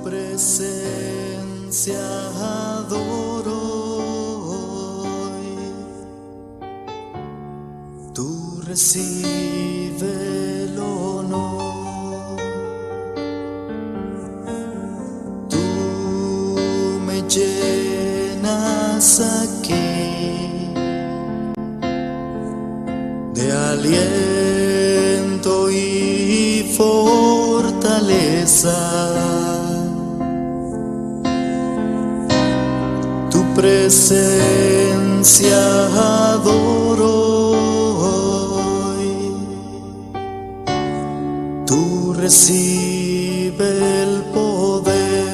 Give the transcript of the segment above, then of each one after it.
presencia adoro hoy. Tú recibe el honor. Tú me llenas aquí de aliento y fortaleza. Tu presencia adoro hoy. Tú recibe el poder.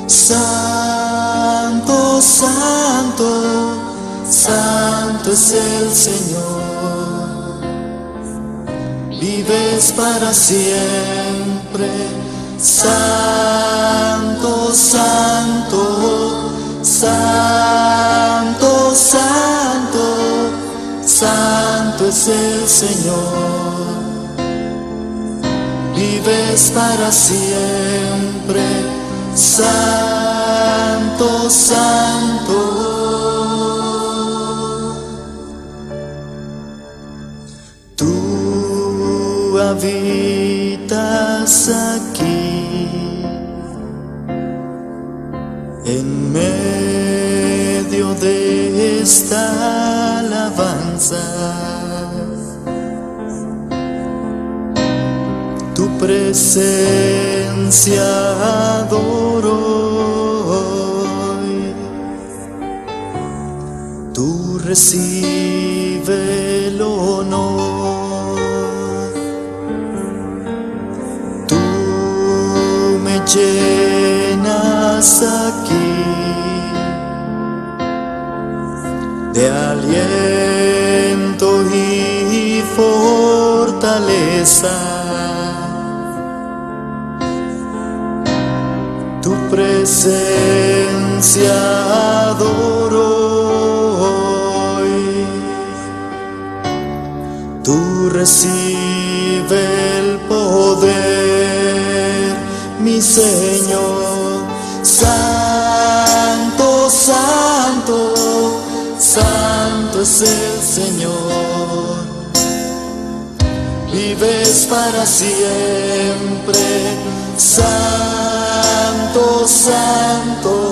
Santo, santo, santo es el Señor. Vives para siempre. Santo, santo, santo, santo, santo es el Señor. Vives para siempre. Santo, santo. Tú habitas aquí en medio de esta alabanza. Tu presencia adoro hoy. Tú recibe el honor. Tú me llenas aquí de aliento y fortaleza. Tu presencia adoro hoy. Tú recibe el poder, mi Señor. Santo, santo, santo es el Señor. Vives para siempre. Santo, santo,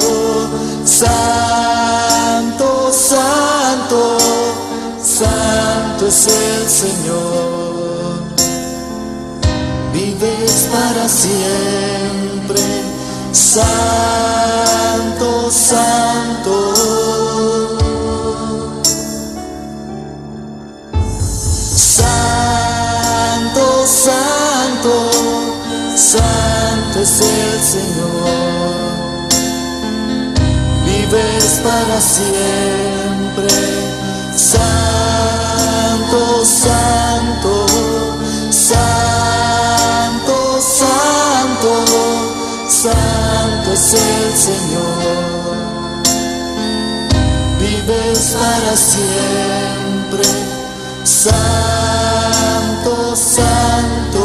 santo, santo, santo es el Señor. Vives para siempre. Santo, santo. Santo, santo, santo es el Señor. Vives para siempre. Santo, santo, santo, santo, santo es el Señor. Vives para siempre. Santo, santo.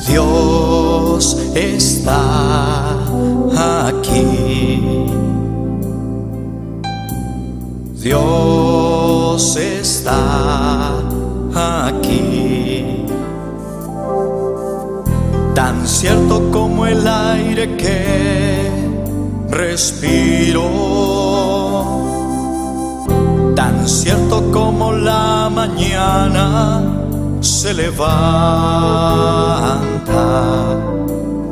Dios está aquí. Dios está aquí. tan cierto como el aire que respiro, tan cierto como la mañana se levanta,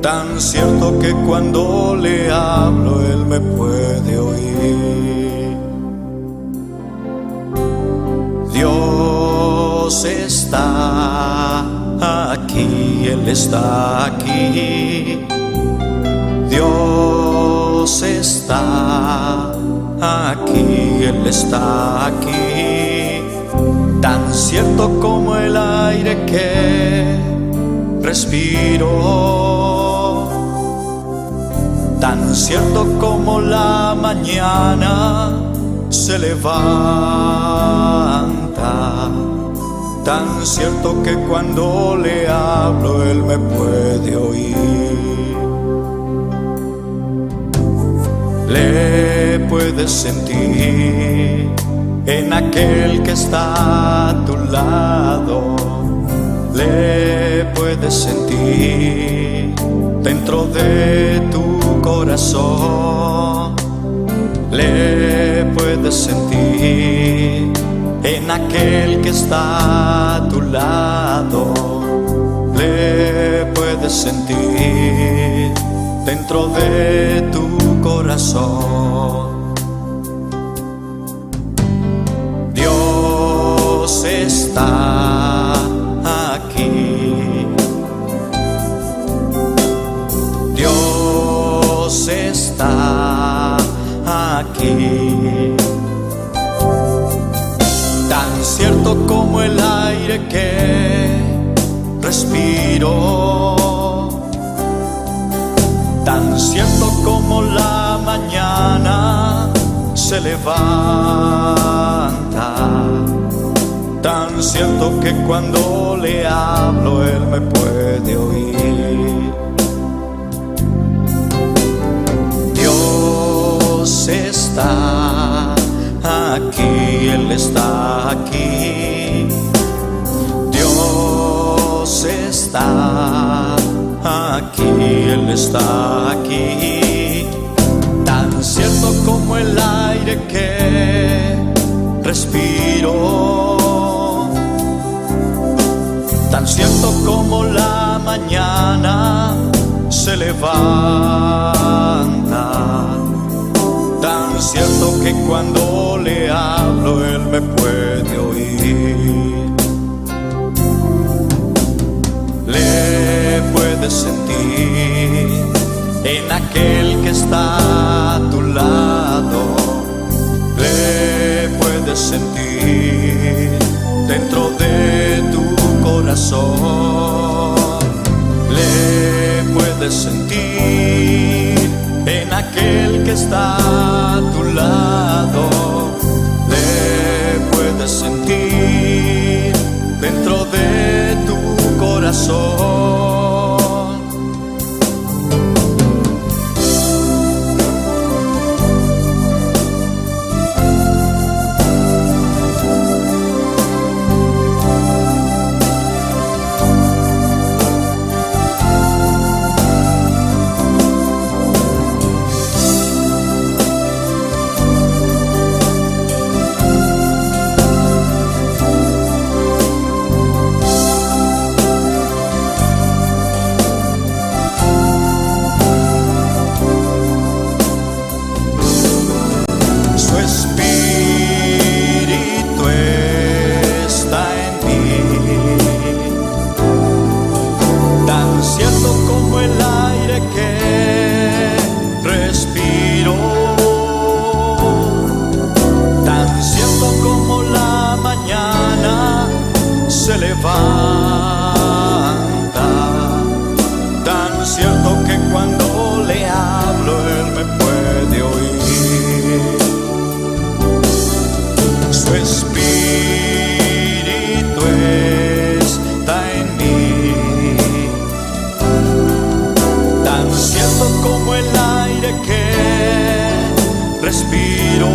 tan cierto que cuando le hablo Él me puede oír. Dios está aquí, Él está aquí. Dios está aquí, Él está aquí. Tan cierto como el aire que respiro, tan cierto como la mañana se levanta, tan cierto que cuando le hablo Él me puede oír. Le puedes sentir en aquel que está a tu lado, le puedes sentir dentro de tu corazón, le puedes sentir en aquel que está a tu lado, le puedes sentir dentro de tu corazón. Dios está aquí, Dios está aquí. Tan cierto como el aire que respiro, tan cierto como la mañana se levanta, tan cierto que cuando le hablo Él me puede oír. Dios está aquí, Él está aquí. Dios está aquí, Él está aquí. Tan cierto como el aire que respiro, tan cierto como la mañana se levanta, tan cierto que cuando le hablo Él me puede oír. Le puedes sentir en aquel que está a tu lado, le puedes sentir dentro de tu corazón, le puedes sentir en aquel que está a tu lado, le puedes sentir dentro de tu corazón. Se levanta, tan cierto que cuando le hablo Él me puede oír. Su espíritu está en mí, tan cierto como el aire que respiro,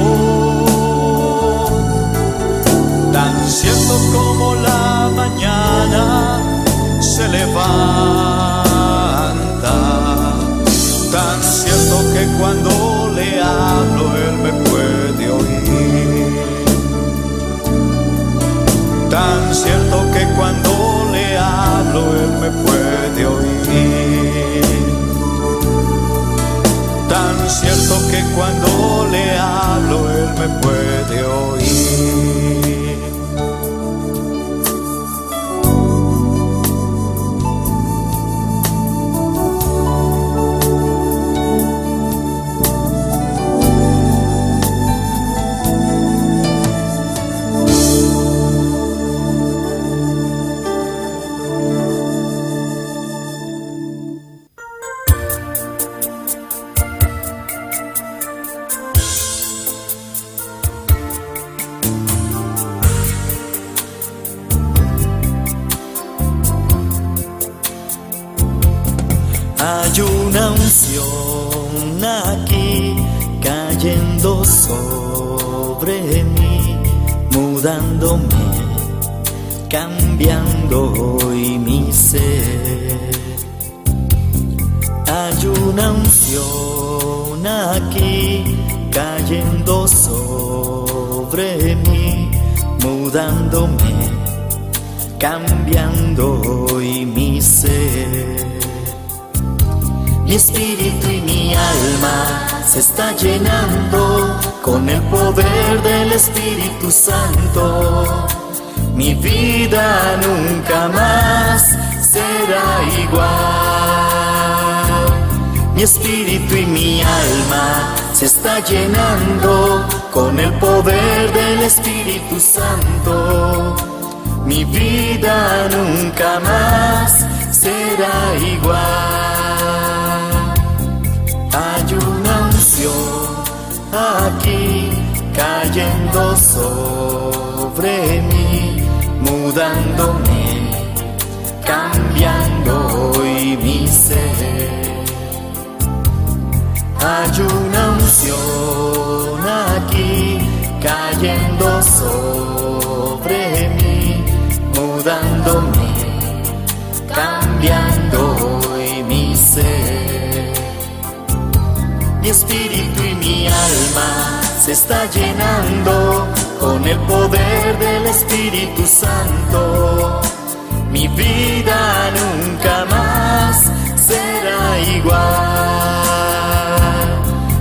tan cierto como la mañana se levanta, tan cierto que cuando le hablo Él me puede oír, tan cierto que cuando le hablo Él me puede oír. Hay una unción aquí cayendo sobre mí, mudándome, cambiando hoy mi ser. Hay una unción aquí cayendo sobre mí, mudándome, cambiando hoy mi ser. Mi espíritu y mi alma se está llenando con el poder del Espíritu Santo. Mi vida nunca más será igual. Mi espíritu y mi alma se está llenando con el poder del Espíritu Santo. Mi vida nunca más será igual. Hay una unción aquí cayendo sobre mí, mudándome, cambiando hoy mi ser. Hay una unción aquí cayendo sobre mí, mudándome, cambiando hoy mi ser. Mi espíritu y mi alma se está llenando con el poder del Espíritu Santo. Mi vida nunca más será igual.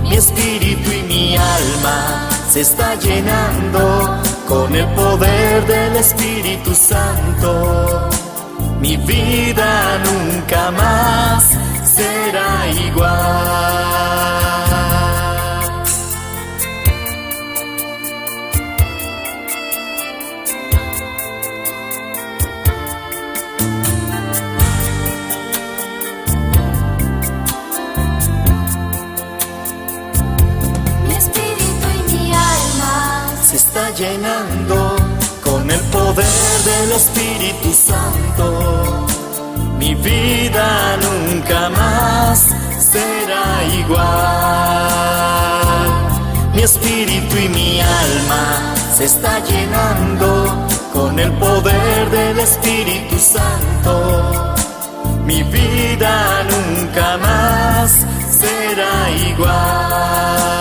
Mi espíritu y mi alma se está llenando con el poder del Espíritu Santo. Mi vida nunca más será igual. Se está llenando con el poder del Espíritu Santo. Mi vida nunca más será igual. Mi espíritu y mi alma se está llenando con el poder del Espíritu Santo. Mi vida nunca más será igual.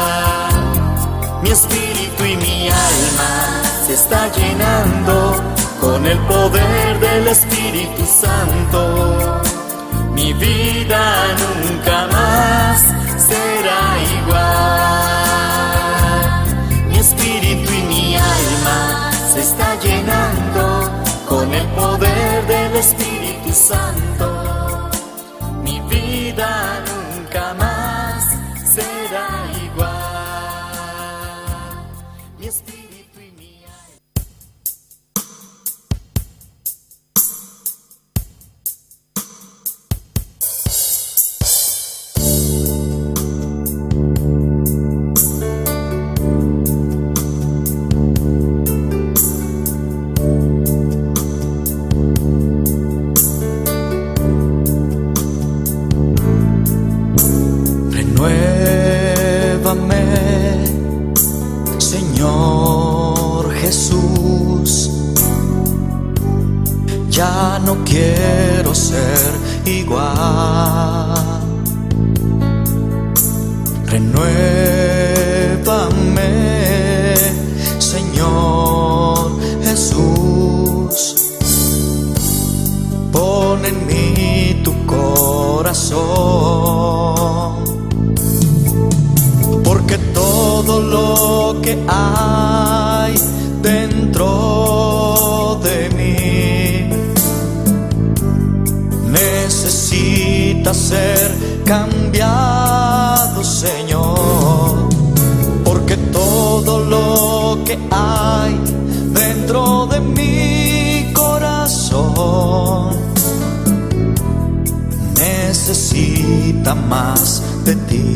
Mi espíritu y mi alma se está llenando con el poder del Espíritu Santo. Mi vida nunca más será igual. Mi espíritu y mi alma se está llenando con el poder del Espíritu Santo. Mi vida nunca más será igual. Mi espíritu y mi alma. Renuévame, Señor Jesús. Ya no quiero ser igual. Renuévame, Señor Jesús. corazón, porque todo lo que hay dentro de mí necesita ser cambiado, Señor, porque todo lo que hay dentro de mi corazón necesita más de ti.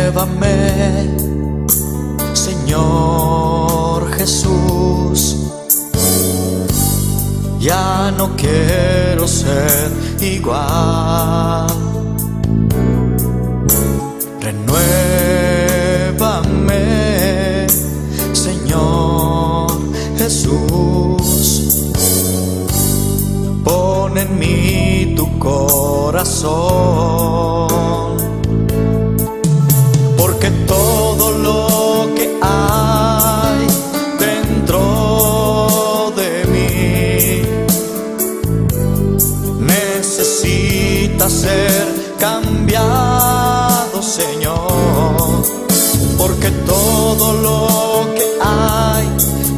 Renuévame, Señor Jesús. Ya no quiero ser igual. Renuévame, Señor Jesús. Pon en mí tu corazón, porque todo lo que hay dentro de mí necesita ser cambiado, Señor, porque todo lo que hay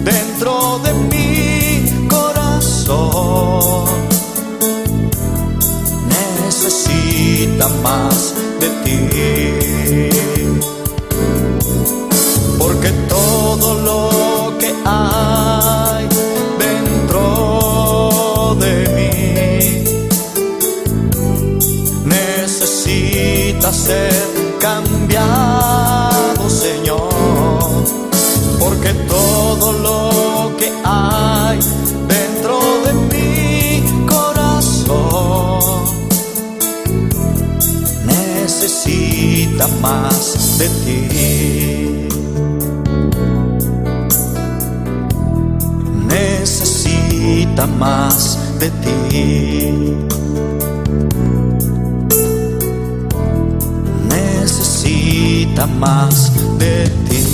dentro de mi corazón necesita más de ti, porque todo lo que hay dentro de mí necesita ser cambiado, Señor, porque todo lo que hay dentro de mi corazón necesita más de ti. Necesita más de ti. Necesita más de ti.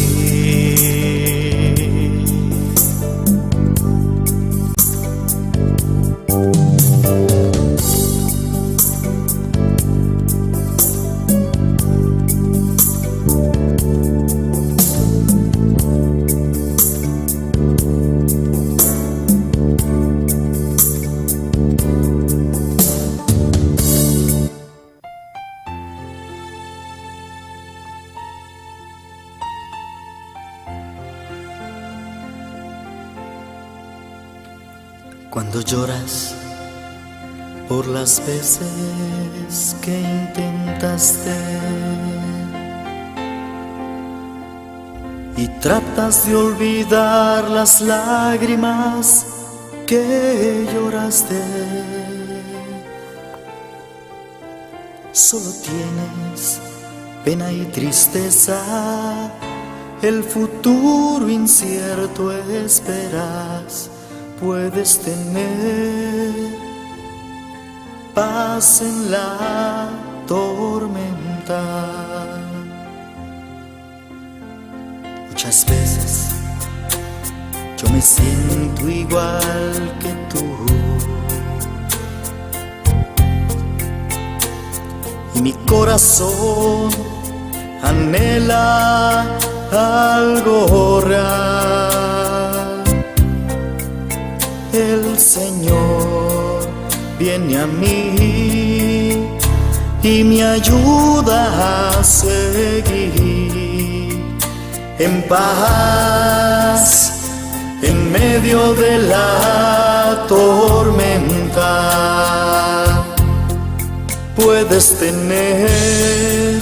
Cuando lloras por las veces que intentaste y tratas de olvidar las lágrimas que lloraste, solo tienes pena y tristeza, el futuro incierto esperas. Puedes tener paz en la tormenta. Muchas veces yo me siento igual que tú, y mi corazón anhela algo real. El Señor viene a mí y me ayuda a seguir en paz en medio de la tormenta. Puedes tener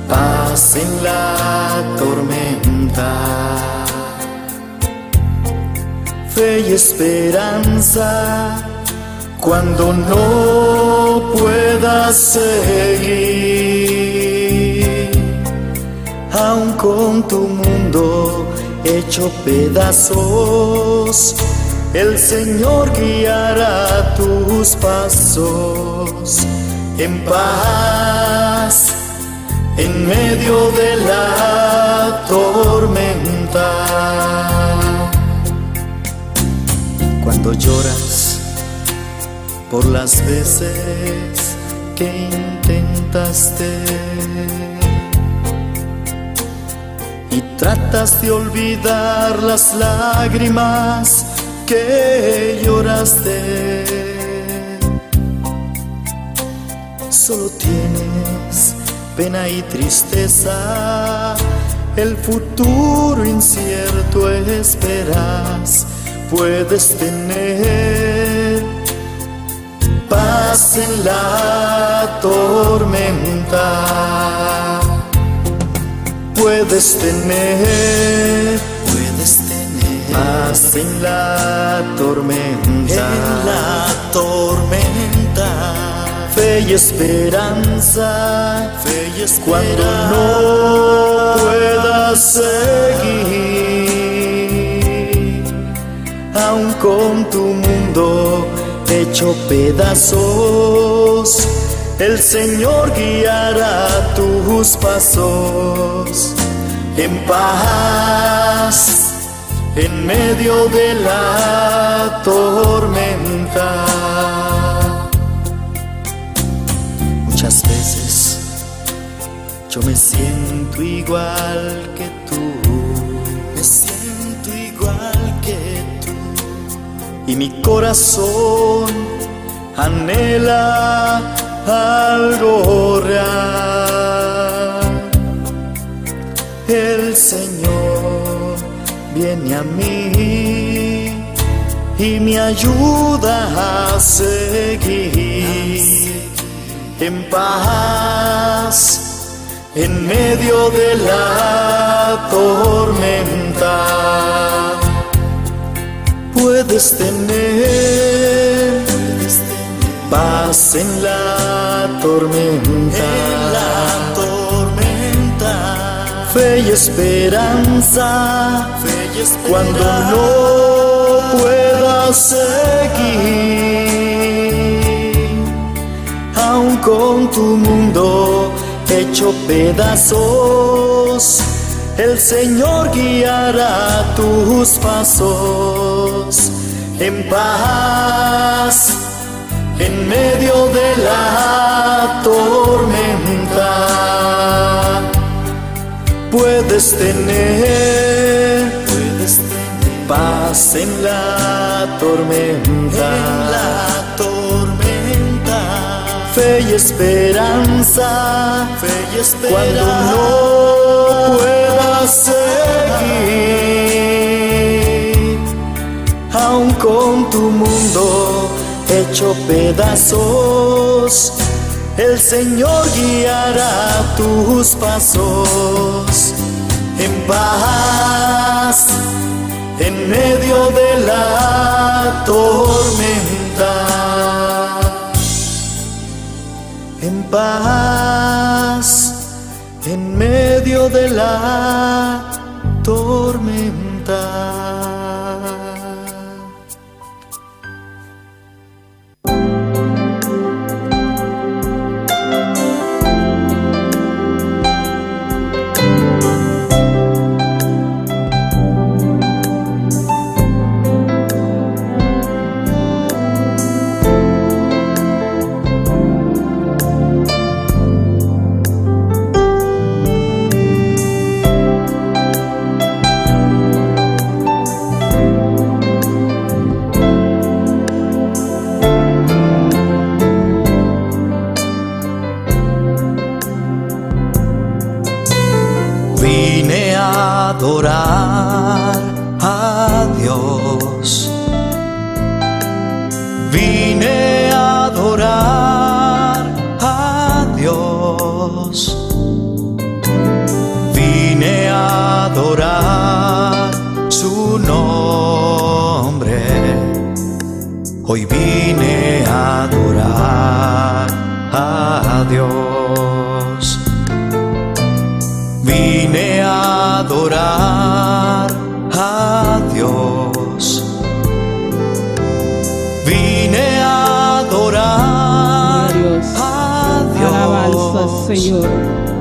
paz en la tormenta, fe y esperanza cuando no puedas seguir, aun con tu mundo hecho pedazos, el Señor guiará tus pasos en paz en medio de la tormenta. Cuando lloras por las veces que intentaste y tratas de olvidar las lágrimas que lloraste, solo tienes pena y tristeza, el futuro incierto esperas. Puedes tener paz en la tormenta. Puedes tener paz en la tormenta. En la tormenta. Fe y esperanza. Fe y esperanza. Cuando no puedas seguir, aun con tu mundo hecho pedazos, el Señor guiará tus pasos en paz, en medio de la tormenta. Muchas veces yo me siento igual que tú, me siento igual que tú, y mi corazón anhela algo real. El Señor viene a mí y me ayuda a seguir en paz en medio de la tormenta. Puedes tener paz en la tormenta. En la tormenta. Fe y esperanza. Fe y esperanza. Cuando no puedas seguir, aun con tu mundo hecho pedazos, el Señor guiará tus pasos en paz en medio de la tormenta. Puedes tener paz en la tormenta. En la tormenta. Fe y esperanza. Fe y esperanza. Cuando no puedas seguir, aun con tu mundo hecho pedazos, el Señor guiará tus pasos en paz en medio de la tormenta. En paz en medio de la tormenta. Vine a adorar a Dios. Vine a adorar a Dios. Vine a adorar su nombre. Hoy vine a adorar a Dios. Vine a adorar a Dios. Vine a adorar Dios. a Dios. Alabanza, Señor.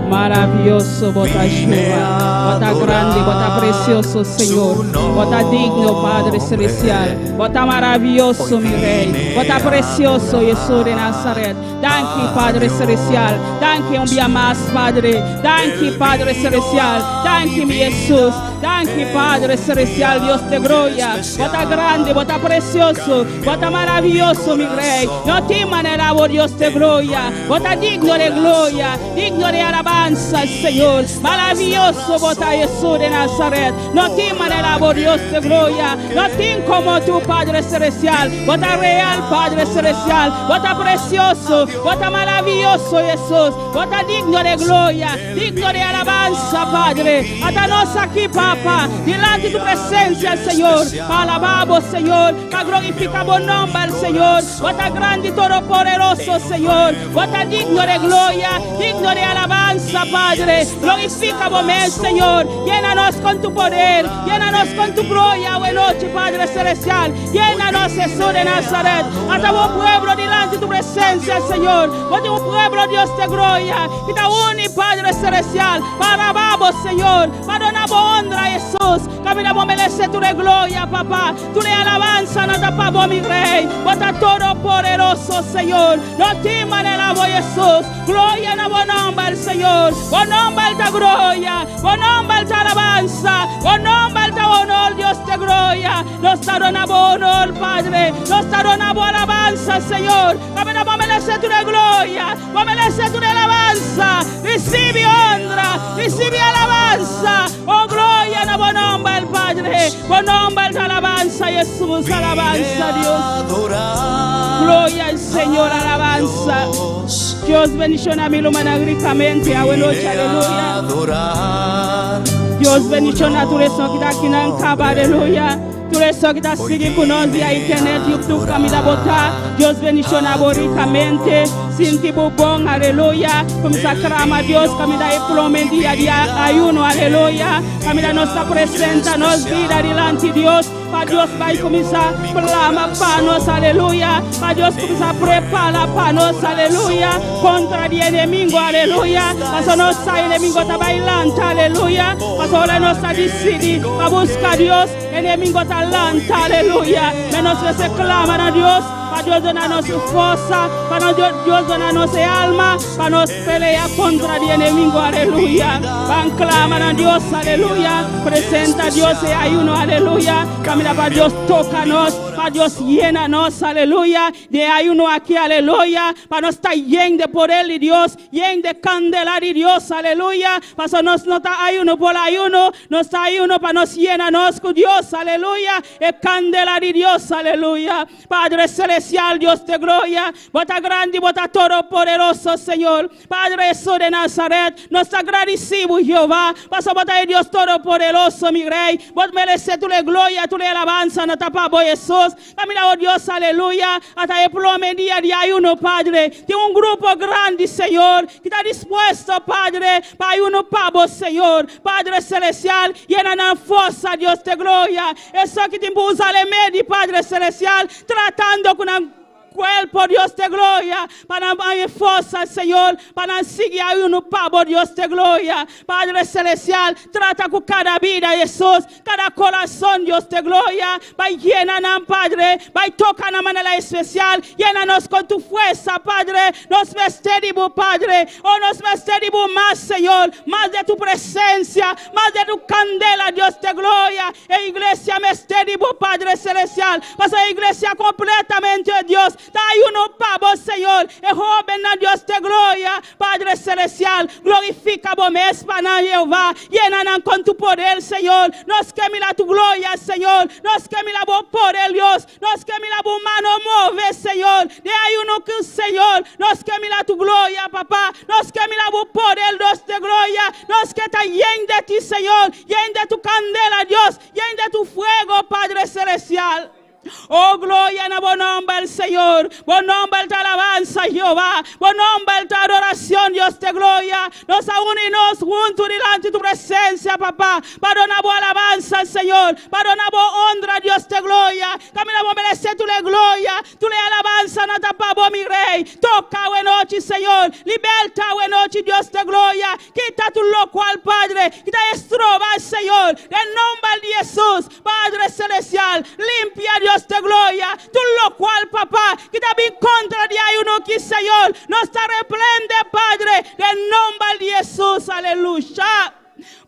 Maravilloso, bota Jehová, bota grande, bota precioso, Señor, bota digno, Padre celestial, bota maravilloso, mi Rey, bota precioso, Jesús de Nazaret. Thank you, Padre celestial, thank you un día más, Padre, thank you, Padre celestial, thank you, mi Jesús, thank you, Padre celestial, Dios de gloria, bota grande, bota precioso, bota maravilloso, mi Rey, no te manera, Dios de gloria, bota digno de gloria, digno de alabanza, Señor, maravilloso, bota Jesús de Nazaret, no te manera, Dios de gloria, no te como tu Padre celestial, bota real, Padre celestial, bota precioso, bota maravilloso, Jesús, bota digno de gloria, digno de alabanza, Padre, atanos aquí, Papá, delante de tu presencia, Señor, alabamos, Señor, glorificamos nombre, Señor, bota grande y todopoderoso, Señor, bota digno de gloria, digno de alabanza, Padre, glorificamos, Señor, llénanos con tu poder, llénanos con tu gloria, buena noche, Padre celestial, llénanos, Jesús de Nazaret, hasta un pueblo delante de tu presencia, Señor, porque un pueblo, Dios de gloria, que te une, Padre celestial, para vamos, Señor, para una honra, Jesús, caminamos, merece tu de gloria, papá, tu de alabanza, no tapamos, mi Rey, bota todo poderoso, Señor, no te manelamos, Jesús, gloria en buen nombre, Señor, buen nombre de gloria, buen nombre de alabanza, buen nombre de honor, Dios de gloria, nos donamos honor, Padre, nos donamos alabanza, Señor, caminamos, merece tu de gloria, merece tu de alabanza, recibe honra, recibe alabanza, oh gloria en buen nombre, Padre, buen nombre de alabanza, Jesús, alabanza, Dios, gloria al Señor, alabanza, Dios bendición a mi lumana ricamente, a buena noche, aleluya, Dios bendición a tu rezo que está aquí en Ancaba, aleluya. Tu rezo que está sigue con nos via internet, YouTube, Camila Bota. Dios bendición ricamente. Sin tipo bon, aleluya. Como sacrama Dios, Camila y plome día a día, ayuno, aleluya. Camila nos presenta, nos vida delante de Dios. Para Dios va a comenzar a clama para nos, aleluya. Para Dios comienza a preparar para nos, aleluya. Contra el enemigo, aleluya. Para no está el enemigo está bailando, aleluya. Para ahora nos está decidido a buscar a Dios. El enemigo está lanta, aleluya. Menos que se claman a Dios. Para Dios donarnos su fuerza, para Dios donarnos su alma, para nos pelear contra el enemigo, aleluya. Van claman a Dios, aleluya. Presenta a Dios y ayuno, aleluya. Camina para Dios, tócanos, para Dios llénanos, aleluya. De ayuno aquí, aleluya. Para no estar lleno de poder de Dios, lleno de candela de Dios, aleluya. Para no estar ayuno por ayuno, no está ayuno para nos llenarnos con Dios, aleluya. El candela de Dios, aleluya. Padre celestial, Dios de gloria, bota grande, bota todo poderoso, Señor. Padre Jesús de Nazaret, nos agradecemos, Jehová. Pasa bota Dios todo poderoso, mi Rey. Vos mereces tu gloria, tu alabanza, no tapamos Jesús. Camina, oh Dios, aleluya. Hasta el plome día de ayuno, Padre. Tiene un grupo grande, Señor, que está dispuesto, Padre, para ayuno para vos, Señor. Padre celestial, llena la fuerza, Dios de gloria. Eso que te impulsa al medio, Padre celestial, tratando con cuerpo, Dios de gloria, para dar fuerza, Señor, para seguir a uno pavo, Dios de gloria. Padre celestial, trata con cada vida, Jesús, cada corazón, Dios de gloria. Va llena, Padre, va toca de manera especial, llénanos con tu fuerza, Padre. Nos vestimos, Padre, nos vestimos más, Señor, más de tu presencia, más de tu candela, Dios de gloria. E iglesia me vestimos, Padre celestial, pasa la iglesia completamente, Dios. Hay uno pavo, Señor, el joven a Dios de gloria, Padre celestial, glorifica vos para Jehová, llenan con tu poder, Señor, nos que mira tu gloria, Señor, nos que mira vos poder, Dios, nos que mira vos mano mueve, Señor, de hay uno que Señor, nos que mira tu gloria, papá, nos que mira vos poder, Dios de gloria, nos que está lleno de ti, Señor, lleno de tu candela, Dios, lleno de tu fuego, Padre celestial. Oh, gloria en buen nombre al Señor. Buen nombre de alabanza, Jehová. Buen nombre de adoración, Dios de gloria. Nos unimos juntos delante de tu presencia, papá. Para una buena alabanza al Señor. Para una buena honra, Dios de gloria. Caminamos a merecer tu gloria. Tu alabanza, no tapamos, mi rey. Toca, buena noche, Señor. Liberta, buena noche, Dios de gloria. Quita tu loco al Padre. Quita estroba al Señor. En nombre de Jesús, Padre celestial. Limpia, Dios de gloria, tú lo cual, papá, que también contra de uno que, Señor, nos te reprende, Padre, en nombre de Jesús, aleluya.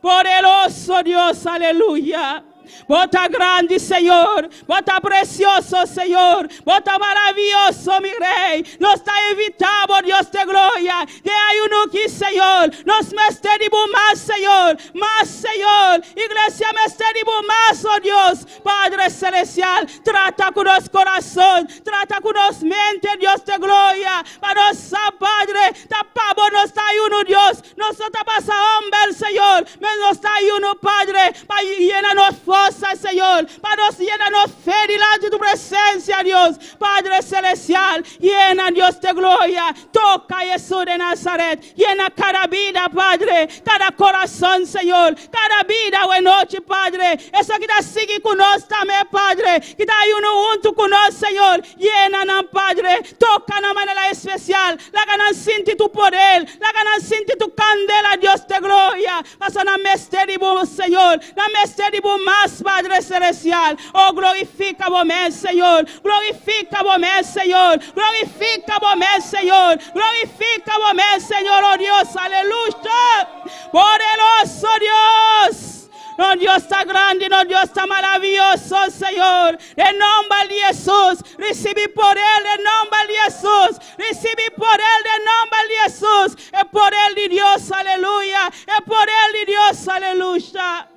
Poderoso Dios, aleluya. Bota grande, Señor. Bota precioso, Señor. Bota maravilloso, mi rey. Nos está evitado, Dios de gloria. De hay uno aquí, Señor. Nos mesteremos más, Señor. Más, Señor. Iglesia, mesteremos más, oh Dios. Padre celestial, trata con los corazones. Trata con los mentes, Dios de gloria. Para nos, Padre, tapamos, nos está uno, Dios. Nosotros pasa hombre, Señor. Nos está uno, Padre. Para llenarnos fuerza, Señor, para nos llenarnos fe delante de tu presencia, Dios, Padre celestial, llena, Dios de gloria, toca Jesús de Nazaret, llena cada vida, Padre, cada corazón, Señor, cada vida, buena noche, Padre, eso que te sigue con nosotros también, Padre, que te hay uno junto con nosotros, Señor, llena, Padre, toca de manera especial, la ganan siente tu poder, la ganan siente tu candela, Dios de gloria, pasa na misterio, Señor, na misterio más, Padre celestial. Oh, glorifica vos, Señor. Glorifica vos, Señor. Glorifica vos, Señor. Glorifica vos, Señor, oh Dios, aleluya. Poderoso Dios. No, Dios está grande, no, Dios está maravilloso, Señor. En nombre de Jesús, recibí poder en nombre de Jesús. Recibí poder en nombre de Jesús. El poder de Dios, aleluya. El poder de Dios, aleluya.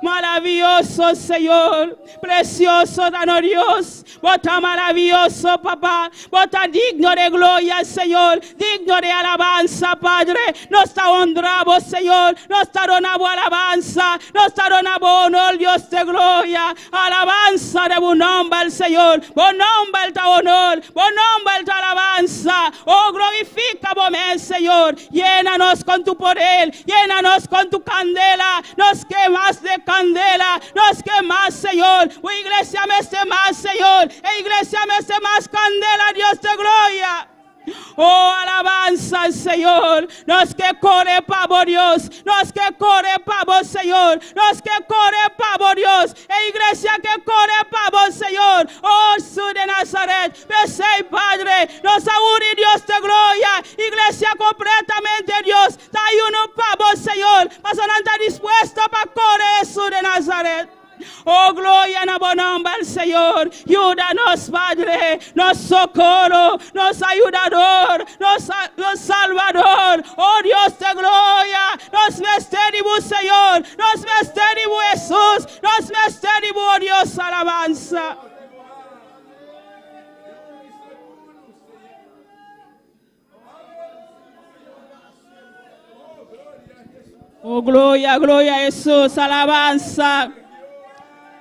Maravilloso, Señor, precioso, danos Dios, bota maravilloso, papá, bota digno de gloria, Señor, digno de alabanza, Padre, nos te honramos, Señor, nos te donamos alabanza, nos te donamos honor, Dios de gloria, alabanza de buen nombre, Señor, buen nombre de honor, buen nombre de alabanza, oh, glorifica vos, Señor, llénanos con tu poder, llénanos con tu candela, nos quemas de candela, nos quemas, Señor. Oh, iglesia, me esté más, Señor. Iglesia, me esté más candela, Dios de gloria. Oh, alabanza al Señor. Los que corre pavo Dios. Los que corre pavo Señor. Los que corre pavo Dios. Iglesia que corre pavo Señor. Oh, Jesús de Nazaret. Besé, Padre. Nos aúne Dios de gloria. Iglesia completamente Dios. Hay uno pavo Señor. Pasando está dispuesto para correr Jesús de Nazaret. Oh, gloria en buen nombre al Señor. Ayúdanos, Padre. Nos socorro, nos ayudador, nos salvador. Oh, Dios de gloria. Nos misterio, Señor. Nos misterio, Jesús. Nos misterio, oh Dios, alabanza. Oh, gloria, gloria a Jesús, alabanza.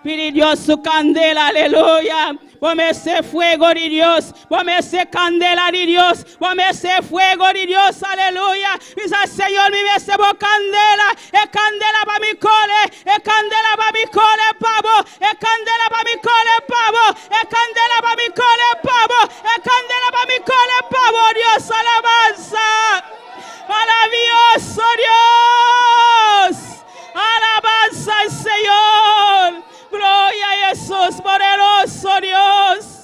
Pide Dios su candela, aleluya. Ponme ese fuego de Dios. Ponme ese candela de Dios. Ponme ese fuego de Dios, aleluya. Dice Señor, mi ese candela. Es candela para mi cole. Es candela para mi cole, pavo. Es candela para mi cole, pavo. Es candela para mi cole, pavo. Es candela para mi cole, pavo. Dios, alabanza. Maravilloso Dios. Alabanza al Señor. Gloria a Jesús, poderoso Dios.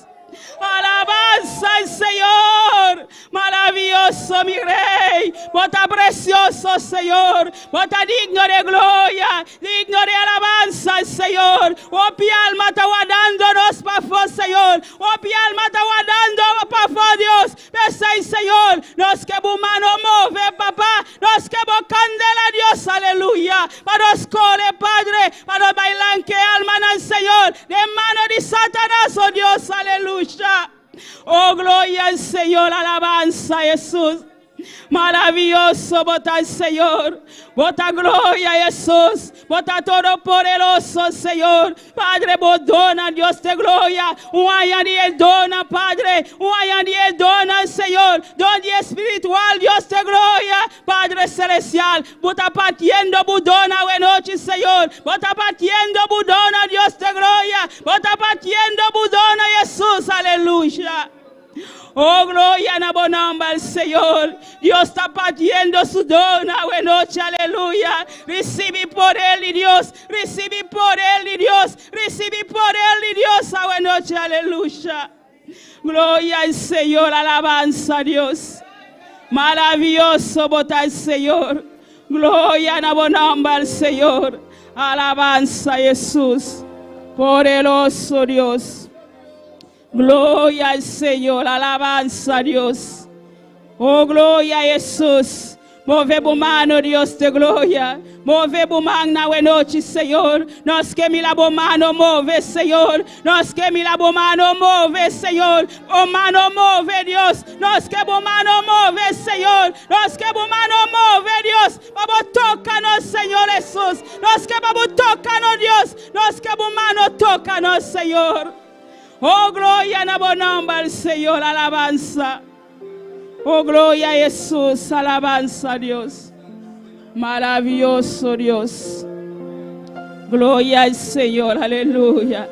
Alabanza al Señor. Maravilloso mi Rey. Bota precioso, Señor. Bota digno de gloria. Digno de alabanza al Señor. Oh, mi alma está guardándonos para favor, Señor. Oh, mi alma está guardando para favor, Dios. Besé, Señor. Nos que bu mano move, papá. Nos que bu candela, Dios. Aleluya. Para nos corre, Padre. Para bailar que alma al Señor. De mano de Satanás, oh Dios. Aleluya. Oh, gloria al Señor, alabanza a Jesús. Maravilloso bota el Señor, bota gloria a Jesús, bota todo poderoso Señor. Padre, vos dona, Dios de gloria, un añadir dona, Padre, un añadir dona, Señor, don espiritual, Dios de gloria, Padre celestial, bota partiendo budona, buenas noches, Señor, bota partiendo budona, Dios de gloria, bota partiendo budona, Jesús, aleluya. Oh, gloria a la nombre del Señor. Dios está partiendo su dona. Buenas noches, aleluya. Recibe por él y Dios. Recibe por él y Dios. Recibe por él y Dios. Buenas noches, aleluya. Gloria al Señor, alabanza a Dios. Maravilloso bota el Señor. Gloria a la nombre del Señor. Alabanza a Jesús. Poderoso Dios. Gloria al Señor, alabanza a Dios. Oh, gloria a Jesús. Move bu mano, Dios de gloria. Move bu mano na noite, Senhor. Nós que mi la bu mano move, Senhor. Nós que mi la bu mano move, Senhor. Oh, mano move, Dios. Nós que bu mano move, Senhor. Nós que bu mano move, Dios. Vamos toca-nos, Senhor Jesus. Nós que vamos toca-nos, Dios. Nós que bu mano toca-nos, Senhor. Oh, gloria a la nombre del Señor, alabanza. Oh, gloria a Jesús, alabanza a Dios. Maravilloso Dios. Gloria al Señor, aleluya.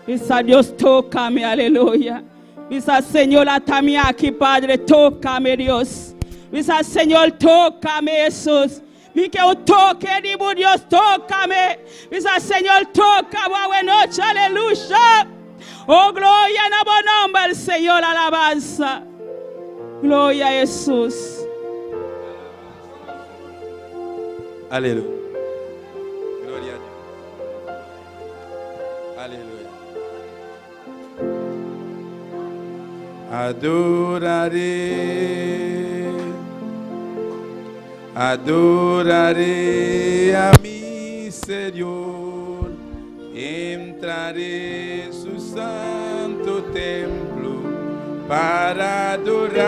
Dice Dios, tócame, aleluya. Dice Señor, atame aquí, Padre, tócame, Dios. Dice Señor, tócame, Jesús. Mi que un toque, digo Dios, tócame. Dice Señor, toca, buenas noches, aleluya. Oh, gloria en el nombre del Señor, alabanza. Gloria a Jesús. Aleluya. Gloria a Dios. Aleluya. Adoraré a mi Señor. Entraré en su santo templo para adoraré.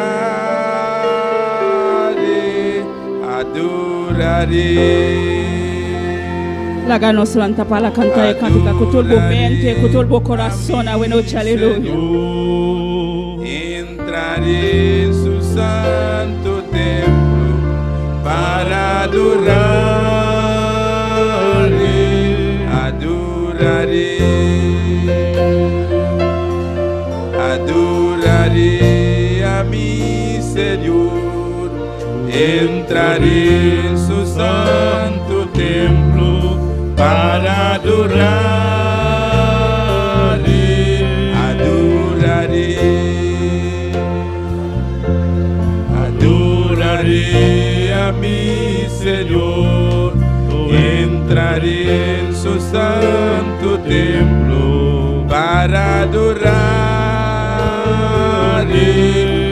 La gana nos lanta para cantar y cantar con todo el mente, con todo el corazón. Buenas noches, aleluya. Entraré en su santo templo para adoraré. Adoraré a mi Señor. Entraré en su santo templo para adoraré. Adoraré a mi Señor. Entraré en su santo templo para adoraré.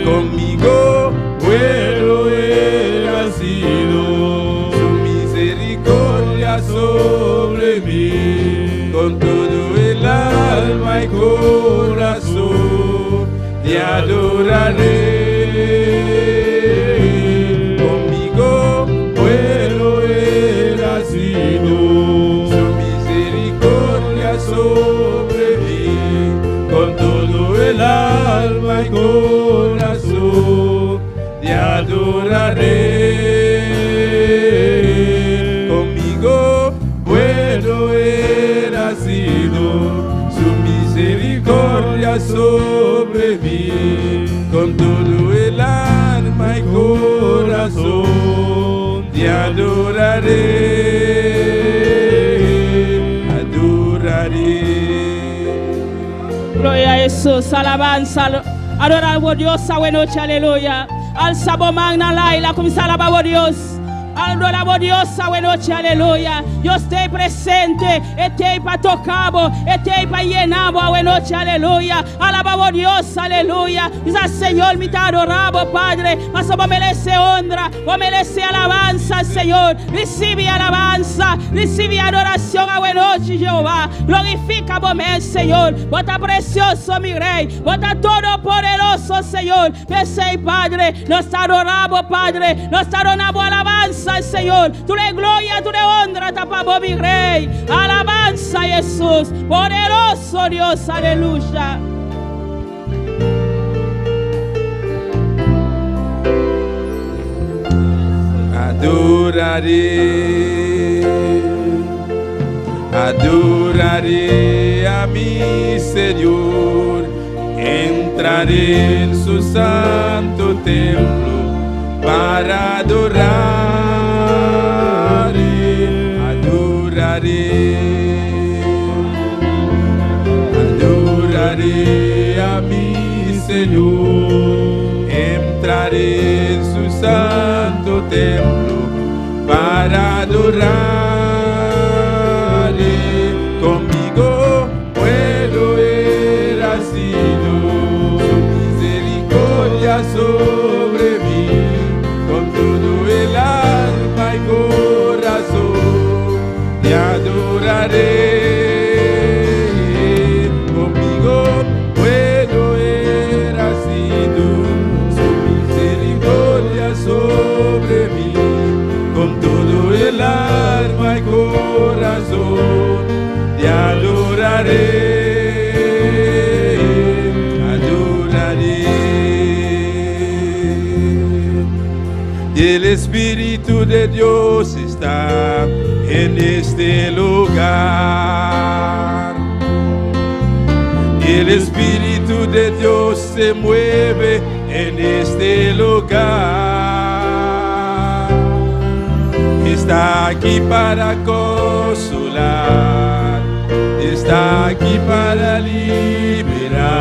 Conmigo bueno Él ha sido, su misericordia sobre mí. Con todo el alma y corazón te adoraré. Conmigo bueno Él ha sido, su misericordia sobre mí. Con todo el alma y corazón te adoraré. Conmigo bueno Él ha sido, su misericordia sobre mí. Con todo el alma y corazón te adoraré. Gloria a Jesús, alabanza. Adora a Dios, buenas noches, aleluya. Alza bo magna laila, comienza a alabar a Dios. Adoramos Dios, a noche, aleluya. Dios esté presente, esté para tocamos, esté para llenamos, a noche, aleluya. Alabamos Dios, aleluya. Dice Señor, mi te adoramos, Padre. Mas vos merece honra, vos merece alabanza, Señor. Recibe alabanza, recibe adoración, a noche, Jehová. Glorifica vos, Señor. Vos estás precioso, mi Rey. Vos estás todopoderoso, Señor. Pensei, Padre, nos adoramos, Padre. Nos adoramos alabanza, Señor. Tú le gloria, tú le honra, tapamos, mi Rey. Alabanza, Jesús. Poderoso Dios, aleluya. Adoraré a mi Señor, entraré en su santo templo para adoraré a mi Señor, entraré en su santo templo para adoraré. Conmigo puedo ver así su misericordia sobre mí, con todo el alma y corazón te adoraré. Conmigo puedo ver así su misericordia sobre mí, con todo el alma y corazón te adoraré. Y el Espíritu de Dios está en este lugar. Y el Espíritu de Dios se mueve en este lugar. Está aquí para consolar, está aquí para liberar,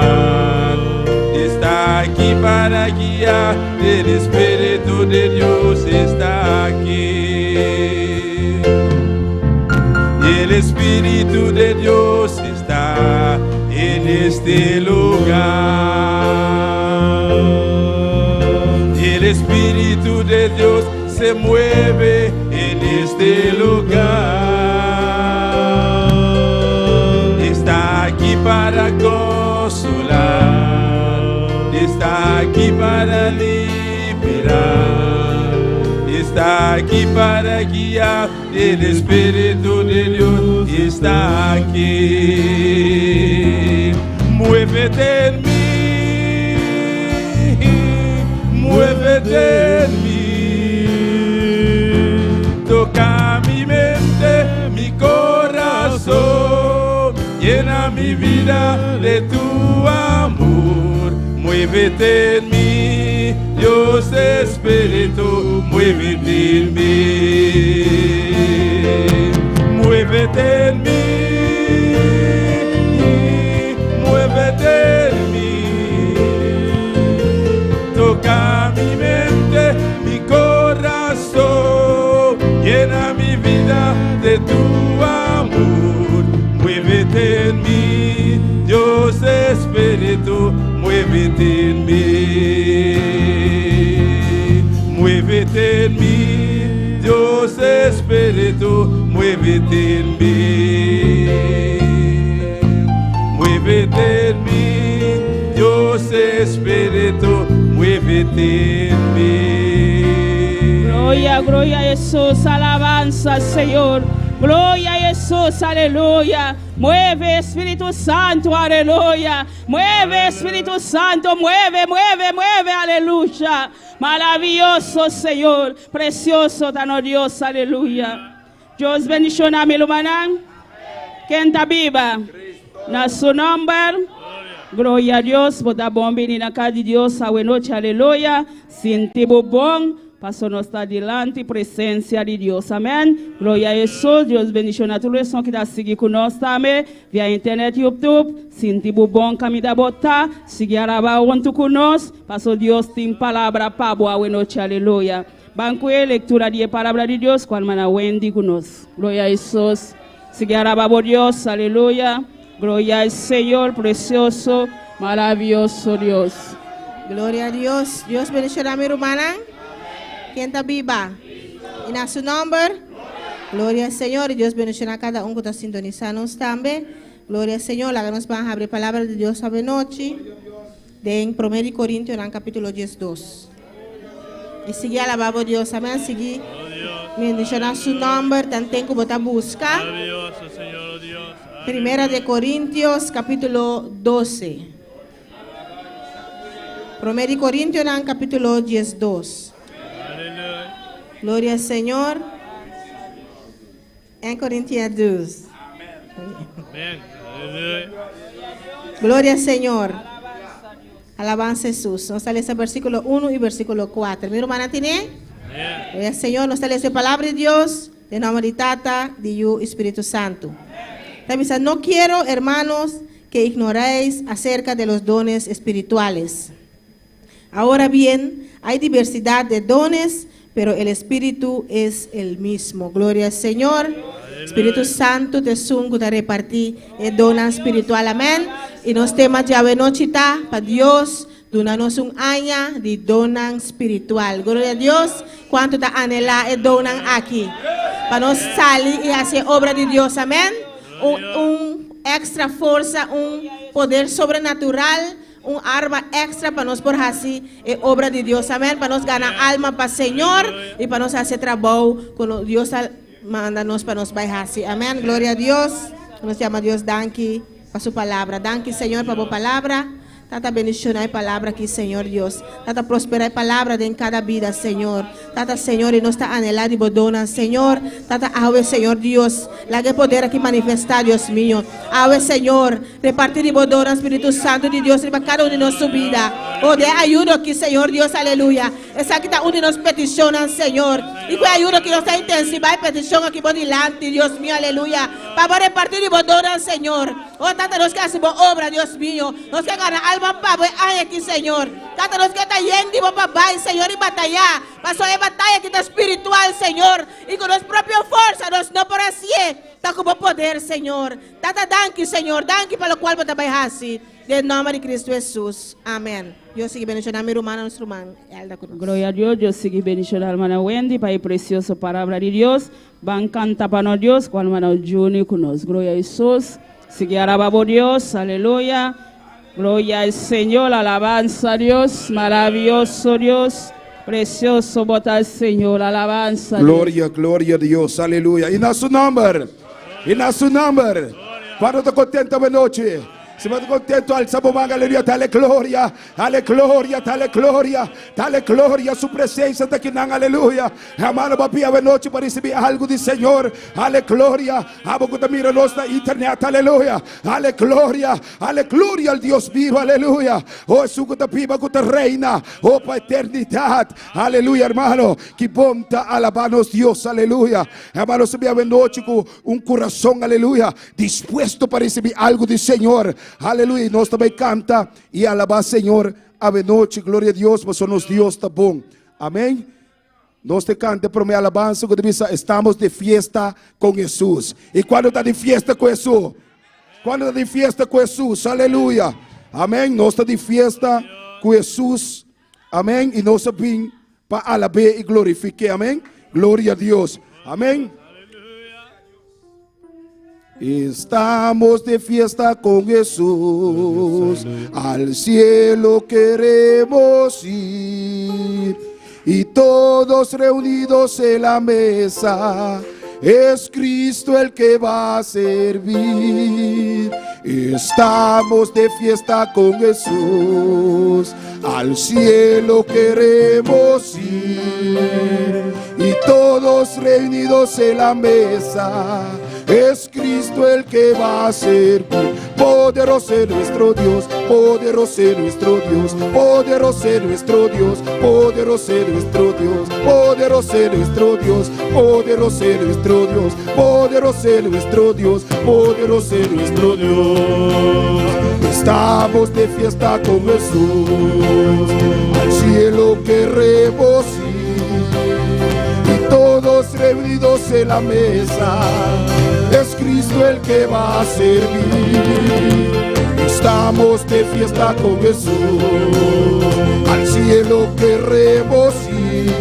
está aquí para guiar. El Espíritu de Dios está aquí. Y el Espíritu de Dios está en este lugar. Y el Espíritu de Dios se mueve en este lugar. Está aquí para consolar, está aquí para liberar, está aquí para guiar. El Espíritu de Dios está aquí. Muévete en mí, muévete en mí. Toca mi mente, mi corazón, llena mi vida de tu amor. Muévete en mí, Dios Espíritu, muévete en mí. Muévete en mí, muévete en mí. Toca mi mente, mi corazón, llena mi vida de tu amor. Muévete en mí, Dios Espíritu, muévete en mí. Muévete en mí, Dios Espíritu, muévete en mí. Muévete en mí, Dios Espíritu, muévete en mí. Gloria, gloria a Jesús, alabanza, Señor. Gloria a Jesús, aleluya. Mueve, Espíritu Santo, aleluya. Mueve, Espíritu Santo, mueve, mueve, mueve, aleluya. Maravilloso, Señor. Precioso, tan Dios, aleluya. Dios bendiciones, mi hermana. ¿Quién está viva? Na su nombre. Gloria a Dios. Bota bom venir na casa de Dios. A noche, aleluya. Sentimos bom. Pastor nos está delante, presencia de Dios, amém. Glória a Jesus, Deus bendicione a todos os que estão seguindo conosco também, via internet, YouTube, sentimos bom caminho da botar, seguir a junto conosco, pastor Deus tem palavra para boa noite, aleluia. Banco de lectura de palabra de Dios, cual mana Wendy conoce. Gloria a Jesús. Sigue alabado Dios, aleluya. Gloria al Señor, precioso, maravilloso Dios. Gloria a Dios. Dios bendicioná a mi hermana. ¿Quién está viva? Y a su nombre. Gloria al Señor. Y Dios bendicioná a cada uno que está sintonizando también. Gloria al Señor. La que nos van a abrir palabra de Dios esta noche. En 1 Corintios, en capítulo 10:2. Y sigue alabado a Dios. Amén. Sigue. Bendicioná su nombre. Tan tengo que buscar. 1 Corintios, capítulo 12. 1 Corintios, en capítulo 10:2. Gloria al Señor. En Corintios 2. Gloria al Señor. Alabanza a Jesús. Nos sale ese versículo 1 y versículo 4. Mi hermana tiene. Gloria al Señor. Nos sale esa palabra de Dios. De nombre de Tata, de Yu, Espíritu Santo. También no quiero, hermanos, que ignoréis acerca de los dones espirituales. Ahora bien, hay diversidad de dones, pero el Espíritu es el mismo. Gloria al Señor. Espíritu Santo te sungo de repartir el don espiritual. Amén. Y nos temas ya nochita para Dios. Donanos un año de don espiritual. Gloria a Dios. ¿Cuánto te anhela el don aquí? Para nos salir y hacer obra de Dios. Amén. Un extra fuerza, un poder sobrenatural, un arma extra para nos por así obra de Dios, amén, para nos ganar alma para el Señor y para nos hacer trabajo cuando Dios manda nos para nos bajar así, amén, gloria a Dios. Nos llama Dios, danke para su palabra, danke Señor para su palabra. Tata bendición hay palabra aquí, Señor Dios. Tata prospera hay palabra en cada vida, Señor. Tata, Señor, y no está anhelado y bodona, Señor. Tata, ave, Señor Dios. La que poder aquí manifestar, Dios mío. Ave, Señor. Repartir y bodona, Espíritu Santo de Dios, para cada uno de nuestra vida. O de ayuda aquí, Señor Dios, aleluya. Esa que está uno de nos peticionan, Señor. Y que ayuda que nos está intensiva y petición aquí por delante, Dios mío, aleluya. Para repartir y bodona, Señor. Oh, tata, nos que hacemos obra, Dios mío. Nos que gana alma para aquí, Señor. Tata, nos que está yendo para Señor, y batallar. Pasó de batalla que está espiritual, Señor. Y con nuestra propia fuerza, nos no por así. Está como poder, Señor. Tata, danke, Señor. Danke para lo cual vamos a trabajar así. En nombre de Cristo Jesús. Amén. Dios sigue bendicionando a mi hermana, nuestro hermano. Gloria a Dios. Dios sigue bendicionando a la hermana Wendy para el precioso palabra de Dios. Van a cantar para Dios con la hermana Juni con nosotros. Gloria a Jesús. Sigue alabando a Dios. Aleluya. Gloria al Señor. Alabanza a Dios. Maravilloso Dios. Precioso bota al Señor. Alabanza. Gloria, gloria a Dios. Aleluya. Y na su nombre. Y na su nombre. ¿Cuánto está contento esta noche? Se va contento al Sabomán, aleluya, dale gloria, dale gloria, dale gloria, dale gloria, su presencia está aquí, aleluya. Hermano, papi, a noche para recibir algo del Señor, dale gloria, amo que te mira nuestra internet, aleluya, dale gloria al Dios vivo, aleluya. Oh, su que te piba, que te reina, oh, para eternidad, aleluya, hermano, que ponta alabanos Dios, aleluya. Hermano, se ve a noche con un corazón, aleluya, dispuesto para recibir algo del Señor. Aleluya, y nós também canta e alabar Senhor ave noite, glória a Deus, mas nos Deus está bom, amém? Nós te canta para minha alabança, estamos de fiesta com Jesus. E quando está de fiesta com Jesus? Quando está de fiesta com Jesus, aleluia, amém? Nós está de fiesta com Jesus, amém? E nós vim para alabar e glorificar, amém? Glória a Deus, amém? Estamos de fiesta con Jesús, al cielo queremos ir, y todos reunidos en la mesa, es Cristo el que va a servir. Estamos de fiesta con Jesús, al cielo queremos ir, y todos reunidos en la mesa, es Cristo el que va a servir. Poderoso es nuestro Dios, poderoso es nuestro Dios, poderoso es nuestro Dios, poderoso es nuestro Dios, poderoso es nuestro Dios, poderoso es nuestro Dios, poderoso es nuestro Dios, poderoso es nuestro Dios. Estamos de fiesta con Jesús, al cielo queremos ir, reunidos en la mesa, es Cristo el que va a servir. Estamos de fiesta con Jesús, al cielo queremos ir,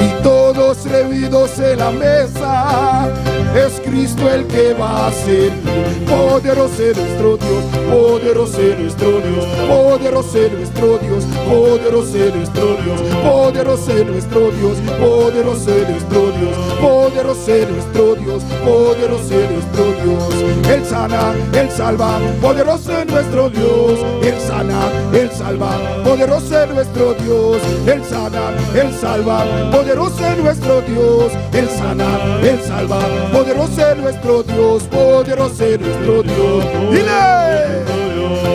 y todos reunidos en la mesa, es Cristo el que va a servir. Poderoso es nuestro Dios, poderoso es nuestro Dios, poderoso es nuestro Dios, poderoso es nuestro Dios, poderoso es nuestro Dios, poderoso es nuestro Dios, poderoso es nuestro Dios, poderoso es nuestro Dios. Él sana, Él salva, poderoso es nuestro Dios. Él sana, Él salva, poderoso es nuestro Dios. Él sana, Él salva, poderoso es nuestro Dios. Él sana, Él salva, poderoso es nuestro Dios, poderoso es nuestro Dios. Dile.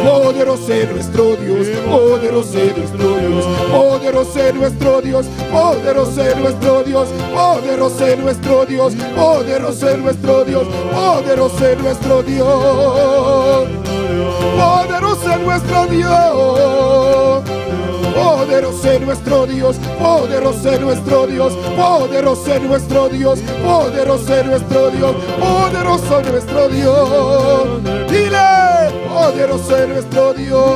Poderoso es nuestro Dios, poderoso es nuestro Dios, poderoso es nuestro Dios, poderoso es nuestro Dios, poderoso es nuestro Dios, poderoso es nuestro Dios, poderoso es nuestro Dios, poderoso es nuestro Dios. Poderoso es nuestro Dios, poderoso es nuestro Dios, poderoso es nuestro Dios, poderoso es nuestro Dios, poderoso es nuestro Dios. Dile, poderoso es nuestro Dios.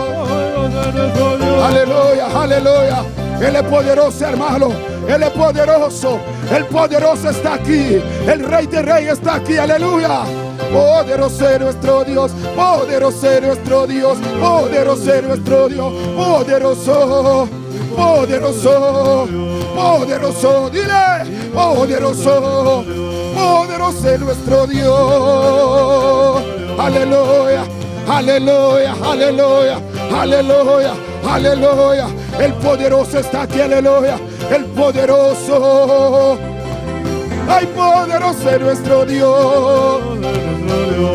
Aleluya, aleluya. Él es poderoso, hermano. Él es poderoso. El poderoso está aquí. El Rey de Reyes está aquí. Aleluya. Poderoso es nuestro Dios, poderoso es nuestro Dios, poderoso es nuestro Dios, poderoso, poderoso, poderoso, dile, poderoso, poderoso es nuestro Dios. Aleluya, aleluya, aleluya, aleluya, aleluya. El poderoso está aquí, aleluya, el poderoso. Ay, poderoso es nuestro Dios.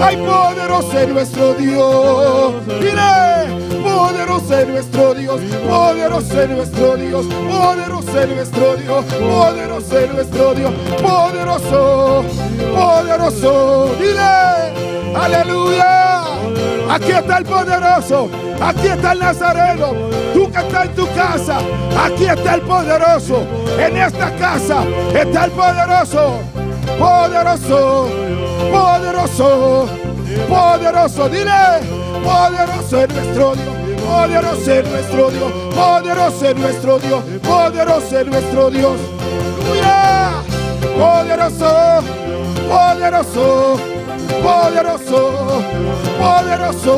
Ay, poderoso es nuestro Dios. Dile, poderoso es nuestro Dios, poderoso es nuestro Dios, poderoso es nuestro Dios, poderoso es nuestro Dios, poderoso, poderoso. Dile, aleluya. Aquí está el poderoso, aquí está el Nazareno. Tú que estás en tu casa, aquí está el poderoso. En esta casa está el poderoso, poderoso, poderoso, poderoso. Dile, poderoso es nuestro Dios, poderoso es nuestro Dios, poderoso es nuestro Dios, poderoso es nuestro Dios. ¡Aleluya! Poderoso, poderoso, poderoso, poderoso.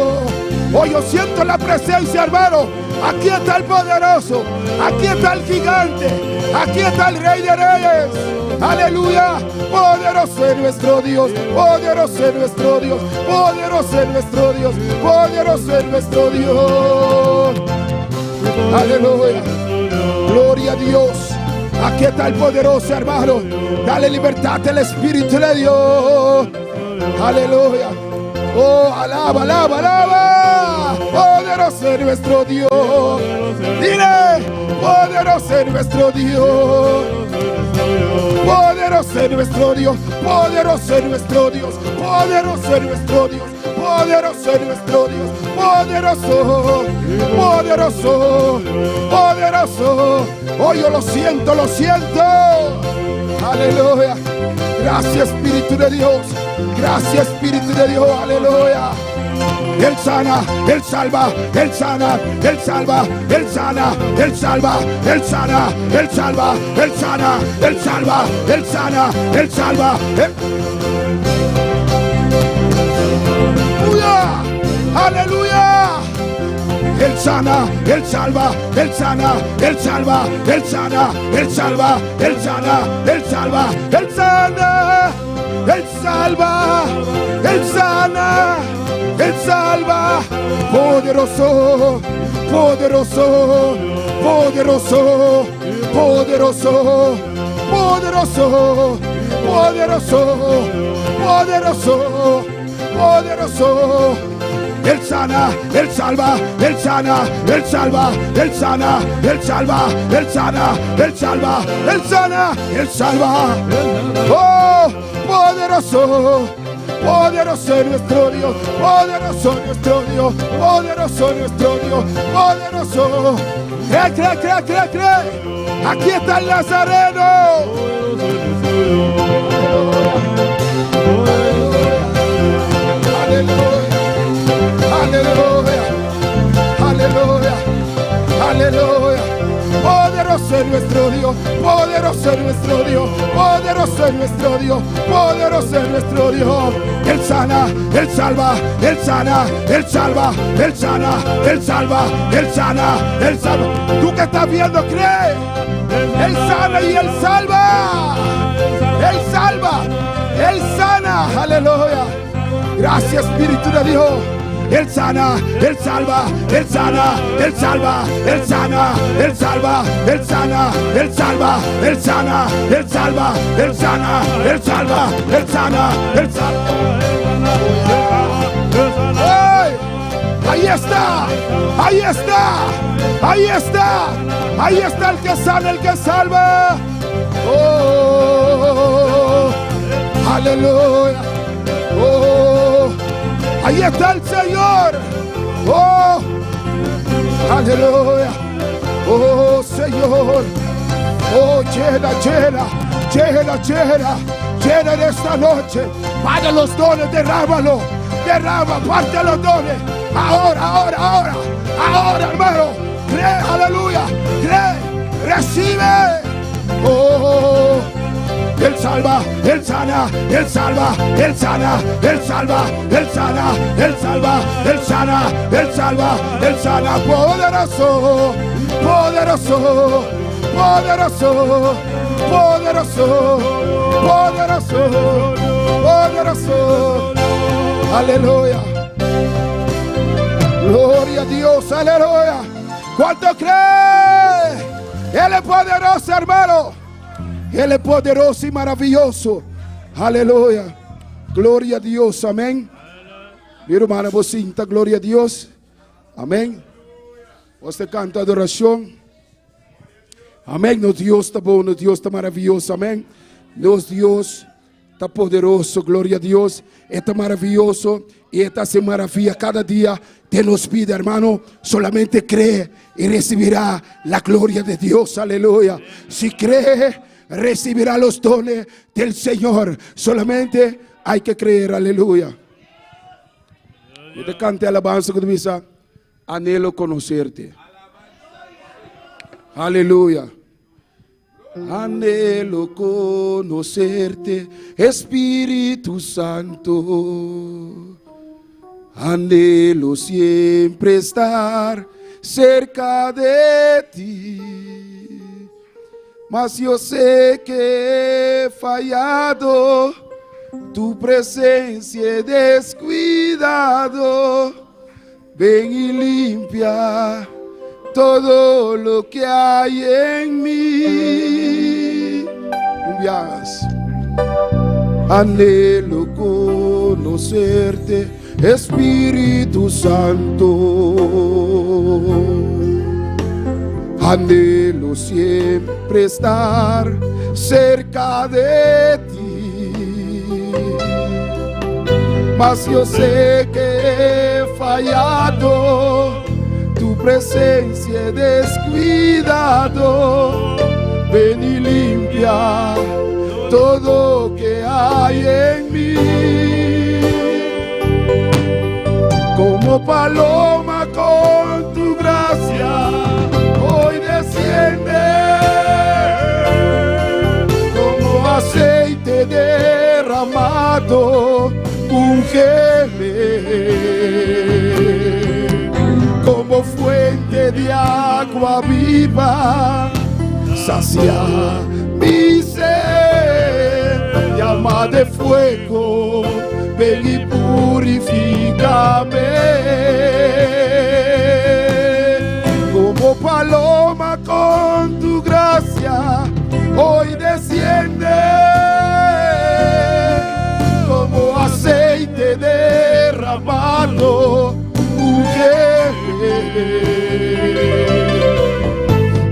Hoy yo siento la presencia, hermano. Aquí está el poderoso, aquí está el gigante, aquí está el Rey de Reyes. Aleluya. Poderoso es nuestro Dios, poderoso es nuestro Dios, poderoso es nuestro Dios, poderoso es nuestro Dios. Aleluya. Gloria a Dios. Aquí está el poderoso, hermano. Dale libertad al Espíritu de Dios. Aleluya. Oh, alaba, alaba, alaba. Poderoso es nuestro Dios. Dile, poderoso es nuestro Dios. Poderoso es nuestro Dios. Poderoso es nuestro Dios. Poderoso es nuestro Dios. Poderoso es nuestro Dios. Poderoso, poderoso, poderoso. Oh, yo lo siento, lo siento. Aleluya. Gracias, Espíritu de Dios. Gracias, Espíritu de Dios. Aleluya. Él sana, Él salva, Él sana, Él salva, Él sana, Él salva, Él sana, Él salva, Él sana, Él salva, Él sana, Él salva. Aleluya. Él sana, Él salva, Él sana, Él salva, Él sana, Él salva, Él sana, Él salva, Él sana, Él salva, Él sana, Él salva. Poderoso, poderoso, poderoso, poderoso, poderoso, poderoso, poderoso, poderoso. Él sana, Él salva, Él sana, Él salva, Él sana, Él salva, Él sana, Él salva, Él sana, Él salva. Oh, poderoso, poderoso es nuestro Dios, poderoso es nuestro Dios, poderoso es nuestro Dios, poderoso. Cree, cree, cree, cree, cree. Aquí está el Nazareno. poderoso es nuestro Dios, poderoso es nuestro Dios. Él sana, Él salva, Él sana, Él salva, Él sana, Él salva, Él sana, Él salva. Tú que estás viendo, cree. Él sana y Él salva. Él salva, Él sana, aleluya. Gracias, Espíritu de Dios. Él sana, Él salva, Él sana, Él salva, Él sana, Él salva, Él sana, Él salva, Él sana, Él salva, Él sana, Él salva, Él sana, Él salva. ¡Ay! Ahí está, ahí está, ahí está, ahí está el que sana, el que salva. Oh, aleluya. Oh, ahí está el Señor. Oh, aleluya. Oh, Señor. Oh, llena, llena, llena, llena, llena en esta noche. Paga los dones, derrámalo. Derrama, parte los dones. Ahora, ahora, ahora, ahora, hermano. Cree, aleluya. Cree, recibe. Oh, Él salva, Él sana, Él salva, Él sana, Él salva, Él sana, Él salva, Él sana, Él salva, Él sana. Poderoso, poderoso, poderoso, poderoso, poderoso, poderoso. Aleluya. Gloria a Dios, aleluya. ¿Cuánto cree? Él es poderoso, hermano. Él es poderoso y maravilloso. Aleluya. Gloria a Dios, amén. Mi hermana, vos sinta gloria a Dios. Amén. Você canta adoración. Amén. Nos Dios está bom, nos Dios está maravilloso. Amén. Nos Dios está poderoso. Gloria a Dios. Está maravilloso. Y esta se maravilla cada día. Te nos pide, hermano. Solamente cree y recibirá la gloria de Dios. Aleluya. Si cree, recibirá los dones del Señor. Solamente hay que creer, aleluya. Yo te cante alabanza con misa. Anhelo conocerte. Aleluya. Anhelo conocerte, Espíritu Santo. Anhelo siempre estar cerca de ti. Mas yo sé que he fallado, tu presencia he descuidado. Ven y limpia todo lo que hay en mí. Envías. Anhelo conocerte, Espíritu Santo. Anhelo siempre estar cerca de ti. Mas yo sé que he fallado, tu presencia he descuidado. Ven y limpia todo que hay en mí. Como paloma con tu gracia hoy desciende, como aceite derramado, úngeme. Como fuente de agua viva, sacia mi sed. Llama de fuego, ven y purifícame. Como paloma con tu gracia hoy desciende, como aceite derramado,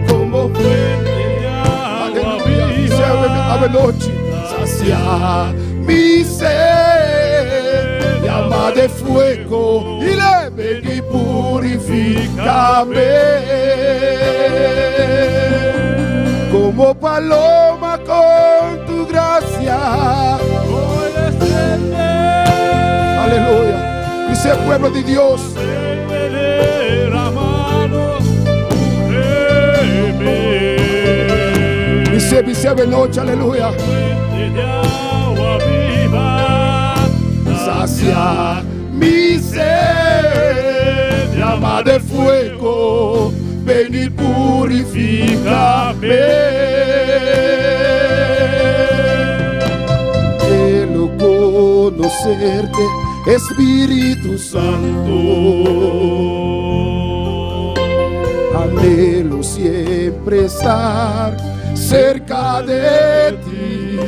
como fuente de agua viva, noche, sacia mi sed. Llama de fuego y le ven y purifícame. Como paloma con tu gracia hoy desciende. Aleluya. Dice el pueblo de Dios. Dice fuente mi sea de noche, aleluya. fuente de agua viva, Sacia mi sed, llama de fuego, ven y purifícame. Quiero conocerte, Espíritu Santo. Anhelo siempre estar cerca de ti.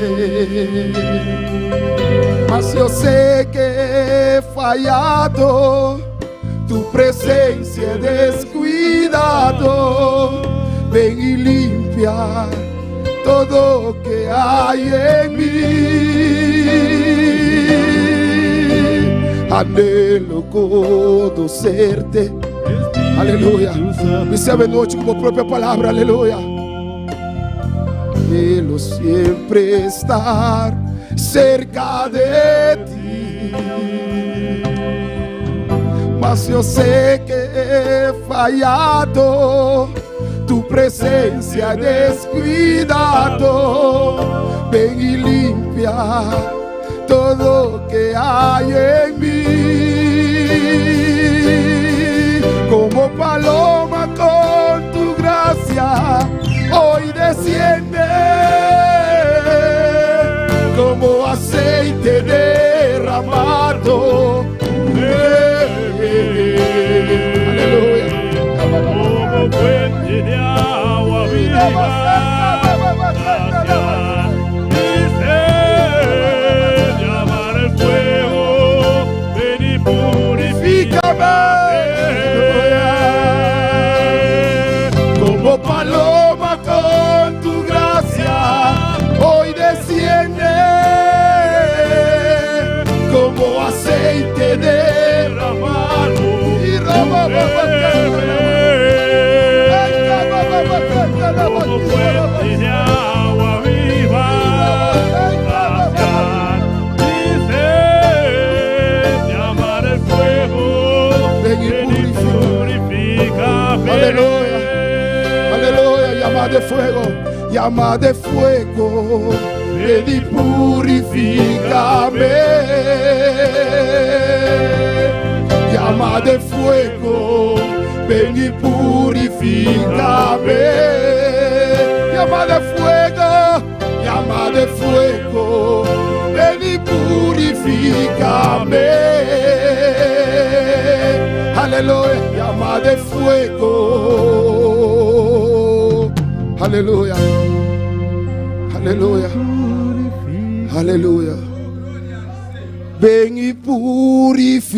Mas yo sé que he fallado, tu presencia he descuidado. Ven y limpia todo que hay en mí. Anhelo conocerte. Aleluya. Me sabe noche como propia palabra. Aleluya. Anhelo siempre estar cerca de ti. Mas yo sé que he fallado, tu presencia he descuidado. Ven y limpia todo que hay en mí. Como paloma con tu gracia, hoy desciende. Como aceite derramado. Aleluya. como fuente de agua viva, saciar mi sed, llamar el fuego, ven y purifícame. Como paloma con tu gracia, hoy desciende. Como aceite derramado. Y como fuente de agua viva, saciar mi sed, llamar el fuego, ven y purifícame. Aleluya. Aleluya. Llama de fuego. Llama de fuego. Ven y purifícame. Llama de fuego, ven y purifícame. Llama de fuego, ven y purifícame. Aleluya, llama de fuego. Aleluya, aleluya, aleluya. Ven y purifica.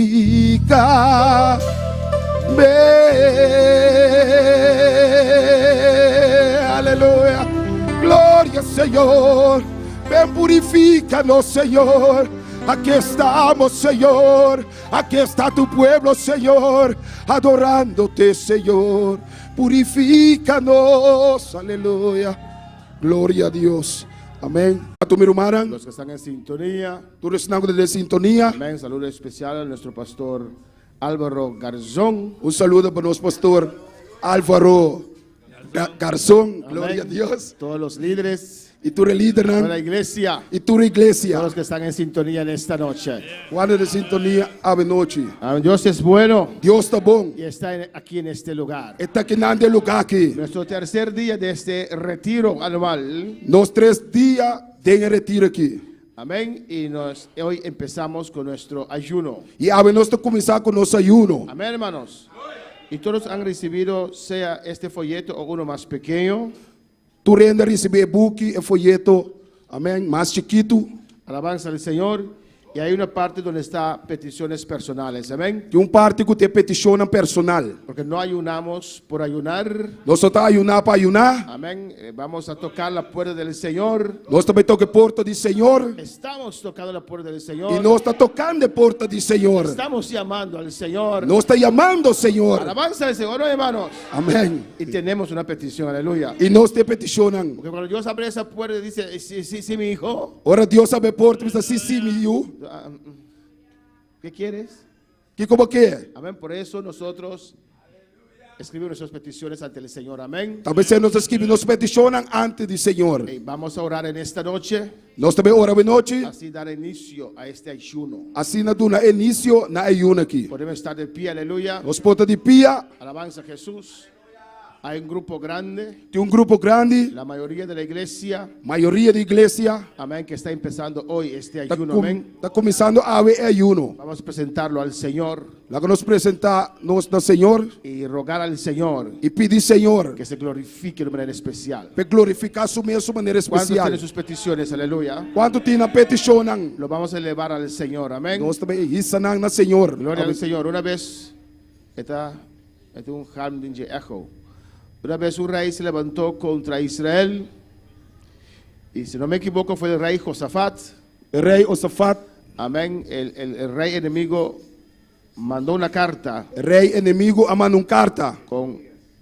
Aleluya. Gloria Señor. Ven, purifícanos, Señor. Aquí estamos, Señor. Aquí está tu pueblo, Señor. Adorándote, Señor. Purifícanos. Aleluya. Gloria a Dios. Amén. A tu hermana. Los que están en sintonía, Tú eres de sintonía. amén. Saludo especial a nuestro pastor Álvaro Garzón. Un saludo para nuestro pastor Álvaro Garzón. Gloria a Dios. Todos los líderes, Y tú eres líder, toda ¿no? la iglesia, Y tú eres iglesia. todos los que están en sintonía en esta noche. Juan de sintonía, ave noche. Amén. Dios es bueno Dios está bom. y está aquí en este lugar. Está aquí en el lugar aquí. Nuestro tercer día de este retiro anual. Los 3 días de retiro aquí. Amén. Y hoy empezamos con nuestro ayuno. Y ave nós comenzar con nuestro ayuno. Amén, hermanos. Y todos han recibido, sea este folleto o uno más pequeño. Tú rende reciber book e folheto. Amén. Más chiquito. Alabanza al Señor. Y hay una parte donde está peticiones personales. Amén. Que parte que te peticiona personal. Porque no ayunamos por ayunar. Nós só tá ayunar para ayunar. Amén. Vamos a tocar la puerta del Señor. Nós também toca a porta do Senhor. Estamos tocando la puerta del E Señor. nós está tocando a porta do Senhor. Estamos llamando al Señor. Nós está chamando o Senhor. Alabanza al Señor, ¿no, hermanos? Amém. Y tenemos una petición, aleluya. E nós te peticionam. Porque cuando Dios abre esa puerta dice, sí, mi hijo. Ora Deus abre a porta e diz assim, sim, meu. ¿Qué quieres? Que como que é? Amén. Por eso nosotros escribir nuestras peticiones ante el Señor. Amén. Talvez você nos escreve nos peticionam ante do Senhor. Y vamos a orar en esta noche, Nós também oramos à noite, así dar inicio a este ayuno. assim na duna início na ayuna aqui. Podemos estar de pie, aleluya. Nós ponta de pia, Alabanza a Jesús. Hay un grupo grande, tem grupo grande, la mayoría de la iglesia, maioria da igreja amén, que está empezando hoy este está ayuno, amén. começando a haver ayuno. Vamos a presentarlo al Señor Lá que nós apresentar nós ao Senhor y rogar al Señor e pedir Senhor que se glorifique de manera especial. para glorificar sua mesma maneira ¿Cuántos especial. tienen sus peticiones? Aleluya. Quanto tem na peticionam, Lo vamos a elevar al Señor, amén. nós também isanang na Senhor. Gloria al Señor. Una vez, este es un jardín de eco. Una vez un rey se levantó contra Israel, y si no me equivoco fue el rey Josafat. Rei Josafat, Amén. El rey enemigo mandó una carta rei inimigo amando carta. con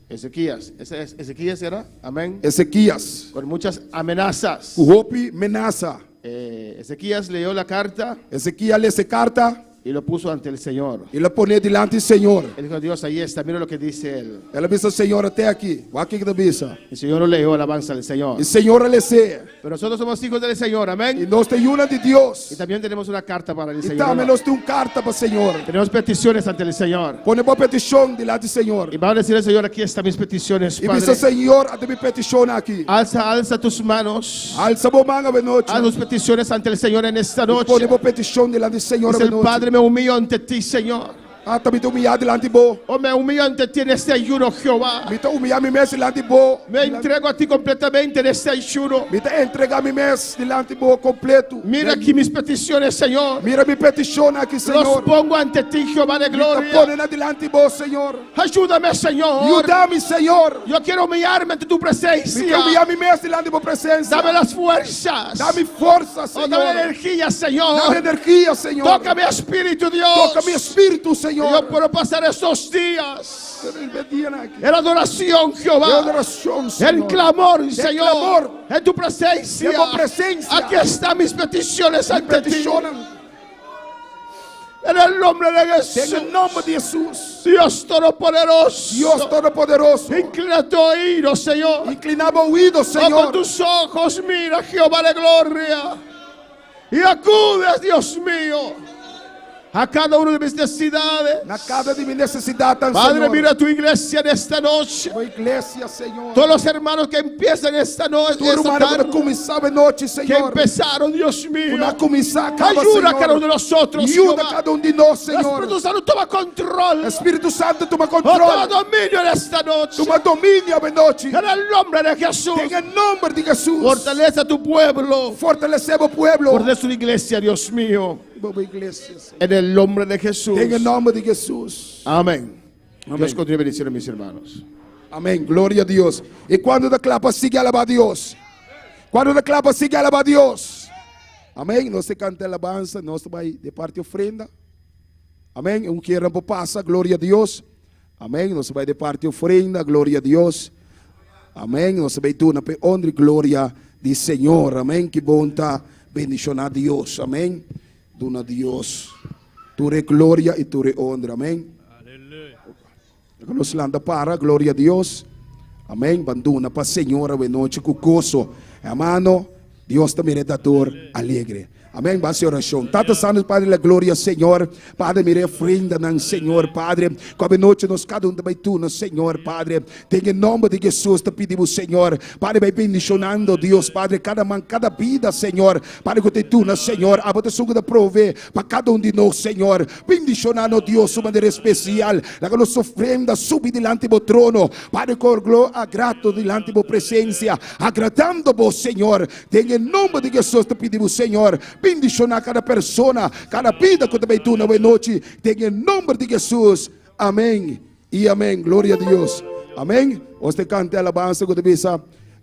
Ezequías. ¿Ezequías era? Amén. Ezequias, Con muchas amenazas. Uhopi menaça. Ezequías leyó la carta Ezequias lê essa carta y lo puso ante el Señor. e la pone diante do Senhor. Él dijo: Dios, ahí está, mira lo que dice él. Ela disse ao Senhor até aqui. O que da bisa? El Señor lo leyó, alabanza al Señor. E Senhor lhe sei. Pero nosotros somos hijos del Señor, E amén. nós temos uma de Deus. Y también tenemos una carta para el E Señor. também nós temos carta para o Senhor. Tenemos peticiones ante el Señor. Pone uma petição diante do Senhor. Y vamos a decir al Señor: aquí están mis peticiones, E disse Padre. Senhor, até me peticiona aqui. Alza tus manos. Alça a manga de noite. Haz tus peticiones ante el Señor en esta noche. Pone uma petição diante do Senhor Dice de el noite. Padre: me humillo ante ti, Señor. Ah, também te humilhar diante de bo. Oh, me humillo ante ti en este ayuno, Jehová. Me te humilhar me mesmo diante de bo. Me entrego a ti completamente en este ayuno. Me te entregar me mesmo diante de bo completo. Mira aquí mis peticiones, Señor. Mira mi petición aqui, Los Senhor. pongo ante ti, Jehová de Me gloria. pone diante de bo, Senhor. Ayúdame, Señor. Ajuda-me, Senhor. Yo quiero humillarme ante tu Me quero presencia. humilhar me mesmo diante de bo presença. Dame las fuerzas. Dá-me força, Oh, dame la Senhor. energía, Dá-me Señor. energia, Senhor. Toca mi espíritu, Dios. Toca mi espírito, Que Senhor. yo puedo pasar estos días Em en adoración, Jehová. adoração, En Senhor. clamor, Señor. clamor. En tu presencia. En tu presencia. Aquí están mis peticiones Me ante ti. peticionam. En el nombre de Em Jesús. nome de Jesus. Dios Todopoderoso. Deus Todo-Poderoso. Inclina tu oído, Señor. Inclinava o ouvido, Oh, con Senhor. tus ojos mira, Jehová de gloria. Y acudes, Dios mío, a cada una de mis necesidades. Na casa de minha necessidade, Padre, Senhor. mira tu iglesia en esta noche. Tua igreja, Senhor. Todos los hermanos que empiezan esta noche, Tu irmão esta quando tarde, começava a noite, que Senhor. empezaron, Dios mío. Quando começar, acaba, Ayuda a cada uno de Senhor. nosotros, Ajuda Jehová. cada de nós, El Espíritu Senhor. Santo toma control. Espírito Santo, toma Oh, toma controle. dominio en esta noche. Toma domínio a noite. En el nombre de Jesús. Em nome de Jesus. Fortalece a tu pueblo. Fortalecemos o pueblo. Fortalece tu iglesia, Dios mío. Boa igreja, Senhor. En el nombre de Jesús. Em nome de Jesus. Amén. Amén. Dios continúe bendiciendo a mis hermanos. Amém. Glória a Deus. E quando declara, siga alabar a Deus. Quando declara, siga alabar a Deus. Amém. Nós cantamos alabança, nós vai de parte ofrenda. Amém. Queremos passar, glória a Deus. Amém. Nós vai de parte ofrenda, glória a Deus. Amém. Nós vai tu na honra, glória do Senhor. Amém. Que bom tá bendicionar a Deus. Amém. Dona a Deus. Tu re glória e tu re honra. Amém. Nos landa para, glória a Deus. Amém. Banduna para Senhor, a noite com gozo. Hermano, Deus também é dador alegre. Amém. Vai ser oração. Tata Santos, Padre, la glória, Senhor. Padre, mire ofrenda ng Senhor, Padre. Com a noite nos cada também tu, no Senhor, Padre. Tem em nome de Jesus, te pedimos, Senhor. Padre, vai bendicionando, Deus, Padre, cada vida, Senhor. Padre, que tu, no Senhor. Abra suga de prover para cada de nós, Senhor. Bendicionando, Deus, de maneira especial. La nossa ofrenda sube delante do trono. Padre, com glória, grato delante da presença. Agradando vos, Senhor. Tem em nome de Jesus, te pedimos, Senhor. Bendicionar cada persona, cada vida que também tu na noite. Tem em nome de Jesus. Amém e amém. Glória a Deus. Amém. Você canta a alabança que te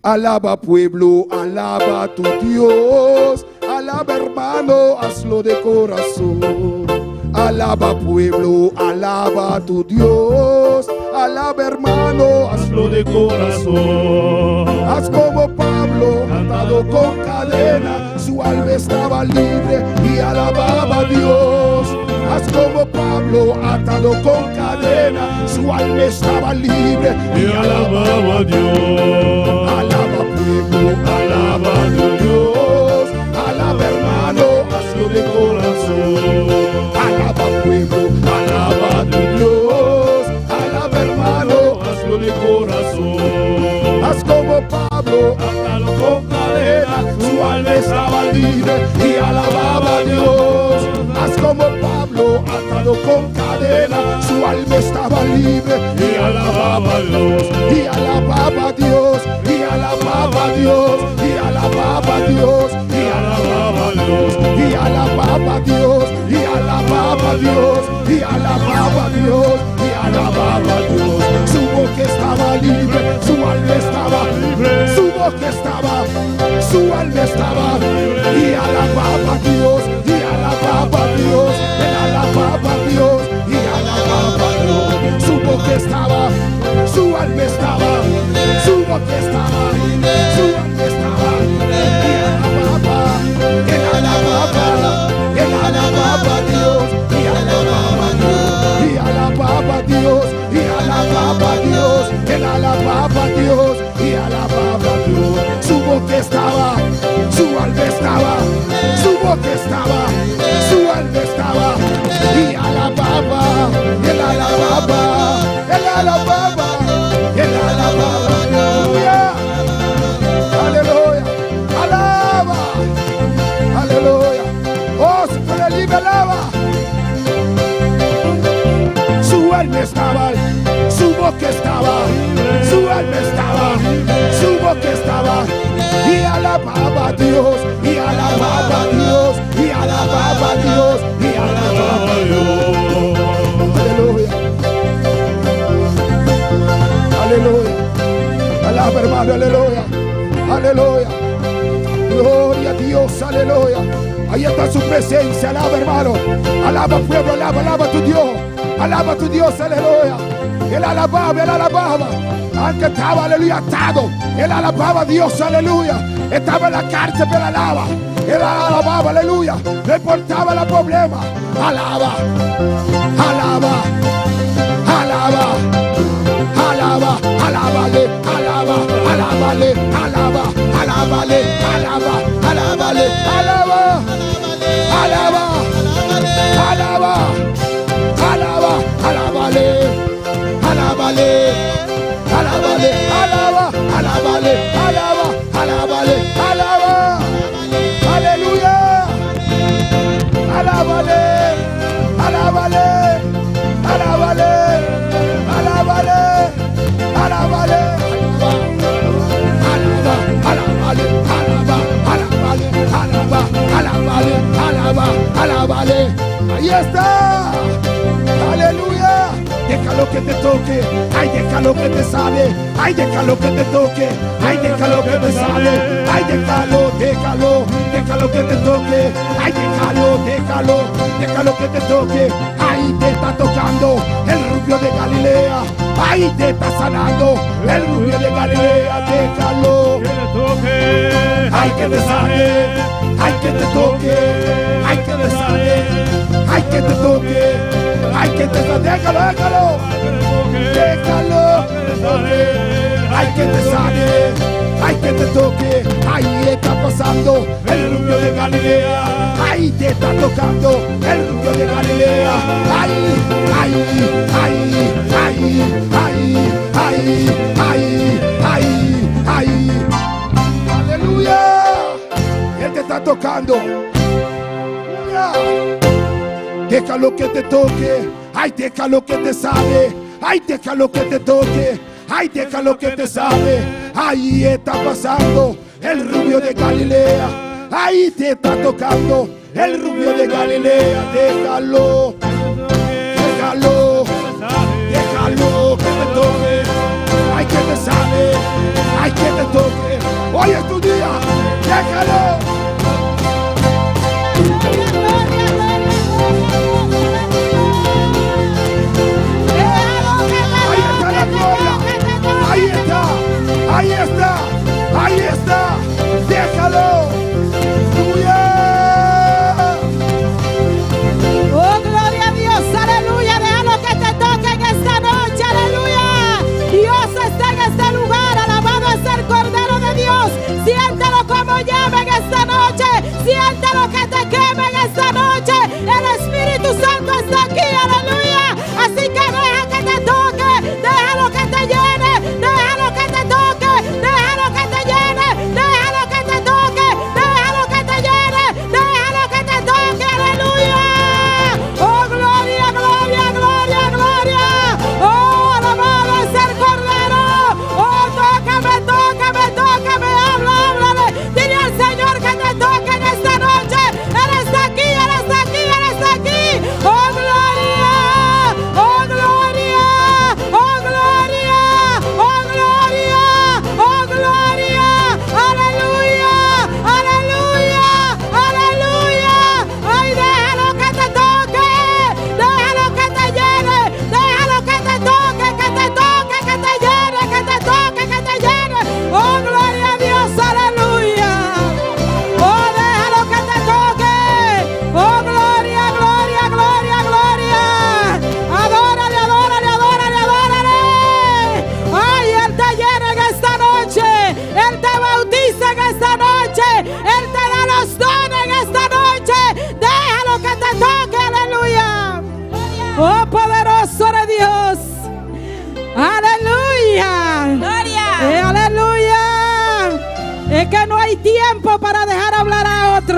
alaba pueblo, alaba tu Dios. Alaba hermano, hazlo de corazón. Alaba pueblo, alaba tu Dios. Alaba hermano, hazlo de corazón. Haz como Pablo, atado con cadena, su alma estaba libre y alababa a Dios. Haz como Pablo atado con cadena, su alma estaba libre y alababa a Dios. Alaba pueblo, alaba a Dios, alaba hermano, hazlo de corazón. Alaba pueblo, alaba a Dios, alaba hermano, hazlo de corazón. Haz como Pablo, atado con cadena, su alma estaba libre y alababa a Dios. Haz como Pablo, atado con cadena, su alma estaba libre y alababa a Dios, y alababa a Dios, y alababa a Dios, y alababa a Dios, y alababa a Dios, y alababa a Dios, y alababa a Dios, y alababa a Dios, y alababa a Dios. Su boca estaba libre, su alma estaba libre, su boca estaba, su alma estaba, y alababa a Dios, y alababa a Dios, él alababa a Dios, y alababa a Dios. Su boca estaba, su alma estaba, su boca estaba, su alma estaba, y alababa, él alababa, él alababa a Dios, y alababa a Dios, y alababa a Dios, y alababa a Dios, él alababa a Dios, y alababa a Dios. Su boca estaba, su alma estaba, su boca estaba, su alma estaba, y alababa, él alababa, él alababa, él alababa. Aleluya, aleluya, alaba, aleluya. Oh, si tú eres libre, alaba. Su alma estaba, su boca estaba, su alma estaba, su boca estaba, y alababa a Dios, y alababa a Dios, y alababa a Dios, y alababa a Dios. Aleluya, aleluya, alaba hermano, aleluya, aleluya, gloria a Dios, aleluya. Ahí está su presencia, alaba hermano, alaba pueblo, alaba, alaba a tu Dios. Alaba a tu Dios, aleluya. Él alababa, aunque estaba, aleluya, atado. Él alababa a Dios, aleluya. Estaba en la cárcel, pero alaba. Él alababa, aleluya. No importaba el problema. Alaba, alaba, alaba, alaba, alábale, alaba, alábale, alaba, alábale, alaba, alábale, alaba, alaba, alaba. Alaba, alábale, alábale, alábale, alaba, alábale, alaba, alábale, alaba, aleluya, alábale, alábale, alábale, alábale, alábale, alaba, alábale, alaba, alábale, alaba, alábale, alaba, alábale. Ahí está. Aleluya, déjalo que te toque, ay déjalo que te sale, ay déjalo que te toque, ay déjalo que te sale, ay déjalo, déjalo, déjalo que te toque, ay déjalo, déjalo, déjalo que te toque, ay te está tocando el rubio de Galilea, ay te está sanando el rubio de Galilea, déjalo, que te toque, ay que te sale, ay que te toque, ay que te sale, ay que te toque. Ay, que te sane, déjalo, déjalo, déjalo, ay, que te sane, ay, que te toque, ay, está pasando el rubio de Galilea, ay, te está tocando el rubio de Galilea, ay, ay, ay, ay, ay, ay, ay, ay, ay, aleluya, él te está tocando, déjalo que te toque, ay, déjalo que te sane, ay, déjalo que te toque, ay, déjalo que te sane, ahí está pasando el rubio de Galilea, ahí te está tocando el rubio de Galilea, déjalo, déjalo, déjalo que te toque, ay, que te sane, ay, que te toque, hoy es tu día, déjalo. Ahí está, ahí está, ahí está, déjalo. ¡Aleluya! Oh, gloria a Dios.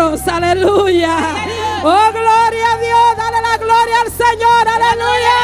milagros, aleluya. Oh, gloria a Dios, dale la gloria al Señor, aleluya.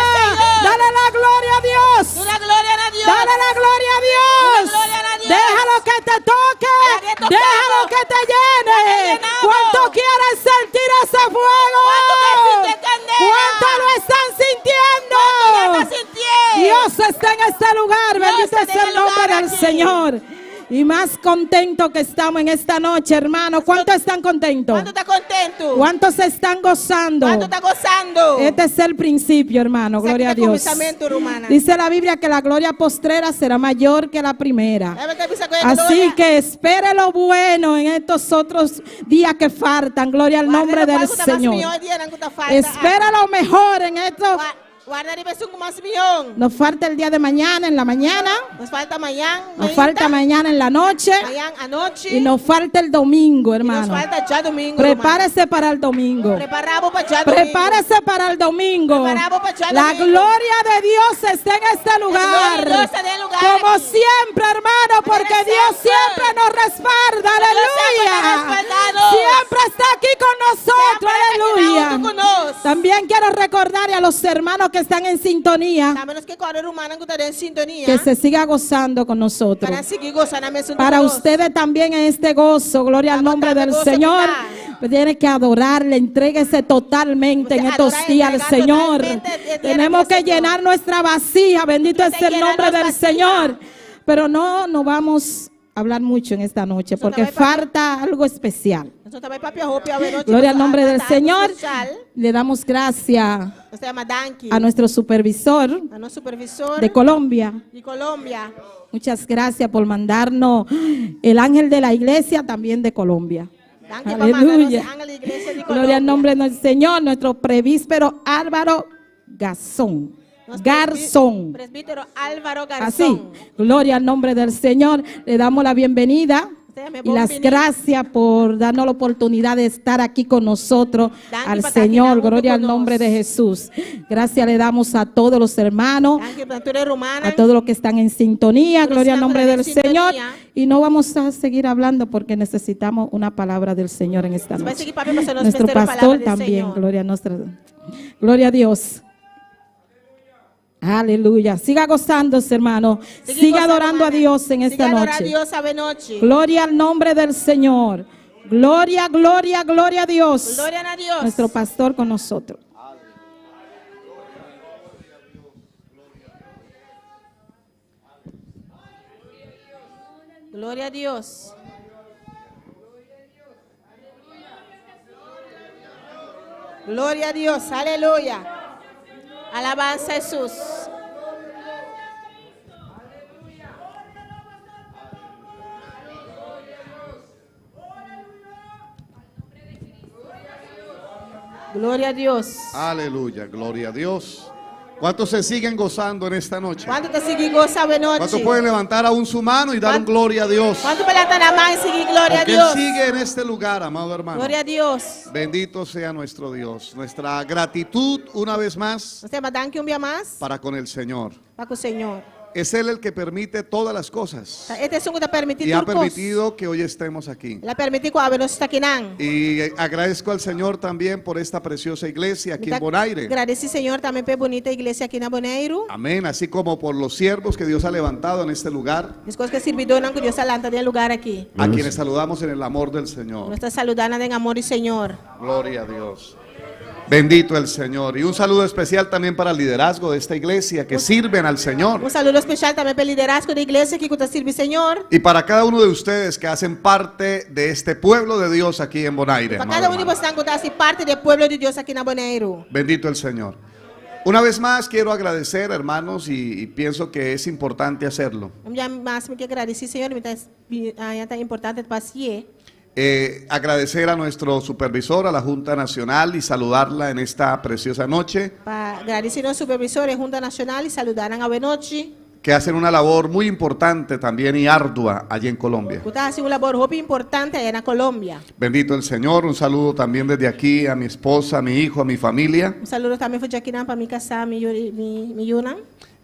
Dale la gloria a Dios. La gloria a Dios. Dale la gloria a Dios. La gloria a Dios. Déjalo que te toque. Deja que toque. Déjalo que te llene. llenado. ¿Cuánto quieres sentir ese fuego? ¿Cuánto quieres sentir candela? ¿Cuánto lo están sintiendo? ¿Cuánto ya estás sintiendo? Dios está en este lugar. Dios Bendito está es en el el nombre lugar del aquí. Señor. Y más contento que estamos en esta noche, hermano. ¿Cuántos están contentos? ¿Cuánto estás contento? ¿Cuántos se están gozando? ¿Cuánto estás gozando? Este es el principio, hermano. Gloria a Este Dios. comenzamiento, hermana. Dice la Biblia que la gloria postrera será mayor que la primera. Así Así que espere lo bueno en estos otros días que faltan. Gloria al nombre del Señor. Espera lo mejor en estos. Nos falta el día de mañana en la mañana. Nos falta mañana. Nos falta mañana en la noche. Mañana anoche. Y nos falta el domingo, Y nos hermano. falta ya domingo. Prepárese para el domingo. Preparamos para ya domingo. Prepárese para el domingo. Preparamos para ya La domingo. gloria de Dios está en este lugar. gloria de Dios está en el lugar Como aquí. siempre, hermano, porque Dios siempre nos respalda. Aleluya. siempre nos ha respaldado. Siempre está aquí con nosotros. Aleluya. Con nos. También quiero recordarle a los hermanos que están en sintonía Menos que cuando hermana que está en sintonía. que se siga gozando con nosotros. Para seguir gozando Para ustedes también en este gozo, gloria al Vamos nombre a dar del gozo, Señor. ¿verdad? Tiene que adorarle, entréguese totalmente en Usted estos adorar, días al entregar Señor. totalmente, tiene Tenemos que que Señor. llenar nuestra vasija, bendito Tiene es que el llenar nombre nuestra del vasija. Señor. Pero no vamos a hablar mucho en esta noche porque también, papi. falta algo especial. Nosotros también, papi, a Hopi, a ver, noche, Gloria al pues, nombre del algo Señor. especial. Le damos gracias Se llama Danky. a nuestro supervisor A nuestro supervisor de Colombia. de Colombia. Muchas gracias por mandarnos el ángel de la iglesia también de Colombia. Danky para mandarnos Aleluya. ángel de la iglesia de Gloria al Colombia. nombre del Señor, nuestro presbítero Álvaro Garzón. Nuestro Garzón. Presbítero Álvaro Así, Garzón. gloria al nombre del Señor. Le damos la bienvenida y las gracias por darnos la oportunidad de estar aquí con nosotros. Danke Al para estar Señor, aquí gloria al con nombre nos. de Jesús. Gracias le damos a todos los hermanos, Danky, pastora romana. a todos los que están en sintonía. Todos Gloria al estamos nombre en del sintonía. Señor. Y no vamos a seguir hablando porque necesitamos una palabra del Señor en esta Va a noche. seguir, papi, para Nuestro palabra pastor del también, Señor. gloria a nuestra. Gloria a Dios. Aleluya. Siga gozándose, hermano. Sigue Siga gozando, adorando a hermana. Dios en esta Sigue adorando a noche. Dios esta noche. Gloria al nombre del Señor. Gloria, gloria, gloria a Dios. Gloria a Dios. Nuestro pastor con nosotros. Gloria a Dios. Gloria a Dios. Aleluya. Alabanza a Jesús. Gloria a Dios. Aleluya, gloria a Dios. ¿Cuántos se siguen gozando en esta noche? ¿Cuánto te sigue goza de noche? ¿Cuántos pueden levantar aún su mano y dar un ¿Cuánto- gloria a Dios? ¿Cuánto pelatan la mano y sigue gloria a Porque Él Dios? sigue en este lugar, amado hermano. Gloria a Dios. Bendito sea nuestro Dios. Nuestra gratitud una vez más Nos llama Danke un día más. para con el Señor. Para con el Señor. Es Él el que permite todas las cosas Este es un que te permitido y ha permitido que hoy estemos aquí. La permitido que haber está aquí nan. Y agradezco al Señor también por esta preciosa iglesia aquí en Bonaire. Agradeci Señor también por bonita iglesia aquí en Bonaire. Amén. Así como por los siervos que Dios ha levantado en este lugar, Las cosas que sirvidores que Dios alanta del lugar aquí. a quienes saludamos en el amor del Señor. Nuestra saludana en amor y Señor. Gloria a Dios. Bendito el Señor. Y un saludo especial también para el liderazgo de esta iglesia que sirven al Señor. Un saludo especial también para el liderazgo de iglesia que te sirve Señor. Y para cada uno de ustedes que hacen parte de este pueblo de Dios aquí en Bonaire. Para amado cada uno de hermano. vosotros que hace parte del pueblo de Dios aquí en Bonaire. Bendito el Señor. Una vez más quiero agradecer, hermanos, y pienso que es importante hacerlo. Ya más me que agradecer Señor, me está tan importante para sí. Agradecer a nuestro supervisor, a la Junta Nacional y saludarla en esta preciosa noche, Para agradecer a los supervisores de Junta Nacional y saludarán a noche. que hacen una labor muy importante también y ardua allí en Colombia. Usted hace una labor muy importante allá en Colombia. Bendito el Señor. Un saludo también desde aquí a mi esposa, a mi hijo, a mi familia. Un saludo también para Jaquina, para mi casa, mi Yuna.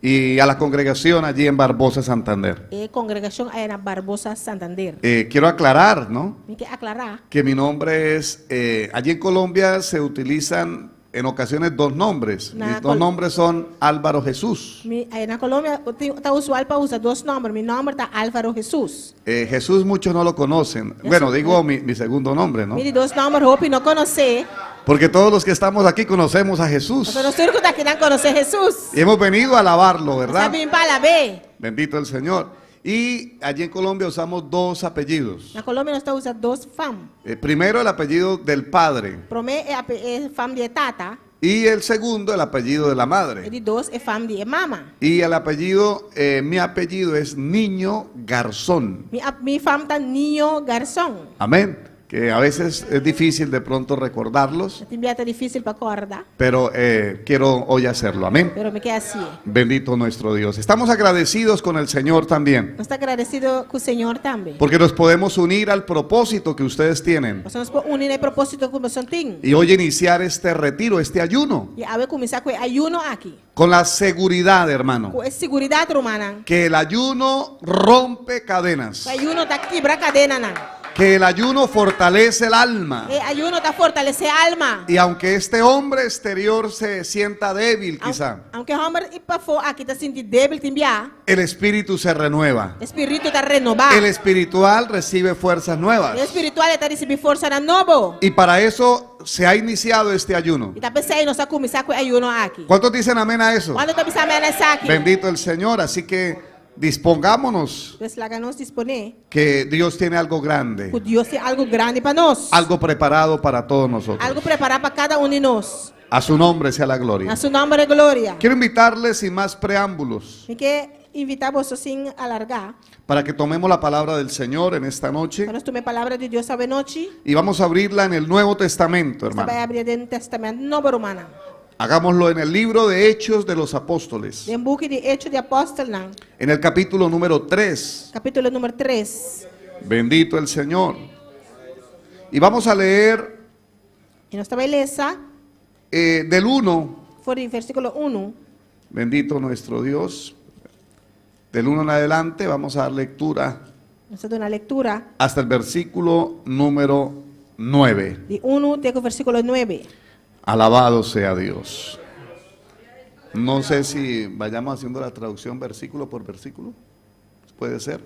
y a la congregación allí en Barbosa, Santander. Congregación ahí en Barbosa, Santander. Quiero aclarar, ¿no?, Hay que aclarar. que mi nombre es, allí en Colombia se utilizan en ocasiones dos nombres. Na Mis dos nombres son Álvaro Jesús. Aí na Colômbia está usual para usar dos nombres. Mi nombre está Álvaro Jesús. Jesús muchos no lo conocen. Bueno, digo mi segundo nombre, ¿no? Mire, dos nombres, hope não conhecer. Porque todos los que estamos aquí conocemos a Jesús. Mas os turcos daqui não conhecem Jesus. Y hemos venido a alabarlo, ¿verdad? Sabe para ver. Bendito el Señor. Y allí en Colombia usamos dos apellidos. Na Colômbia nós está usando dos fam. Primero el apellido del padre Promé é fam de tata. y el segundo el apellido de la E madre. de dos é fam de mama. Y el apellido, mi apellido es Niño Garzón. Mi fam está Ninho Garçom. Amén. Que a veces es difícil de pronto recordarlos, Também está difícil para acordar, pero quiero hoy hacerlo. Amén. pero me queda assim. Bendito nuestro Dios. Estamos agradecidos con el Señor también, Nós está agradecido com o Senhor também. porque nos podemos unir al propósito que ustedes tienen Nós nos unir no propósito que nós temos. y hoy iniciar este retiro, este ayuno, E a ver começar com o ayuno aqui. con la seguridad, hermano, Com a segurança romana. que el ayuno rompe cadenas, O ayuno está quebra cadena não. que el ayuno fortalece el alma. O ayuno está fortalecer a alma. Y aunque este hombre exterior se sienta débil quizá, Aunque o homem ir para fora aqui está sentindo débil também. el espíritu se renueva. O espírito está renovado. El espiritual recibe fuerzas nuevas. O espiritual está recebendo força na novo. Y para eso se ha iniciado este ayuno. E está pensando nós vamos começar com o ayuno aqui. ¿Cuántos dicen amén a eso? Quando está pensando nessa aqui. Bendito el Señor. Así que dispongámonos, Pues lá nos dispone. que Dios tiene algo grande, O Deus tem algo grande para nós. algo preparado para todos nosotros. Algo preparado para cada de nós. A su nombre sea la gloria. Na seu nome de glória. Quiero invitarles sin más preámbulos E que invitar vocês sem alargar. para que tomemos la palabra del Señor en esta noche Para nós tomar a palavra de Deus esta noite. y vamos a abrirla en el Nuevo Testamento, Você vai hermano. abrir dentro do Testamento Novo Romano. Hagámoslo en el libro de Hechos de los Apóstoles, Em book de Hechos de Apóstolos, não. en el capítulo número 3. Capítulo número 3. Bendito el Señor. Y vamos a leer E nós também lesa, del 1, for o versículo 1. bendito nuestro Dios, del 1 en adelante vamos a dar lectura Nós damos uma leitura hasta el versículo número 9. de 1 até o versículo 9. Alabado sea Dios. No sé si vayamos haciendo la traducción versículo por versículo. Puede ser.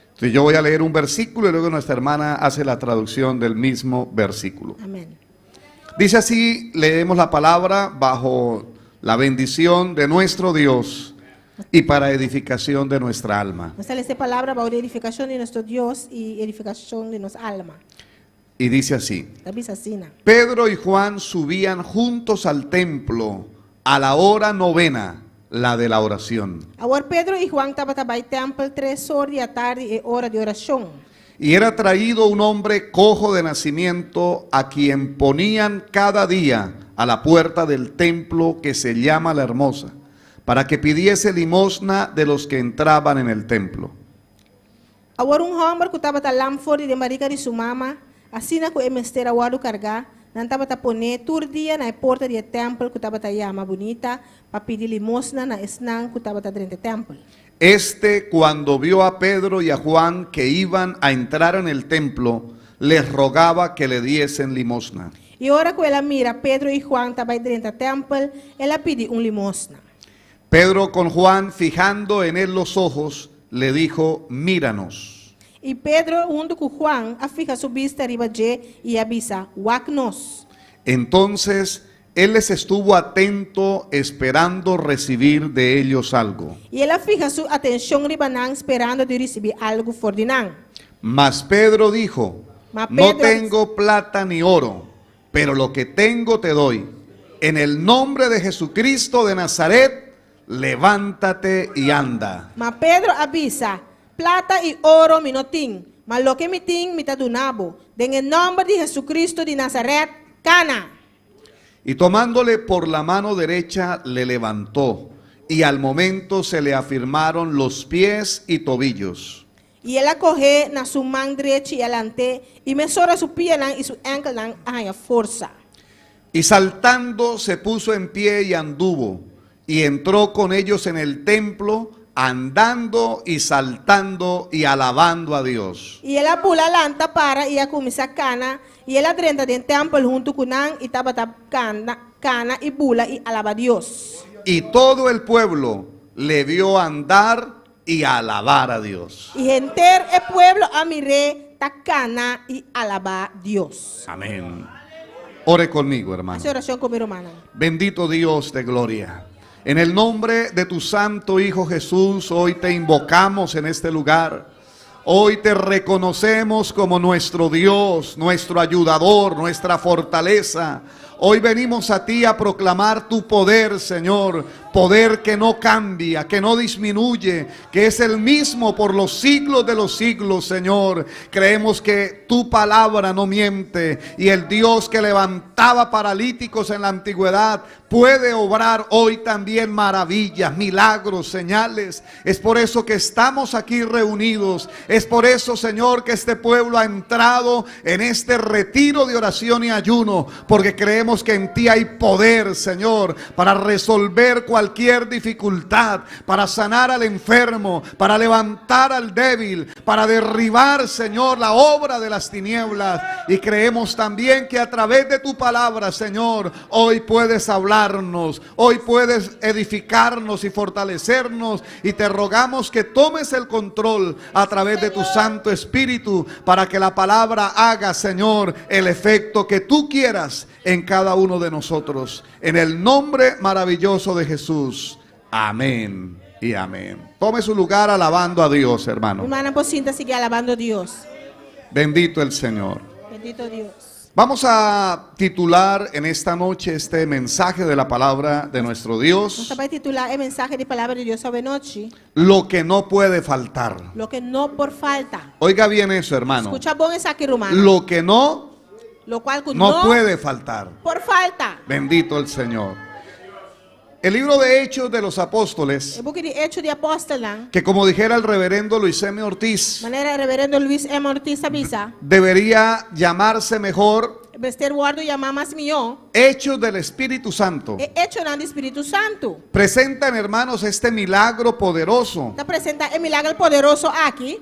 Entonces yo voy a leer un versículo y luego nuestra hermana hace la traducción del mismo versículo. Amém. Dice así, leemos la palabra bajo la bendición de nuestro Dios y para edificación de nuestra alma. Nós lemos a palavra para a edificação de nosso Deus e edificação de nossa alma. Y dice así: Da bisacina. Pedro y Juan subían juntos al templo a la hora novena, la de la oración. Agora Pedro e Juan estavam no templo 3 horas da tarde e hora de oração. Y era traído un hombre cojo de nacimiento, a quien ponían cada día a la puerta del templo que se llama La Hermosa, para que pidiese limosna de los que entraban en el templo. Agora homem que estava lá fora de marica de sua mama, assim que o mestre agora carregar, não estava a poner todo dia na porta do templo que estava a chama bonita para pedir limosna na esnan que estava dentro do templo. Este, cuando vio a Pedro y a Juan que iban a entrar en el templo, les rogaba que le diesen limosna. E agora que ela mira Pedro e Juan estavam dentro do templo, ela pediu limosna. Pedro, con Juan fijando en él los ojos, le dijo: míranos. E Pedro, junto com Juan, afija sua vista arriba de e avisa: "Wak-nos." Entonces él les estuvo atento, esperando recibir de ellos algo. E ela fija sua atenção arriba nang, esperando de receber algo for de nang. Mas Pedro dijo: Mas no Pedro- tengo plata ni oro, pero lo que tengo te doy. En el nombre de Jesucristo de Nazaret, levántate y anda. Mas Pedro avisa: "Plata e ouro me não tem, mas lo que me tem me tá donado. En el nombre de Jesucristo de Nazaret, cana." Y tomándole por la mano derecha, le levantó, y al momento se le afirmaron los pies y tobillos. E ela corre na sua mão direita e alante, e mesura su pie nang e su ankle nang a força. Y saltando se puso en pie y anduvo, y entró con ellos en el templo, andando y saltando y alabando a Dios. E ela pula lanta para e a começar cana. E ela entra dentro do templo junto com Nan e tava cana e bula e alaba a Dios. Y todo el pueblo le vio andar y alabar a Dios. E enter o pueblo a mire ta cana e alaba a Dios. Amén. Ore conmigo, hermano. Hace oración con mi hermana. Bendito Dios de gloria. En el nombre de tu santo Hijo Jesús, hoy te invocamos en este lugar. Hoy te reconocemos como nuestro Dios, nuestro ayudador, nuestra fortaleza. Hoy venimos a ti a proclamar tu poder, Señor. Poder que no cambia, que no disminuye, que es el mismo por los siglos de los siglos, Señor. Creemos que tu palabra no miente y el Dios que levantaba paralíticos en la antigüedad puede obrar hoy también maravillas, milagros, señales. Es por eso que estamos aquí reunidos. Es por eso, Señor, que este pueblo ha entrado en este retiro de oración y ayuno, porque creemos que en ti hay poder, Señor, para resolver cualquier dificultad, para sanar al enfermo, para levantar al débil, para derribar, Señor, la obra de las tinieblas. Y creemos también que a través de tu palabra, Señor, hoy puedes hablarnos, hoy puedes edificarnos y fortalecernos, y te rogamos que tomes el control a través de tu Santo Espíritu para que la palabra haga, Señor, el efecto que tú quieras en cada uno de nosotros. En el nombre maravilloso de Jesús. Amén y amén. Tome su lugar alabando a Dios, hermano. Hermana, pues sienta, sigue alabando a Dios. Bendito el Señor. Bendito Dios. Vamos a titular en esta noche este mensaje de la palabra de nuestro Dios: Nós vai titular o mensaje de palabra de Dios sobre noche. Lo que no puede faltar. Lo que no por falta. Oiga bien eso, hermano. Escucha bom essa aqui, hermano. Lo que no Lo cual no puede faltar. por falta. Bendito el Señor. El libro de Hechos de los Apóstoles, O book de Hechos de Apóstolos, que como dijera el reverendo Luis M. Ortiz, maneira reverendo Luis M. Ortiz avisa, debería llamarse mejor bester guardo llamar más mío, Hechos del Espíritu Santo. Hecho do Espírito Santo. Presentan, hermanos, este milagro poderoso Está presenta el milagro poderoso aquí,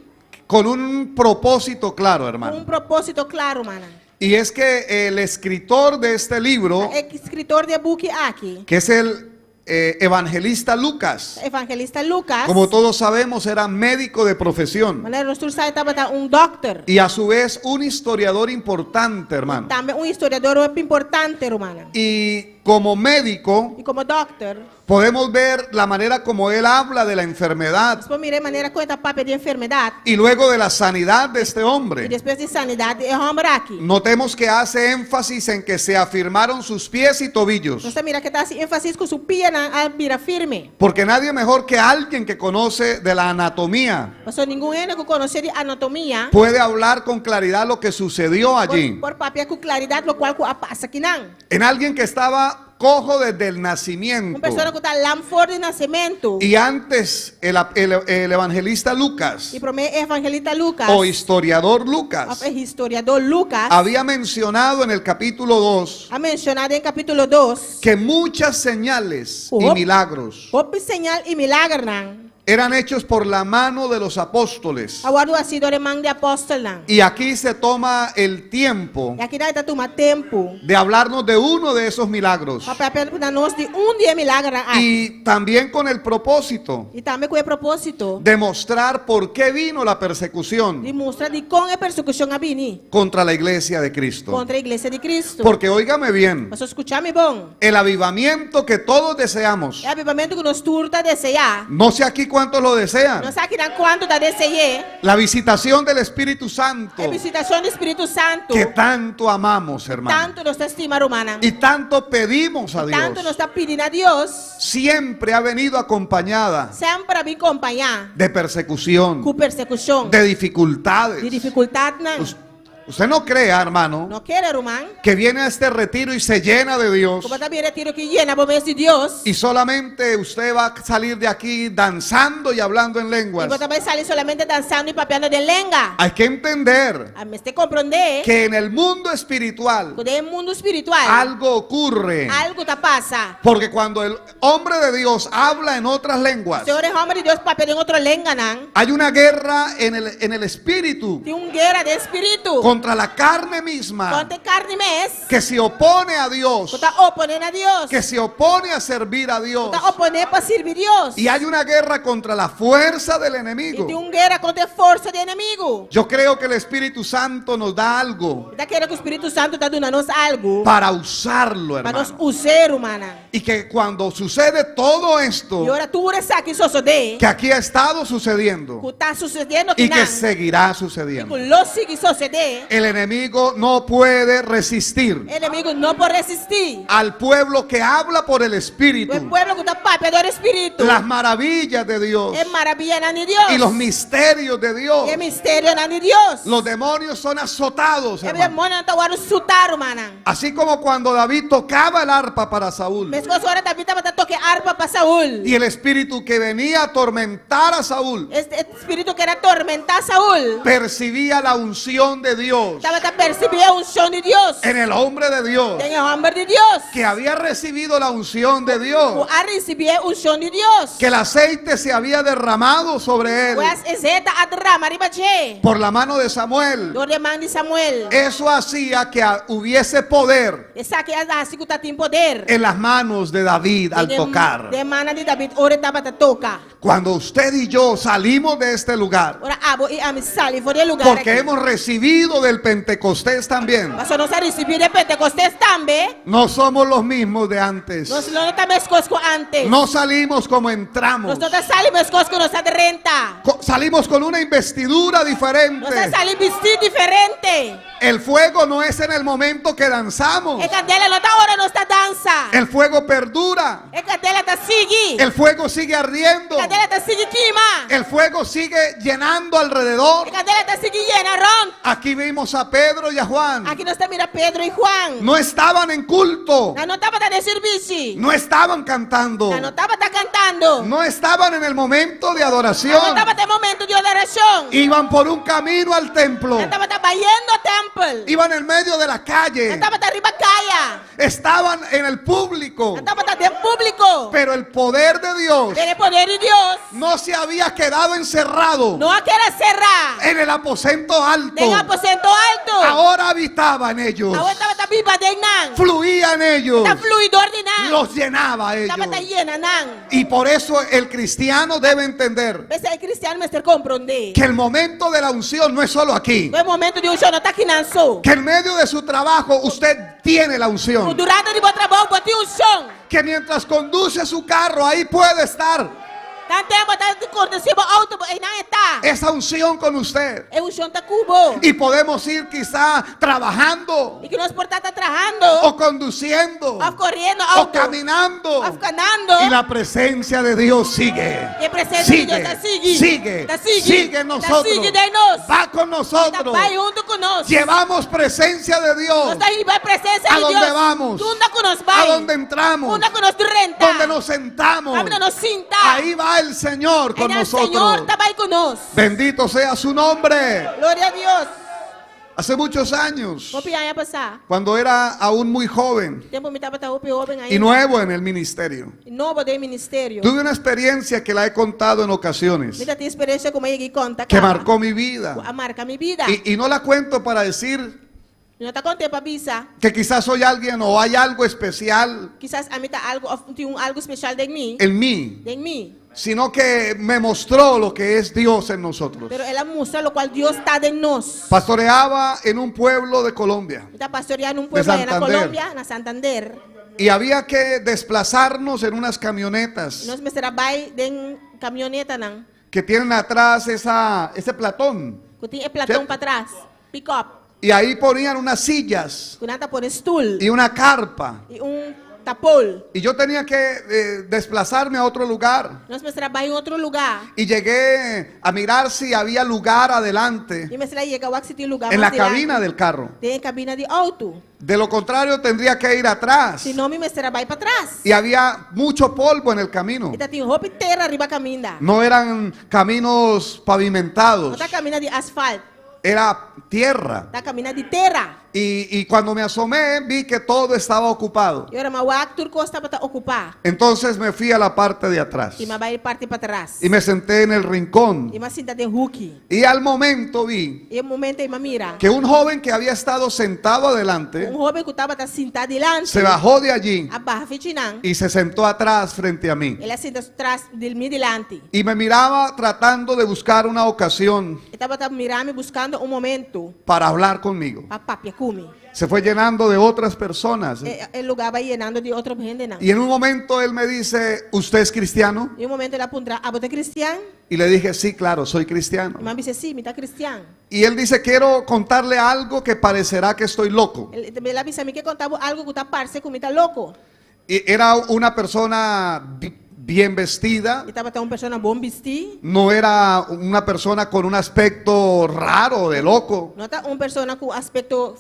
con un propósito claro, com hermano. propósito claro, hermana. Y es que el escritor de este libro, El escritor de book aquí, que es el evangelista Lucas, evangelista Lucas, como todos sabemos, era médico de profesión maneira nós todos sabemos doctor, y a su vez un historiador importante, hermano. também historiador importante, hermana. Y como médico E como doctor, podemos ver la manera como él habla de la enfermedad después mirei maneira conta papel de enfermedad y luego de la sanidad de este e hombre. depois de sanidade é homem aqui. Notemos que hace énfasis en que se afirmaron sus pies y tobillos, Você mira que está assim, énfasis com sua pierna a mira firme. porque nadie mejor que alguien que conoce de la anatomía Você ninguém é que conhece de anatomia. puede hablar con claridad lo que sucedió allí, Por papel com claridade, lo qual passa aqui não. en alguien que estaba cojo desde el Uma nacimiento. pessoa que está lâmpada de nascimento. Y antes el evangelista Lucas, E para mim, evangelista Lucas, o historiador Lucas, o historiador Lucas, había mencionado en el capítulo 2 ha mencionado em capítulo 2, que muchas señales y Op. milagros houve señal e milagre não. eran hechos por la mano de los apóstoles. Agora ha sido de mão de apóstolo não. Y aquí se toma el tiempo E aqui dá tomar tempo. de hablarnos de uno de esos milagros, Para nós de dia milagre aqui. y también con el propósito E também com o propósito de mostrar por qué vino la persecución de mostrar de como a persecução a vir contra la iglesia de Cristo. contra a igreja de Cristo. Porque óigame bien, Você escuchar-me bom. el avivamiento que todos deseamos, É o avivamento que nós turta desejar. no sé aquí cuántos lo desean, Não sabe quanto da desejar. la visitación del Espíritu Santo É visitação do Espírito Santo. que tanto amamos, hermano, Tanto nos está estimando, humana. y tanto pedimos a Tanto nos Dios, está pedindo a Deus. siempre ha venido acompañada Sempre me acompanhar de persecución, com persecução. de De dificultades. dificuldade, não. Usted no crea, hermano, No quiere, hermano. que viene a este retiro y se llena de Dios Como también retiro que llena por de Dios. y solamente usted va a salir de aquí danzando y hablando en Y lenguas. vos también sale solamente danzando y papeando de lenga. Hay que entender A mí te comprende que en el mundo espiritual que en el mundo espiritual algo ocurre. algo te pasa. Porque cuando el hombre de Dios habla en otras lenguas, Señor es hombre de Dios papel en otro lenga, nan. hay una guerra en el espíritu Tiene un guerra de espíritu. contra la carne misma Contra carne mes. que se opone a Dios, Está oponer a Dios. que se opone a servir a Dios. Está oponer para servir Dios. Y hay una guerra contra la fuerza del Y enemigo. tiene un guerra contra fuerza de enemigo. Yo creo que el Espíritu Santo nos da algo Está querendo que o Espírito Santo está dando algo para usarlo, para nos hermano. usar, humana. Y que cuando sucede todo esto E ora tu essa aqui só de que aquí ha estado sucediendo que está sucedendo aqui y que não. seguirá E sucediendo, com lo que sucede, el enemigo no puede resistir o inimigo não pode resistir. al pueblo que habla por el O Espíritu pueblo que está papo do Espírito. las maravillas de Dios É maravilha na de Deus. y los misterios de Dios. E é mistério na de Deus. Los demonios son azotados, É hermano. demônio tá agora sutar, humana. Así como cuando David tocaba el arpa para Saúl Mas quando a senhora David estava toque harpa para Saúl. y el espíritu que venía a atormentar a Saúl Este espírito que era atormentar Saúl. percibía la unción de Dios Estava a perceber a unção de Deus. en el hombre de Dios, Tem o homem de Deus. que había recibido la unción de Dios, A receber a unção de Deus. que el aceite se había derramado sobre él Pues exeta a drama riba che. por la mano de Samuel. Do demanda de Samuel. Eso hacía que hubiese poder Essa aqui é a que tem poder. en las manos de David al tocar. Demanda de David ora estava a tocar. Cuando usted y yo salimos de este lugar, Ora abo e amissali fora do lugar. porque hemos recibido del Pentecostés también, Mas nós a receber de Pentecostes também. no somos los mismos de antes. Nós não estamos cosco antes. No salimos como entramos. Nós não salimos cosco nós de renta. Salimos con una investidura Nós diferente. salimos vestido diferente. El fuego no es en el momento que danzamos. E cadela não tá hora nós tá dança. El fuego perdura. E cadela tá sigue. El fuego sigue ardiendo. Cadela tá sigue queima. El fuego sigue llenando alrededor. E cadela tá sigue llena ron. Aquí vimos a Pedro y a Juan. Aqui nós tá mira Pedro e Juan. No estaban en culto. Não estava de serviço. No estaban cantando. Não estava cantando. No estaban en el momento de Não adoración. estava de momento de adoração. Iban por un camino al templo. Não estava trabalhando o temple. Iban en medio de la Não calle. estava arriba caia. Estaban en el público. Não estava dentro público. Pero el poder de Dios Pero o poder de Deus no se había quedado encerrado não quer cerrar. en el aposento alto. Tem aposento alto. Ahora habitaba en ellos. Agora estava viva de nan. Fluía en ellos. Está fluidor de nan. Los llenaba a ellos. Estava llena nan. Y por eso el cristiano debe entender Esse é cristiano mas ter compreender. que el momento de la unción no es solo aquí. O momento de unção não está aqui não só. Que en medio de su trabajo usted tiene la unción. Durante o trabalho bote unção. Que mientras conduce su carro ahí puede estar Tá tempo tá acontecendo auto e não está. esa unción con usted. É unção tá cubo. Y podemos ir quizá trabajando E que nós por estar trabajando. o conduciendo Ou correndo o auto. caminando. Ou caminando. Y la presencia de Dios sigue. E a presença de Deus Sigue, está sigue. sigue, Tá sigue. sigue en Tá nosotros. sigue de nós. Va con Tá nosotros. vai junto conosco. Llevamos presencia de Dios. Nós tá aí vai presença ¿A de dónde Deus. vamos? Tunda conosco vai. A donde entramos, Tunda conosco renta. donde nos sentamos, Donde nos sinta. ahí va el Señor con El nosotros. Señor tá vai conosco. Bendito sea su nombre. Glória a Deus. Hace muchos años, Vou piar passar. cuando era aún muy joven Tempo me tava o jovem aí. y nuevo en el ministerio, Novo de ministério. tuve una experiencia que la he contado en ocasiones, Me tem experiência como ele conta. que marcó mi vida. A marca mi vida. Y no la cuento para decir Não tá contando para visa. que quizás soy alguien o hay algo especial Quizás a mim tá algo, tem algo especial de mim. en mí, De mim. sino que me mostró lo que es Dios en nosotros. Pero ela mostra lo qual Deus está de nós. Pastoreaba en un pueblo de Colombia Está pastoreando un pueblo allá na Santander. Colômbia, na Santander. y había que desplazarnos en unas camionetas Nós me trabalhamos em caminhoneta não. que tienen atrás ese platón. Que tem platão Sí. para trás. Pick up. Y ahí ponían unas sillas Que nada por stool. y una carpa. E tapol. Y yo tenía que desplazarme a otro lugar. Nós vamos trabalhar em outro lugar. Y llegué a mirar si había lugar adelante E mas lá chega o que tem lugar en la mais direto. cabina del carro. Tem cabina de auto. De lo contrario tendría que ir atrás. Se não, me trabalha para trás. Y había mucho polvo en el camino. E tá tem roupa inteira arriba caminda. No eran caminos Não pavimentados, tá caminha de asfalto. era tierra. Tá caminha de terra. Y cuando me asomé vi que todo estaba ocupado. E ora mawak turco estava para ocupar. Entonces me fui a la parte de atrás E vai parte para trás. y me senté en el rincón. E mas sinta de huki. Y al momento vi E o momento e mira. que un joven que había estado sentado adelante Jovem que estava sentado delante. se bajó de allí A barra fitinang. y se sentó atrás frente a mí. Ele senta atrás de mim delante. Y me miraba tratando de buscar una ocasión Estava mirando buscando momento para hablar conmigo. para papia comer. Se fue llenando de otras personas. El lugar va llenando de otra gente. Y en un momento él me dice, ¿usted es cristiano? Y un momento él apunta, ¿a vos cristiano? Y le dije, sí, claro, soy cristiano. Y mamá dice, sí, me está cristiano. Y él dice, quiero contarle algo que parecerá que estoy loco. Él avisa a mí que contaba algo que está parce que me está loco. Y era una persona bien vestida. Y estaba una persona bom vestir. No era una persona con un aspecto raro de loco. No está una persona con aspecto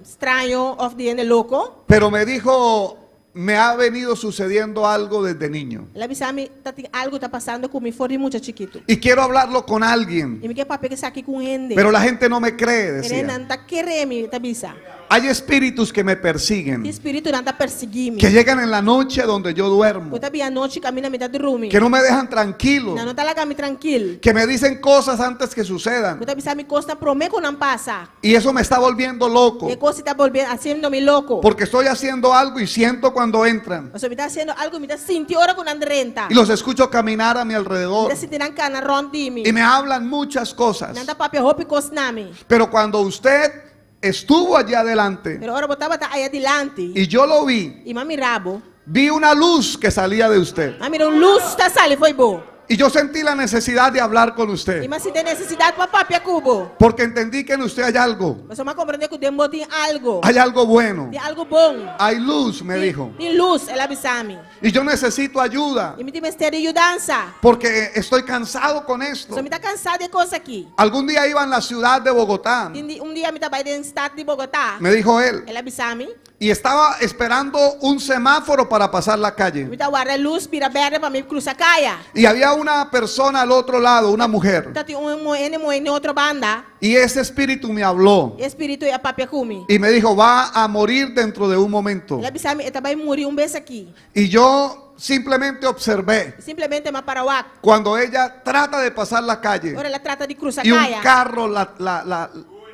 extraño o de loco. Pero me dijo, me ha venido sucediendo algo desde niño. Él avisa a mí, algo está pasando con mi fue mucho chiquito. Y quiero hablarlo con alguien. Y me que papel que está aquí con gente. Pero la gente no me cree, Ele decía. não está querendo, te avisa. Hay espíritus que me persiguen, O espírito não está perseguindo. que llegan en la noche donde yo duermo, Porque também a noite camina a mitad de dormir. que no me dejan tranquilo, Não está lá caminhando tranquilo. que me dicen cosas antes que sucedan. Porque avisa me costa prometo não passa. Y eso me está volviendo loco, E coisa está volviendo haciéndome loco. porque estoy haciendo algo y siento cuando entran. O sea, me está haciendo algo, me está sintiendo ahora con renta. Y los escucho caminar a mi Me alrededor está sintiendo cana rondimi. y me hablan muchas cosas. Não está papel roupa cosnami. Pero cuando usted estuvo allá adelante Pero ahora botava tá aí adelante. y yo lo vi, E mami rabo. vi una luz que salía de usted. A mira luz está sali foi bom. Y yo sentí la necesidad de hablar con E usted, mas se tem necessidade para papel cubo. porque entendí que en usted hay algo, Você vai compreender que o demo tem algo. hay algo bueno, Tem algo bom. hay luz, me dijo. Tem luz, ela avisa-me. Y yo necesito ayuda, E me tem mistério de dança. porque estoy cansado con esto. Você me está cansado de coisa aqui. Algún día iba en la ciudad de Bogotá, Dia me trabalhei no estado de Bogotá. me dijo él, Ela avisa-me. y estaba esperando un semáforo para pasar la calle. Me tá guarda luz, pira verde para me cruzar caia. Y había una persona al otro lado, una mujer, Tá tem moene outra banda. y ese espíritu me habló Espírito é papel comigo. y me dijo, va a morir dentro de un momento. Ela avisa-me, eu também morri vez aqui. Y yo simplemente observé Simplesmente me parauá. cuando ella trata de pasar la calle Agora ela trata de cruzar y un caia. carro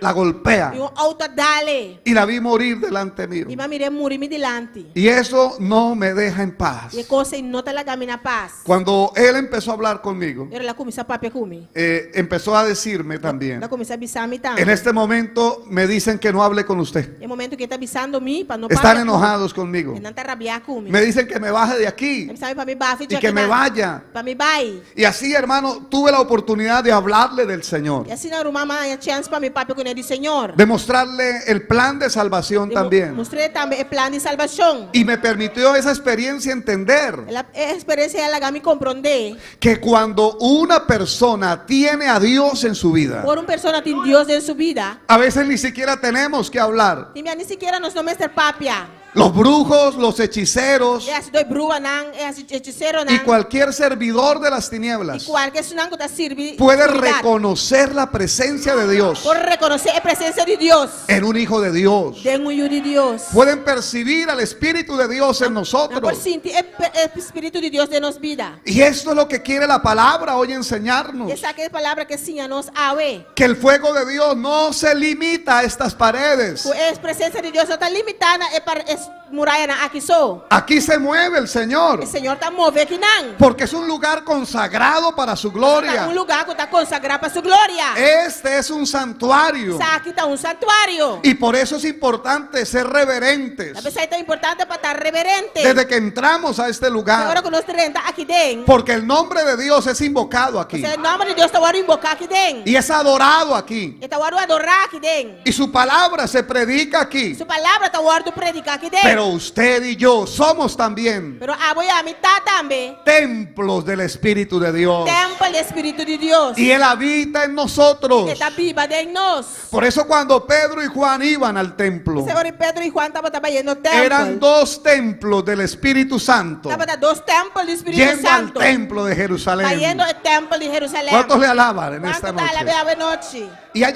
la golpea, E auto dale. y la vi morir delante mío. E mamire morri me delante. Y eso no me deja en paz. E coisa não tá lá caminha paz. Cuando él empezó a hablar conmigo, Ela começa a papel comigo. empezó a decirme también, Ela começa a avisar-me en também. este momento me dicen que no hable con usted. É o momento que está avisando-me para não Están enojados conmigo. E não tá rabiar comigo. Me dicen que me baje de aquí Avisar-me para me bafe y que me vaya. Para me vai. Y así, hermano, tuve la oportunidad de hablarle del Señor, E assim na rumama a chance para me papel com ele, Senhor. de mostrarle el plan de salvación también. Mostrei também o plano de salvação. Y me permitió esa experiencia entender Ela é a experiência ela me compreender. que cuando una persona tiene a Dios en su vida, Por uma pessoa tem Deus em sua vida. a veces ni siquiera tenemos que hablar. E nem sequer nós não mestre papia. Los brujos, los hechiceros É assim doi brua não, é assim hechiceiro não. y cualquier servidor de las E tinieblas qualquer sunango tá sirve. puede reconocer la presencia de Dios Por reconhecer a presença de Deus. en un hijo de Dios. De um filho de Deus. Pueden percibir al Espíritu de Dios en Por nosotros. sentir o Espírito de Deus de nos vida. Y esto es lo que quiere la palabra hoy enseñarnos. Essa é a palavra que sim a nos awe. Que el fuego de Dios no se limita a estas paredes. A presença de Deus não está limitada para muralha aqui só. Aquí se mueve el Señor. O Senhor está movendo aqui não. Porque es un lugar consagrado para su gloria. Lugar que está consagrado para sua glória. Este es un santuario. Aqui está santuário. Y por eso es importante ser reverentes. A pessoa é tão importante para estar reverente. Desde que entramos a este Agora lugar. que nós entramos aqui dentro. Porque el nombre de Dios es invocado aquí. O nome de Deus está agora invocar aqui dentro. Y es adorado aquí. Está agora adorar aqui dentro. Y su palabra se predica aquí. Sua palavra está agora predicar aqui dentro. Pero Pero usted y yo somos también Pero abo e a mitad também. templos del Espíritu de Dios. Templo do Espírito de Deus. Y Él habita en nosotros. Que está viva em nós. Por eso cuando Pedro y Juan iban al templo, Senhor e Pedro e Juan estavam trabalhando no templo. eran dos templos del Espíritu Santo Estavam dos templos do Espírito yendo al Santo. templo de Jerusalén. Yendo ao templo de Jerusalém. ¿Cuántos le alaban en esta Quanto tá noche? a noite? Y hay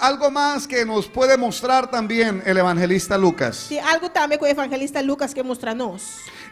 algo más que nos puede mostrar también el evangelista Lucas. Tem algo também que o evangelista Lucas que mostra-nos.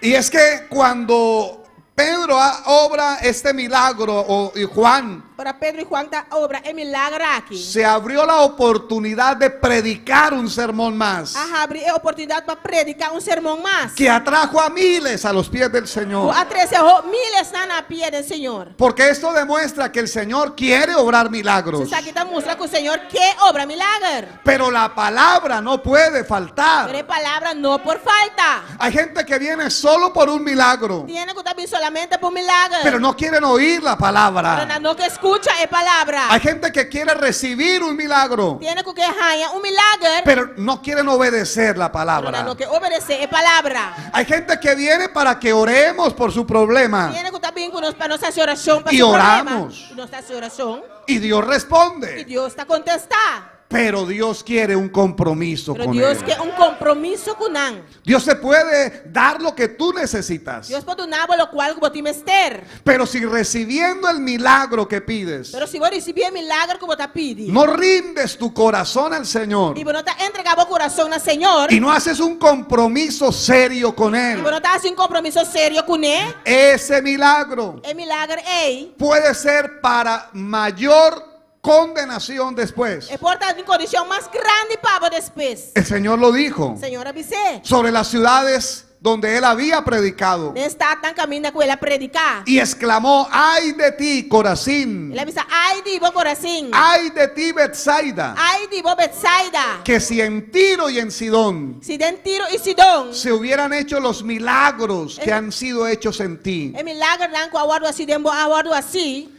Y es que cuando Pedro obra este milagro, y Juan, Para Pedro e Juan tá obra é milagre aqui. se abrió la oportunidad de predicar un sermón más Abre a oportunidade para predicar sermão mais. que atrajo a miles a los pies del O Señor. atreceu miles na pia do Senhor. Porque esto demuestra que el Señor quiere obrar milagros. Isso aqui está mostrando que o Senhor quer obra milagre. Pero la palabra no puede Pero faltar. a palavra não por falta. Hay gente que viene solo por un milagro, Tiene que estar bien solamente por milagre. pero no quieren oír la Pero palabra. no que escucha a palavra. Hay gente que quiere recibir un milagro, Tiene que ganhar milagre. pero no quieren obedecer la Pero palabra. no que obedecer a palavra. Hay gente que viene para que oremos por su problema Tiene que estar bien con para nossa oração para Y su oramos. problema. Nossa oração. y Dios E responde. Deus está contestar. Pero Dios quiere un compromiso Pero con Deus Él. quer compromisso com nós. Dios te puede dar lo que tú necesitas, Deus pode dar o qual você mester. pero si recibiendo el milagro que pides, Pero se você receber milagre que você pede. no rindes tu corazón al Señor E você não está entregando o coração no Senhor. y no haces un compromiso serio con E Él, você não está fazendo compromisso sério com Ele. ese milagro É milagre é. puede ser para mayor condenación después. É porta de condição mais grande para depois. El Señor lo dijo Senhor avise. sobre las ciudades donde Él había predicado Está tan caminho com ele a predicar. y exclamó: ay de ti, Corazín, Ele avisa, ai de vos coração. ay de ti, Betsaida, Ai de vos Betsaida. que si en Tiro y en Sidón Se den Tiro e Sidom. se hubieran hecho los milagros que han sido hechos en ti, É milagre lá com a guarda assim, dembo a guarda assim.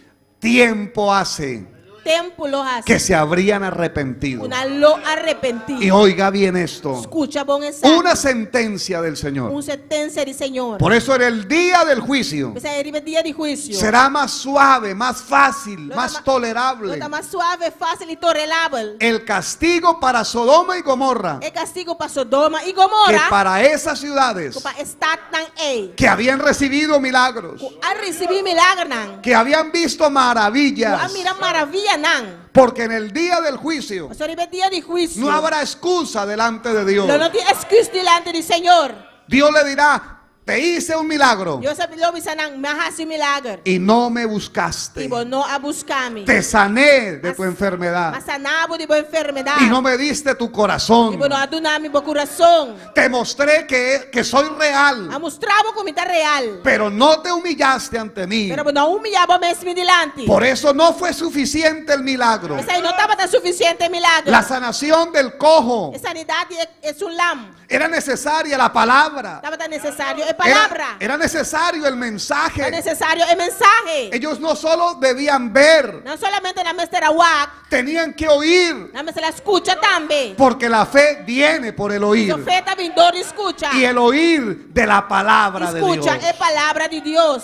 tiempo hace Tempo lo hace. que se habrían arrepentido. Una lo Y arrepentido. oiga bien esto, Escucha, bom essa. una sentencia del Señor. Sentencia de Senhor. Por eso en el día del juicio Esse é o dia de juízo. será más suave, más fácil, Lo más está tolerable Está mais suave, fácil e tolerável. el castigo para Sodoma y Gomorra É castigo para Sodoma e que Gomorra. para esas ciudades Para estar tan ei. que habían recibido milagros, A receber milagre não. que habían visto A maravillas, mirar maravilha não. porque en el día del juicio Mas o dia de juízo. no habrá excusa delante de Dios. Não tem excuse delante do Senhor. Dios le dirá: te hice un milagro Eu sabia lo bisa nang mahasi milagre. y no me buscaste. E vos não a buscar-me. Te sané de tu enfermedad Mas sanabo de boa enfermidade. y no me diste tu E corazón. vos não adunami bo coração. Te mostré que soy A real, mostrava como está real. pero no te humillaste ante mí. Pero não humilhava mesmo delante. Por eso no fue suficiente el milagro. Essa aí não estava tan suficiente milagre. La sanación del cojo. A sanidade é lam. Era necesaria la palabra. Estava tan necessário é palavra. Era necesario el É mensaje. necessário é mensagem. Ellos no solo debían ver, Não solamente na mestra wak, tenían que oír, na mestra escucha também. porque la fe viene por el oír. So fé tá vindo escucha. Y el oír de la palabra de Escucha Dios. é palavra de Deus.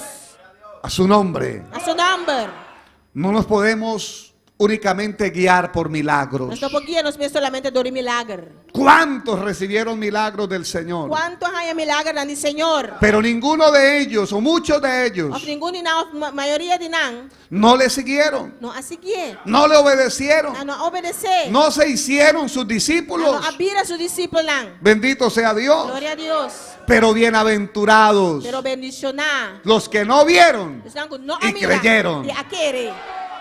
A su nombre. A seu number. No nos podemos únicamente guiar por milagros. Nós não podíamos ver solamente do milagre. ¿Cuántos recibieron milagros del Señor? Quanto há milagre do Senhor? Pero ninguno de ellos, o muchos de ellos, Of ninguém de nós, maioria de nós, no le siguieron, não a seguir. no le obedecieron, Não obedecer. no se hicieron sus Não discípulos. abrir a seus discípulos. Bendito sea Dios. Glória a Deus. Pero bienaventurados Pero bendicionar. los que no vieron Não y creyeron. E a querer.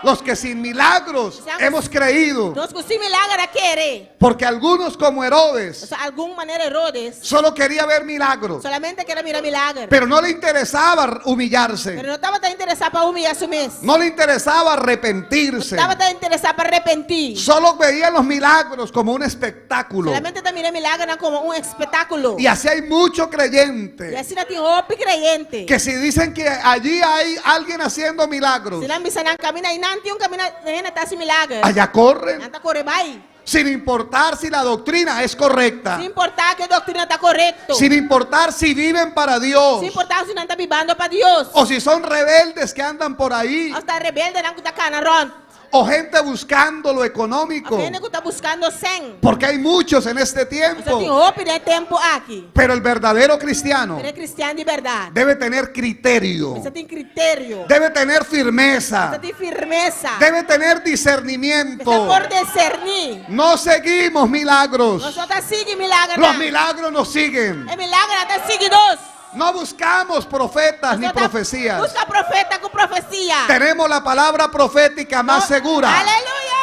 Los que sin milagros hemos creído. Nós que sem milagre a querer. Porque algunos como Herodes Ou seja, alguma maneira Herodes solo quería ver milagros, solamente queria mirar milagre. pero no le interesaba humillarse, Pero não estava tão interessado para humilhar su mesmo. no le interesaba arrepentirse, Estava tão interessado para arrepentir. solo veía los milagros como un espectáculo. Solamente está mirando milagre como espetáculo. Y así hay mucho E creyente assim não tem roupa creyente. que si dicen que allí hay alguien haciendo milagros, Se não bisa nang camina e não tem camina, está assim milagre. allá corren. Anta corre vai. sin importar si la doctrina es correcta, Sin importar que a doctrina está correcto. sin importar si viven para Dios Sin importar se não está vivendo para Deus. o si son rebeldes que andan por ahí, Ou está rebelde, não está canaron. o gente buscando lo económico, Alguém que está buscando 100. porque hay muchos en este Você tem tiempo. hope de tempo aqui. Pero el verdadero cristiano Você é cristiano de verdade. debe tener criterio, Você tem critério. debe tener Você firmeza, tem firmeza. debe tener Você discernimiento. por discernir. No seguimos milagros, Nós só está seguindo milagre. los milagros nos siguen. É milagre está seguindo nós. No buscamos profetas ni Nós só profecías. busca profeta com profecia. Tenemos la palabra profética más segura. Aleluia.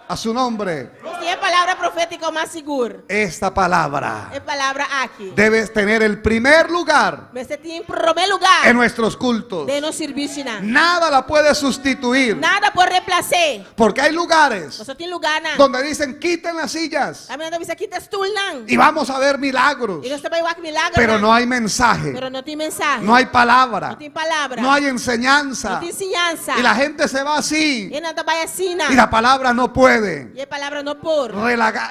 A su nombre. Essa é a palavra profética mais segura. Esta palabra É palavra aqui. debe tener el primer lugar Você tem em primeiro lugar en nuestros cultos. de nos serviço. Nada la puede sustituir, Nada por reemplaçar. porque hay lugares Você tem lugar não. donde dicen quiten las sillas A menina diz aqui está stool não. y vamos a ver milagros, E nós também vai milagre. pero no hay mensaje, Pero não tem mensagem. no hay palabra, Não tem palavra. no hay enseñanza, Não tem ensinança. y la gente se va así E não trabalha assim não. y la palabra no puede E a palavra não por.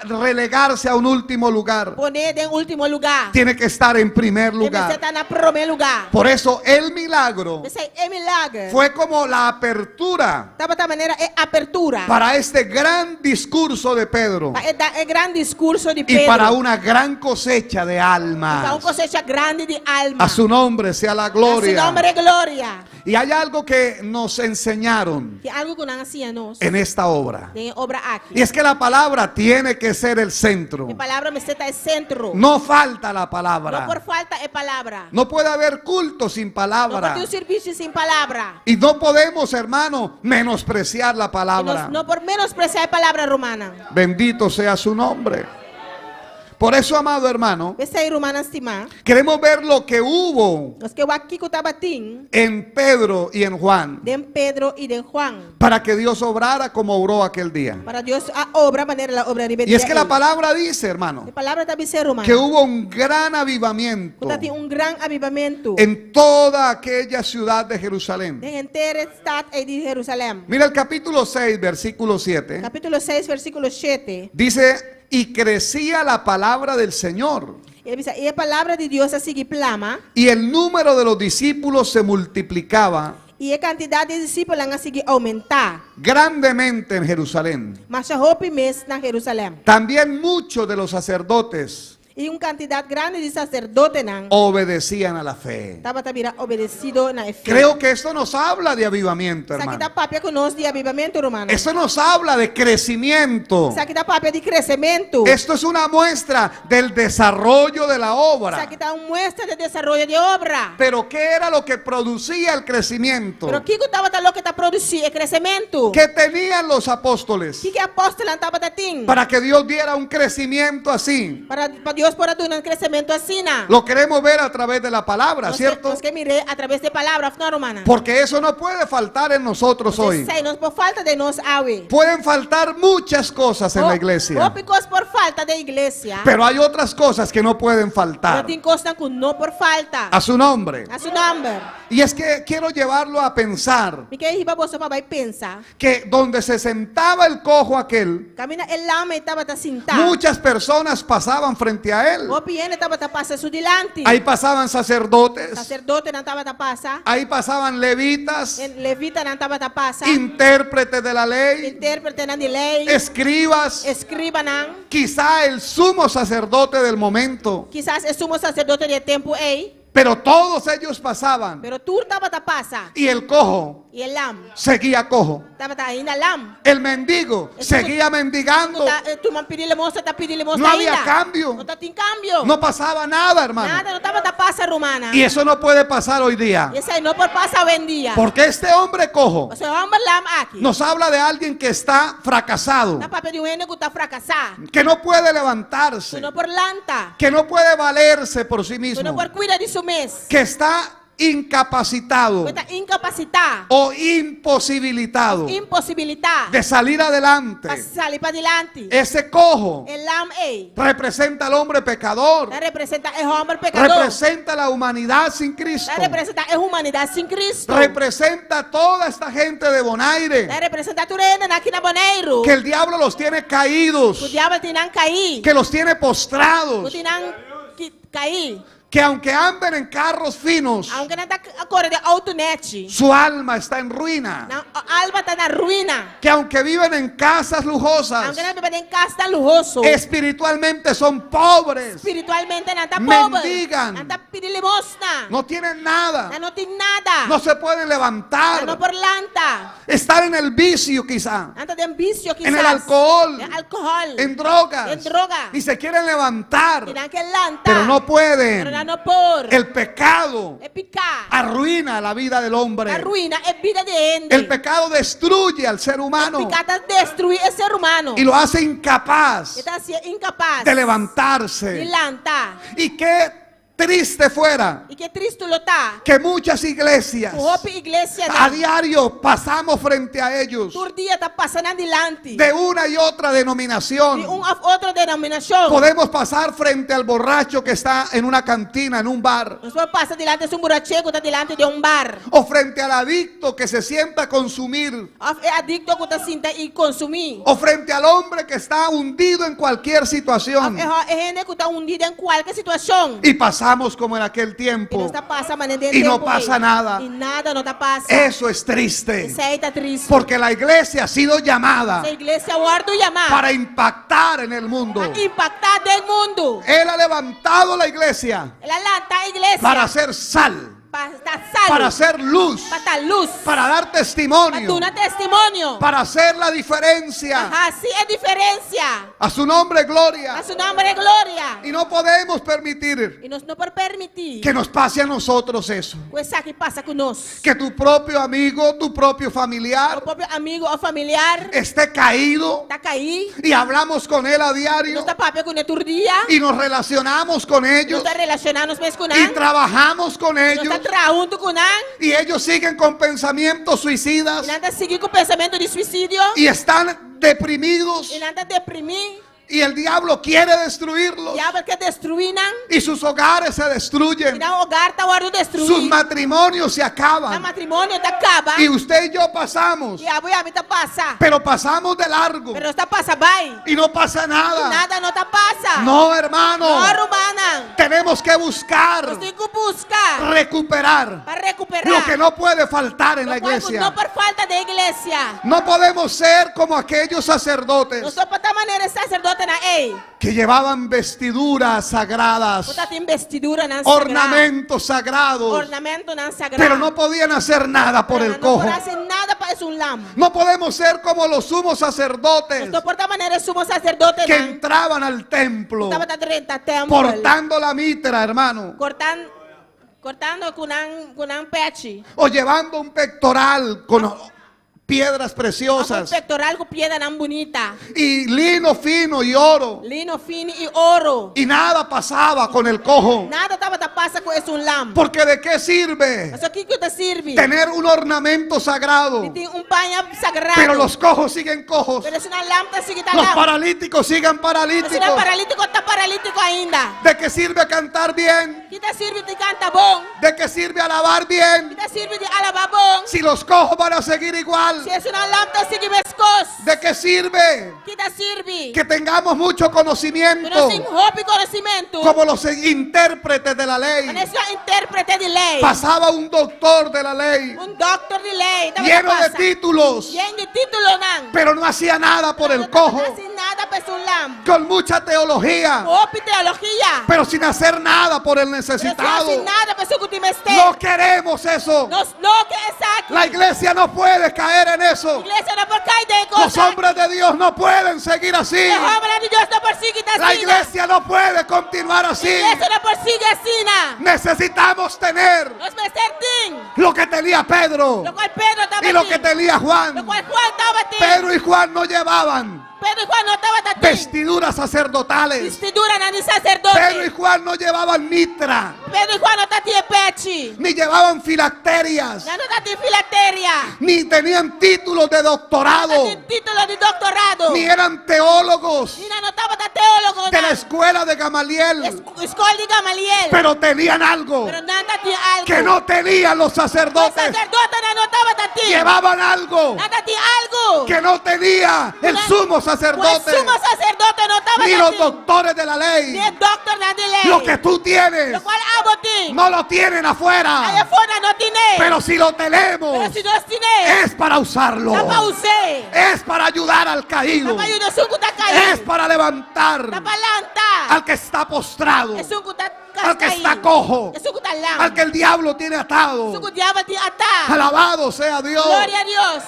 relegarse a un último lugar. Poner em último lugar. Tiene que estar en primer E você lugar. está na primeiro lugar. Por eso el milagro Você é milagre. fue como la apertura Da outra maneira é apertura. para este gran discurso de Pedro É grande discurso de y Pedro. para una gran cosecha de Para almas. cosecha grande de alma. A su nombre sea la A su gloria. nombre é glória. Y hay algo que nos enseñaron Que algo que não hacía nós. en esta obra. Tem obra aqui. Y es que la palabra tiene que ser el centro. A palavra me está é centro. No falta la Não palabra. por falta é palavra. No puede haber culto sin Não palabra. pode ter um serviço sem palavra. Y no podemos, hermano, menospreciar la E palabra. nós, não por menospreciar a palavra romana. Bendito sea su nombre. Por eso, amado hermano, Essa aí romana estimar. queremos ver lo que hubo Nós que o aqui que estava tem. en Pedro y en Juan De Pedro e de Juan. para que Dios obrara como obró aquel día. Para Deus a obra, maneira a obra de Y es que la palabra dice, hermano, A palavra também ser romana. que hubo un gran avivamiento Tem um grande avivamento. en toda aquella ciudad de Jerusalén. De inteira estado de Jerusalém. Mira el capítulo 6, versículo 7. Capítulo 6, versículo 7. Dice, y crecía la palabra del Señor, Ele diz, e a palavra de Deus assim que plama, y el número de los discípulos se multiplicaba e a quantidade de discípulos assim que aumentar. grandemente en Jerusalén. Mas a roupa mês na Jerusalém. También muchos de los sacerdotes E uma quantidade grande de sacerdotes não obedecían a la fe. estava também obedecido na fé. Creo que esto nos habla de avivamiento, Isso aqui hermano. dá papel conosco de avivamento romano. Esto nos habla de crecimiento. Isso aqui dá papel de crescimento. Esto es una muestra del desarrollo de la Isso obra. aqui dá uma muestra de desenvolvimento de obra. Pero ¿qué era lo que producía el crescimiento? Pero o que estava lo que está produzindo é crescimento. ¿Qué tenían los apóstoles O que apóstolo estava tendo? para que Dios diera un crecimiento así? Para Deus por dar um crescimento assim, não. Lo queremos ver a través de la palabra, ¿cierto? Nós que mirei através de palavras não romana. Porque eso no puede faltar en nosotros hoy. Sei, nós por falta de nós awe. Pueden faltar muchas cosas en la iglesia, Ópicos por falta de igreja. pero hay otras cosas que no pueden Não faltar. tem coisa que não por falta. A su nombre. A seu nome. Y es que quiero llevarlo a pensar Porque aí você vai pensar. que donde se sentaba el cojo aquel, Camina el lama estava sentado. muchas personas pasaban frente a él. O piene estava passando delante. Ahí pasaban sacerdotes, Sacerdote não estava passar. ahí pasaban levitas, Levita não estava passar. intérpretes de la ley, Intérprete não de lei. escribas, Escriba não. quizá el sumo sacerdote del momento, Quizás é sumo sacerdote de tempo ei. pero todos ellos pasaban Pero tu estava passar. y el cojo E el lam. seguía cojo. Estava ainda lam. El mendigo seguía mendigando. Tu man pedir limosna, está pedir limosna No había ainda. cambio. Não tem cambio. No pasaba nada, hermano. Nada, não estava passar romana. Y eso no puede pasar hoy día. E isso aí não por passar hoje em dia. Porque este hombre cojo O sea, homem lam aqui. nos habla de alguien que está fracasado, Na papel de um ene que está fracassado. que no puede levantarse, Que não por lanta. que no puede valerse por sí Que mismo, não por cuidar de seu mês. que está incapacitado Kita incapacitado. o imposibilitado Impossibilidade. de salir adelante, Passar para adelante. ese cojo El lam representa al hombre pecador, representa el hombre pecador. representa la humanidad sin Cristo, Representa a humanidade sem Cristo. representa a toda esta gente de Bonaire Representa a turena aqui na Bonaire. que el diablo los tiene caídos, O diabo tinang cair. que los tiene O postrados, tinang cair. que aunque anden en carros finos, Aunque não está a cor de autonet. su alma está en ruina, A alma está na ruína. que aunque viven en casas lujosas, Aunque não vive em casa lujoso. espiritualmente son pobres, Espiritualmente não está pobre. mendigan, Não está pedindo limosna. no tienen nada, Não tem nada. no se pueden levantar, Não por lanta. están en el vicio quizá, Não tem vício quizás. en el alcohol, En alcohol. en drogas, En droga. y se quieren levantar, Tiran que lanta. pero no Pero pueden. não por. El pecado É picar. arruina la vida del hombre. A ruína é vida de gente. El pecado destruye al ser humano Picada destruir o ser humano. y lo hace incapaz Está incapaz de de levantarse. levantar. Y qué triste fuera E que triste lo está. que muchas iglesias Roupa igreja a diario pasamos frente a ellos todo dia está passando adelante. de una y otra De denominación. outra denominação. Podemos pasar frente al borracho que está en una cantina, en un bar, Nós vamos passar delante de borracheiro que está delante de bar. o frente al adicto que se sienta a consumir, É adicto que está sinta e consumir. o frente al hombre que está hundido en cualquier situación. É gente que está hundido em qualquer situação. Y pasamos como en aquel E tiempo. não está passando Y no pasa nada. E nada não está passando. Eso es triste. Isso aí está triste. Porque la iglesia ha sido llamada A igreja guarda o chamar. para impactar en el mundo. Para impactar del mundo. Él ha levantado la iglesia Ela lanta a igreja. para hacer sal, Para estar salvo. para hacer luz, Para dar luz. para dar Para testimonio, dar testemunho. para hacer la diferencia. Assim é diferença. A su nombre, A gloria. seu nome é glória. Y no podemos permitir E nós não podemos permitir que nos pase a nosotros eso. coisa que passa conosco. Que tu propio amigo, tu propio O familiar próprio amigo ou familiar esté caído está cair. y hablamos con él a Não diario está papel com ele todo dia. y nos relacionamos con Não ellos está relacionando mais com y ele. trabajamos con Não ellos está junto com ele. y ellos siguen con pensamientos suicidas E não está seguindo com pensamento de suicídio. y están deprimidos E não está deprimir. y el diablo quiere destruirlos O diabo quer destruir. y sus hogares se E destruyen, não o hogar está guardando destruir. sus matrimonios se O acaban matrimônio está acaba. y usted y yo pasamos, E a mulher está passa. pero pasamos de largo Pero está passa vai. y no pasa nada. Nada não está passa. No, hermano, Não, romana. tenemos que buscar Nós temos que buscar recuperar para recuperar lo que no puede faltar en la Lo cual, iglesia. não por falta de igreja. No podemos ser como aquellos sacerdotes Não só para tal maneira sacerdote na ei. que llevaban vestiduras sagradas, Você tem vestidura na ornamentos sagrados, ornamento na sagrada. pero no podían hacer nada por el Não cojo. hace nada para es un lam. No podemos ser como los sumos sacerdotes Não por tal maneira sumo sacerdote que não. entraban al templo Estava da renta templo. portando la mitra, hermano, Cortando com um pet. o llevando un pectoral con piedras Um preciosas pectoral com piedra não bonita. y lino fino y oro, Lino fino e ouro. y nada pasaba con el cojo. Nada estava da passa com esse lam. Porque de qué sirve Mas o que te sirve? tener un ornamento sagrado, Tem paño sagrado. pero los cojos siguen cojos, Pero se uma lâmpada sigue los lâmpada. paralíticos siguen Se paralíticos? é paralítico, está paralítico ainda. ¿De qué sirve cantar bien? Que te sirve de canta bom? ¿De qué sirve alabar Que bien? te sirve de alabar bom? Si los cojos van a seguir igual, Se é uma lâmpada, sigue mescos. ¿de qué sirve Que te sirve? que tengamos mucho Que conocimiento nós temos roupa e conhecimento. como los intérpretes de la ley? Nós somos intérprete de lei. Pasaba un doctor de la ley Doctor de lei. Estava lleno na de passa. títulos, Lleno de título não. pero no hacía nada por el Não cojo, hace nada para su lam. con mucha teología, Roupa e teologia. pero sin hacer nada por el Não hace necesitado. nada para su cutimeste. No queremos eso. Nós não que é aqui. La iglesia no puede caer en eso. Igreja não por cair de Los coisa. hombres de Dios no pueden seguir así. A obra de Deus não persigue La assim. iglesia no puede continuar así. Igreja não persigue assim. Necesitamos tener Nós merecemos. lo que tenía Pedro Lo qual Pedro estava y lo que tenía Lo Juan. qual Juan estava Pedro y Juan no llevaban Pedro e Juan não estavam tendo. vestiduras sacerdotales. Vestidura não de sacerdote. Pedro y Juan no llevaban mitra. Pedro e Juan não estavam de pé. leche. ni llevaban filacterias, Ya no está filateria. ni tenían títulos de doctorado, No tiene título de doctorado. ni eran teólogos Ni no estaba de teólogo. de la escuela de Gamaliel, Escuela de Gamaliel. pero tenían algo Pero nada tiene algo. que no tenían los Los sacerdotes. sacerdotes no estaba de ti. Llevaban algo Nada tiene algo. que no tenía el sumo Pues sacerdote, sumo sacerdote no estaba ni de los ti. doctores de la Ni ley. el doctor de ley. Lo que tú tienes Lo cual hago ti. no lo tienen Allá afuera, afuera no tiene. pero si lo tenemos Pero si no tiene. es para usarlo, Está para usted. es para ayudar al caído, Está para ayudar a su cuta caído. es para levantar Está para lantar. al que está postrado, Es un cuta al que caído. está cojo, Es un cuta lam. al que el diablo tiene atado. Su cuta diablo tiene atado. Alabado sea Dios. Gloria a Dios.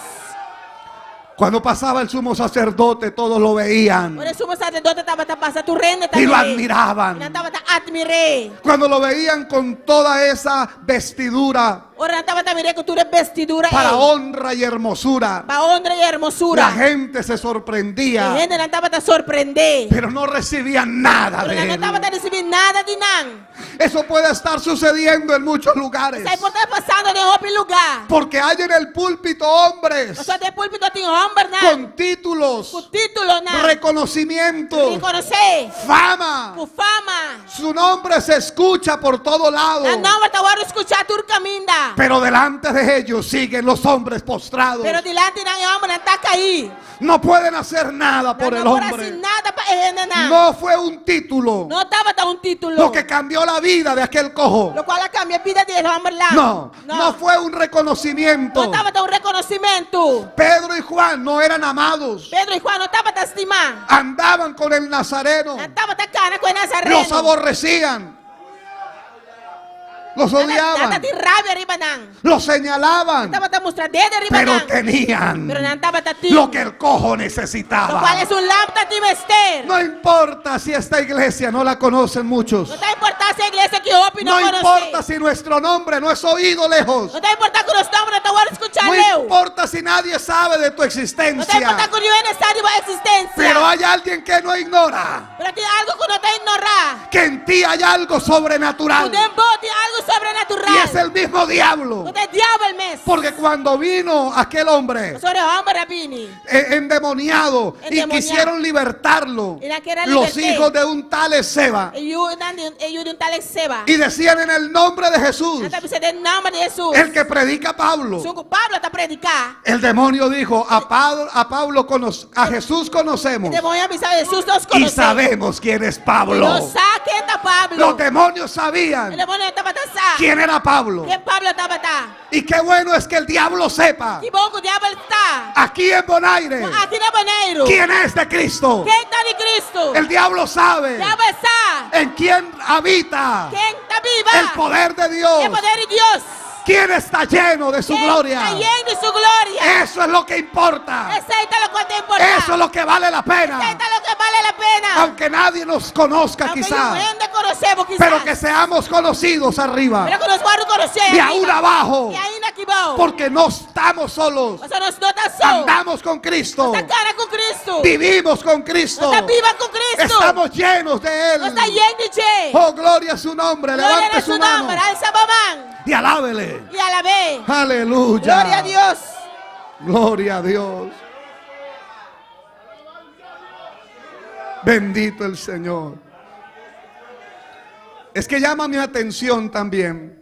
Cuando pasaba el sumo sacerdote, todos lo veían Por el sumo sacerdote estaba pasando tu reina. y lo admiraban. Estaba admiré. Cuando lo veían con toda esa vestidura Ahora estaba también con tu vestidura. para honra y hermosura, Para honra y hermosura. la gente se La sorprendía, gente no estaba a sorprender. pero no recibían nada Pero de no estaba a él. recibir nada de nan. Eso puede estar sucediendo en muchos lugares, Está pasando de otro lugar. porque hay en el púlpito hombres Nosotros de púlpito tiene hombre con títulos, con título nan. reconocimiento, Reconocer. fama. Con fama. Su nombre se escucha por todo lado, La nombre te voy a escuchar tu caminda. pero delante de ellos siguen los hombres postrados. Pero delante de el hombre no está caído. No pueden hacer nada por el No puede hacer hombre. nada para él nan. No fue un título No estaba dando un título. lo que cambió la vida de aquel cojo. Lo cual cambia la vida del hombre lá. No fue un No reconocimiento. estaba dando un reconocimiento. Pedro y Juan no eran amados. Pedro y Juan no estaban estimando. Andaban con el Nazareno. No estaban cara con el Nazareno. Los aborrecían. Los odiaban. Nada de rabia arriba nan. Los señalaban. Estaba mostrando dedo arriba Pero nan. tenían Pero no estaba ti. lo que el cojo Lo cual necesitaba. es un lámpara de vestir. No importa si esta iglesia no la conocen muchos. No te importa si la iglesia que opi no No conoce. importa si nuestro nombre no es oído lejos. No te importa que los hombres no te van a escuchar No leo. importa si nadie sabe de tu No te existencia. importa que yo en esta existencia. Pero hay alguien que no ignora Pero tiene algo que no te ignora. que en ti hay algo sobrenatural. Tu tiempo tiene algo sobrenatural. Y es el mismo diablo. No te diablo el mes. Porque cuando vino aquel hombre Sobre hombre rabini. endemoniado y Endemoniado. quisieron libertarlo, Y la quiere los liberté. hijos de un tal Seba, Ellos de un tal Seba. y decían en el nombre de Jesús, Hasta que el nombre de Jesús. el que predica Pablo. Su Pablo está predicando. El demonio dijo, a Jesús conocemos El demonio avisa de Jesús nos y conoce. sabemos quién es Pablo. No sabe está Pablo. Los demonios El sabían demonio estaba a quién era Pablo. ¿Quién Pablo estaba está? Y qué bueno es que el diablo sepa Y poco diablo está. aquí en Bonaire Aquí en Bonaire. quién es de Cristo. ¿Quién está de Cristo? El diablo sabe Diablo está. en quién habita ¿Quién está viva? el poder de Dios. El poder de Dios. Quién está lleno de su ¿Quién gloria. está lleno de su gloria? Eso es lo que importa. Ese está lo que te importa. Eso es lo que vale la Ese pena. está lo que vale la pena. Aunque nadie nos conozca Aunque quizá, no conocemos quizás. pero que seamos conocidos arriba Pero que nos van a conocer. y aún abajo, Y ahí aquí abajo. porque no estamos solos. O sea, nos no está solo. Andamos con Cristo, Está cara con Cristo. vivimos con Cristo, Está viva con Cristo. estamos llenos de Él. No está lleno de che. Oh, gloria a su nombre. Gloria Levante a su su mano nombre. Alza mamán. y alábele. Y a la vez. Aleluya. Gloria a Dios. Gloria a Dios. Bendito el Señor. Es que llama mi atención también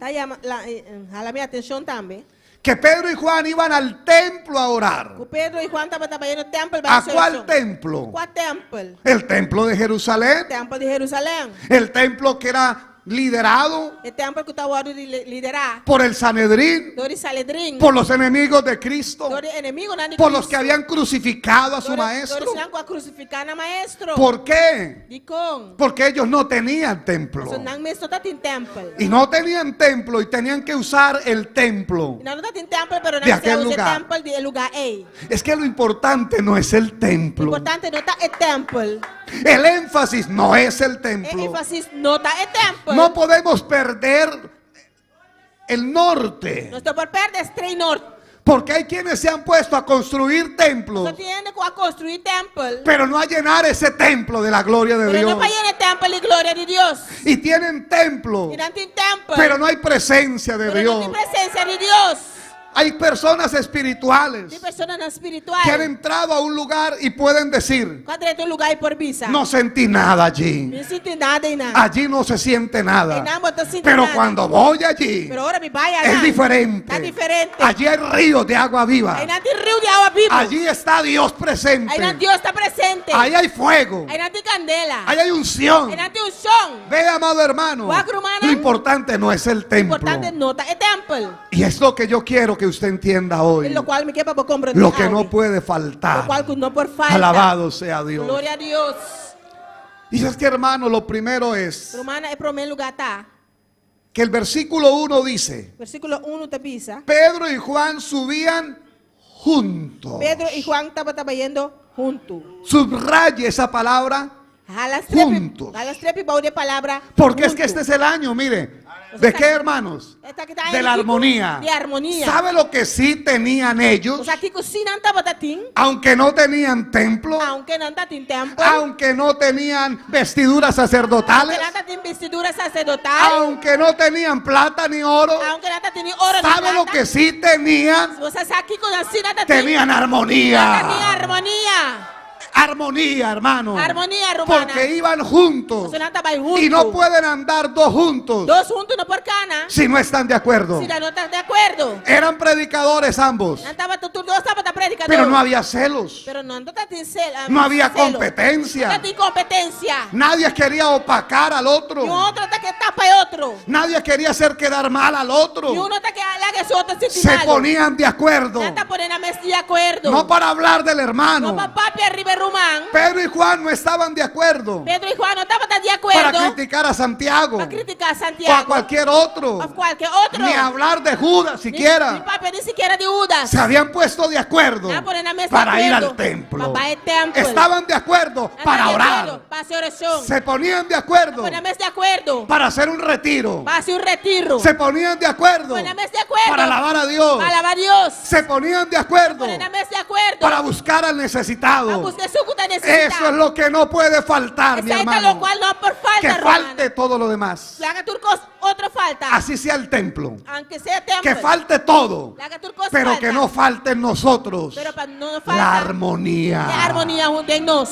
Jala mi atención también. que Pedro y Juan iban al templo a orar. Que Pedro y Juan estaban yendo al templo. ¿A cuál templo? ¿Cuál templo? El templo de Jerusalén. El templo de Jerusalén. El templo que era liderado El templo que estaba liderado por el Sanedrín, por el Sanedrín. por los enemigos de Cristo, Por el enemigo, por los que habían crucificado a su Por maestro. el crucificar a maestro. ¿Por qué? Dicon. Porque ellos no tenían templo. So nang maestro está en templo. Y no tenían templo y tenían que usar el templo. No está en templo, pero no De se aquel usa el lugar. templo del lugar A. Es que lo importante no es el Lo templo. importante no está el templo. El énfasis no es el El templo. énfasis no está el templo. No podemos perder el norte. No está por perder Stray North. Porque hay quienes se han puesto a construir templos, Você tem que construir templo. pero no a llenar ese templo de la gloria de Pero Dios. não para ir no templo de glória de Deus. Y tienen templo, E não tem templo. pero no hay presencia de Pero não Dios. tem presença de Deus. Hay personas espirituales Tem pessoas não espirituais. que han entrado a un lugar y pueden decir, Quando entra um lugar e por visa. no sentí nada allí. Não sinto nada e nada. Allí no se siente E nada. não botou sentir Pero nada. cuando voy allí, Pero ahora me vai es allá. diferente. Está diferente. Allí hay ríos de agua viva. Aí não tem rio de água viva. Allí está Dios presente. Aí não Deus está presente. Ahí hay fuego. Aí não tem candela. Ahí hay unción. Aí não tem um som. Ve, amado hermano, Guaco, hermano. lo importante no es el templo. Importante nota é templo. Y es lo que yo quiero que usted entienda hoy. Lo qual me quer para compreender. Lo que no algo. puede Lo faltar. qual que não por falta. Alabado sea Dios. Glória a Deus. Y es que, hermano, lo primero es Romana é primeiro lugar tá. que el versículo 1 dice, Versículo 1 te pisa. Pedro y Juan subían juntos. Pedro e Juan estavam trabalhando juntos. Subraye esa palabra, Juntos. A las trepes bau de palabra. porque es que juntos. este es el año, mire. ¿De qué, hermanos? Esta que está De en la el tipo armonía. De armonía. ¿Sabe lo que sí tenían ellos? O sea, que cocinan estaba tatín. Aunque no tenían templo, Aunque no tatín templo. aunque no tenían vestiduras sacerdotales, Aunque no tatín vestidura sacerdotal. aunque no tenían plata ni oro, Aunque no tatín oro ni ¿sabe lo plata. que sí tenían? O sea, aquí con así no tatín. Tenían Tenía armonía. armonía. Armonía, hermano. Armonía, romana. Porque iban juntos. O sea, no estaban juntos. Y no pueden andar dos juntos Dos juntos no por cana. si no están de acuerdo. Si no están de acuerdo. Eran predicadores ambos, No estaba tú dos estaban predicando. pero no había celos. Pero no tatín No había celo. competencia. No tatín competencia. Nadie quería opacar al Y otro. otro está que tapa el otro. Nadie quería hacer quedar mal al Y otro. uno está que haga su otro Se ponían de acuerdo. No está poniendo a mesa de acuerdo. No para hablar del No hermano. para papi arriba Román. Pedro y Juan no estaban de acuerdo Pedro y Juan no estaban de para acuerdo. criticar a Santiago Para criticar a o Santiago. a cualquier otro. A cualquier otro. Ni hablar de Judas Ni siquiera. papi ni siquiera de Judas. Se habían puesto de acuerdo No ponen a mesa de para ir acuerdo. al templo. Para ir al templo. Estaban de acuerdo No para están de orar. acuerdo, para hacer oración. Se ponían de acuerdo Ponen a mesa de acuerdo. para hacer un retiro. Para hacer un retiro. Se ponían de acuerdo Ponen a mesa de acuerdo. para alabar a Dios. Para alabar a Dios. Se ponían de acuerdo Ponen a mesa de acuerdo. para buscar al Para necesitado. buscar su que necesita. Eso es lo que no puede faltar, mi Exacto, lo hermano. cual no por falta, Que hermano. falte todo lo demás. La haga turcos otra falta. Así sea el templo. Aunque sea templo. Que falte todo. La haga turcos Pero falta. que no falte en nosotros Pero para no nos falta la armonía. la armonía junto en nos.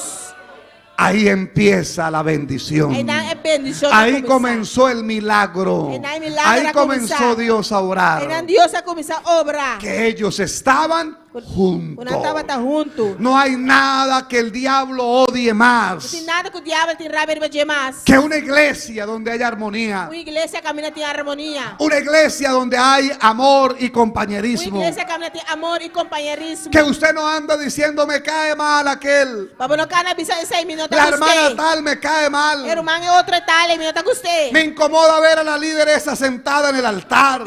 Ahí empieza la bendición. Ahí da bendición. Ahí comenzó el milagro. Ahí milagro Ahí a comenzó comenzar. Dios a orar. Ahí da Dios a comenzar a obrar. Que ellos estaban Una estaba juntos. junto. No hay nada que el diablo odie No más tiene nada que el diablo tiene rabia de más. que una iglesia donde haya armonía. Una iglesia camina tiene armonía. Una iglesia donde hay amor y Una compañerismo. iglesia camina tiene amor y compañerismo. Que usted no anda diciendo me cae mal aquel. Vamos no cana bisa de 6 minutos La con hermana usted. tal me cae mal. Hermano es otro tal y minutos con usted. Me incomoda ver a la líder esa sentada en el altar.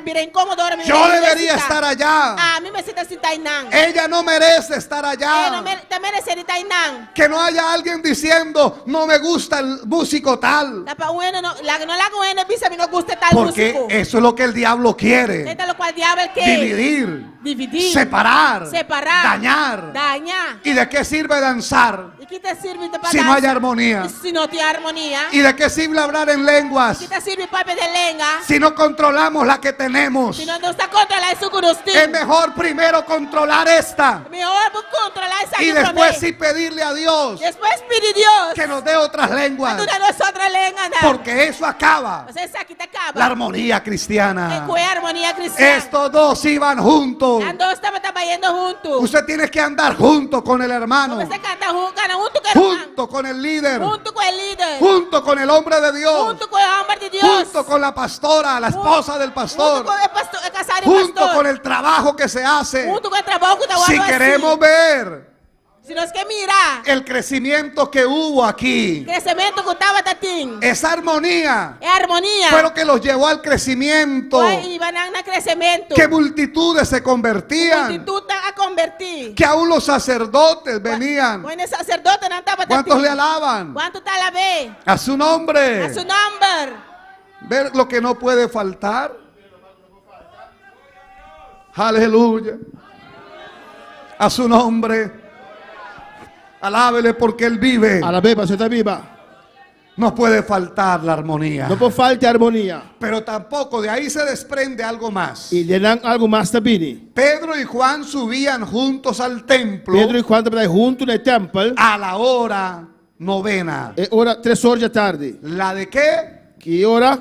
Mira, incómodo ahora. Yo debería estar allá. A mí me sienta sin Tainán. Ella no merece estar No allá. te merece de Tainán. Que no haya alguien diciendo no me gusta el músico tal. La pa bueno no la buena bisa a mí no gusta tal Porque músico. eso es lo que el diablo quiere. Esto es lo cual diablo quiere. Dividir, separar, Separar. dañar. Dañar. ¿Y de qué sirve danzar ¿Y qué te sirve de si no hay armonía? Si no tiene armonía. ¿Y de qué sirve hablar en lenguas ¿Qué te sirve papi de lenga? si no controlamos la que tenemos? Si no está controlar eso con usted. Es mejor primero controlar esta Mejor controlar esa y que después promete. sí pedirle a Dios Después pide Dios. que nos dé otras lenguas, Tú no nosotros lenga nada. porque eso acaba O sea, esa aquí te acaba. la armonía cristiana. Que fue armonía cristiana. Estos dos iban juntos. Las dos estaban yendo juntos. Usted tiene que andar junto con el hermano, Usted canta junto con el hermano. junto con el líder, Junto con el líder. junto con el hombre de Dios, Junto con el hombre de Dios. junto con la pastora, la esposa del Junto pastor, con el pastor, el casado y junto pastor. con el trabajo que se hace. Junto con el trabajo que te Si queremos ver Si no es que mira. el crecimiento que hubo aquí, Crecimiento que estaba tatín. esa armonía Es armonía. fue lo que los llevó al crecimiento, Y van a crecimiento. que multitudes se convertían, Multitud a convertir. que aún los sacerdotes venían. Bueno, el sacerdote no estaba ¿Cuántos tatín. le alaban? ¿Cuánto te la ve? A su nombre. A su nombre. Ver lo que no puede faltar. Aleluya. A su nombre. Alábele porque Él vive. Alabé, Pastor está viva. No puede faltar la armonía. No può falta armonia. Pero tampoco de ahí se desprende algo más. E gli danno algo más tabini. Pedro y Juan subían juntos al templo Pedro e Juan stavano junto nel tempio. a la hora novena. E ora 3 ore già tardi. ¿La de qué? Che ora?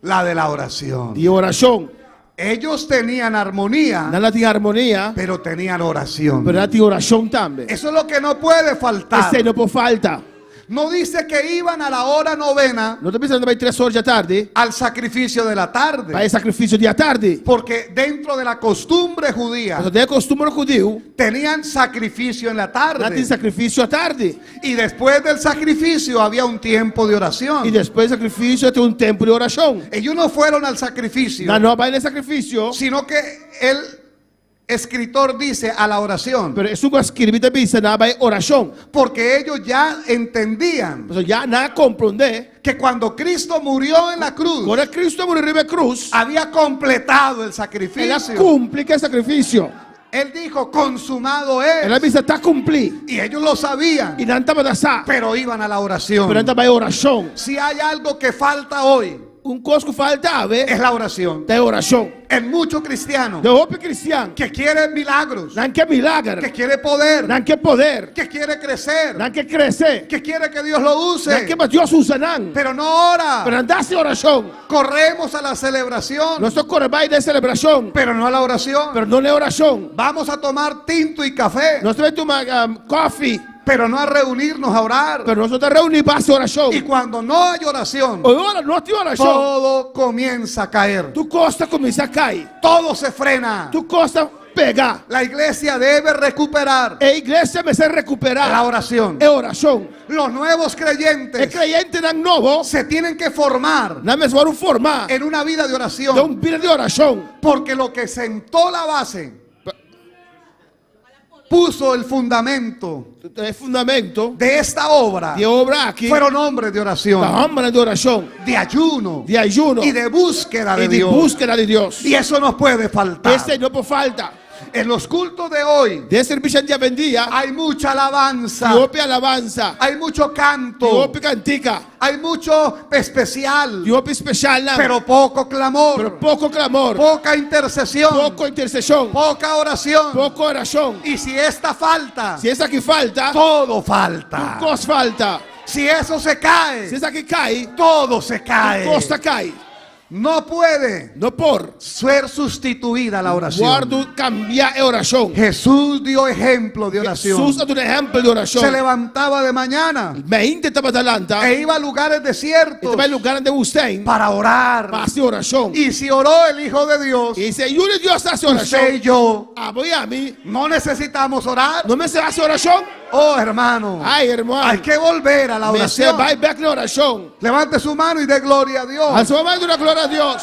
La de la oración. Di orazione. Ellos tenían armonía, Non andati in armonia, pero tenían oración. però andati in orazione tambe. Eso es lo que no puede E faltar. se non può falta. No dice que iban a la hora novena Non ti pensi andare 3 ore già tardi? al sacrificio de la tarde. Fai il sacrificio di a tardi. Porque dentro de la costumbre judía Cosa del costume giudeo? tenían sacrificio en la Andati in tarde. sacrificio a tardi. Y después del sacrificio había un tiempo de E oración. después del sacrificio c'è un tempo di orazione. Ellos no fueron al sacrificio, No vai nel sacrificio. sino que el escritor dice a la oración. Però su qua scrive da bisa na vai orazione. Porque ellos ya entendían Perché già na comprende. que cuando Cristo murió en la cruz, Quando Cristo morì in cruz. había completado el E la sacrificio. complica il sacrificio. Él dijo, consumado E la es. bisa sta complì. Y ellos lo sabían, E non andava da sa. pero iban a la Però oración. andava in orazione. Si hay algo que falta hoy, Un cosco faltava es la oración. da orazione. En muchos cristianos De hopi cristiano. que quieren milagros, Neanche milagro. que quiere poder, Neanche poder. que quiere crecer, Neanche cresce. que quiere que Dios lo use, Neanche ma Dio usa nan. pero no ora. Per andarsi in orazione. Corremos a la celebración, Non sto corre mai da celebrazione. pero no a la oración. Però non è orazione. Vamos a tomar tinto y café, Non sto metto coffee. pero no a reunirnos a orar. Però non sto riuniti passi Y orazione. cuando no hay oración, E ora non ti orazione. todo comienza a caer. Tu costa comincia a cair. Todo se frena. Tu costa pega. La iglesia debe recuperar E iglesia mi sa la recuperare. oración. E orazione. Los nuevos E creyentes credente nan nuovo. se tienen que formar Non mi svaro formare. en una vida de Da oración, un pile di orazione. porque lo que sentó la base, puso el fundamento Tutto il fondamento de esta obra, di obra qui. fueron hombres de La oración, hombre di orazione. de ayuno Di ayuno. y de búsqueda de E di Dios. búsqueda di Dio. Y eso no puede faltar. Questa non può falta. En los cultos de hoy Di essere bisogna vendía. hay mucha alabanza, Di opi alabanza. hay mucho Di canto, opi cantica. hay mucho especial, Di opi speciale. pero poco Però clamor, poco clamor. poca intercesión, Poco intercessione. poca oración. Poco orazione. Y si esta falta, Si esa che falta. todo falta. Cos falta. Si eso se Si cae, esa che cai. todo se cae. Costa cai. No puede No por. ser sustituida la oración. Guardo cambia e orazione. Jesús dio ejemplo de oración. Jesús ha un esempio di Se orazione. levantaba de mañana Ma inte stava davanti. e iba a lugares E desiertos stava in lugar de Ustein. para orar. Passi orazione. Y si oró el Hijo de Dios, E se io Dio sta usted y orazione. yo A voi ami. no necesitamos orar. Non mi se hace orazione? Oh, hermano, Ai, hermano. hay que volver a la Me se oración. vai back in orazione. Levante su mano y dé gloria a Dios. Al suo momento una gloria a Dio.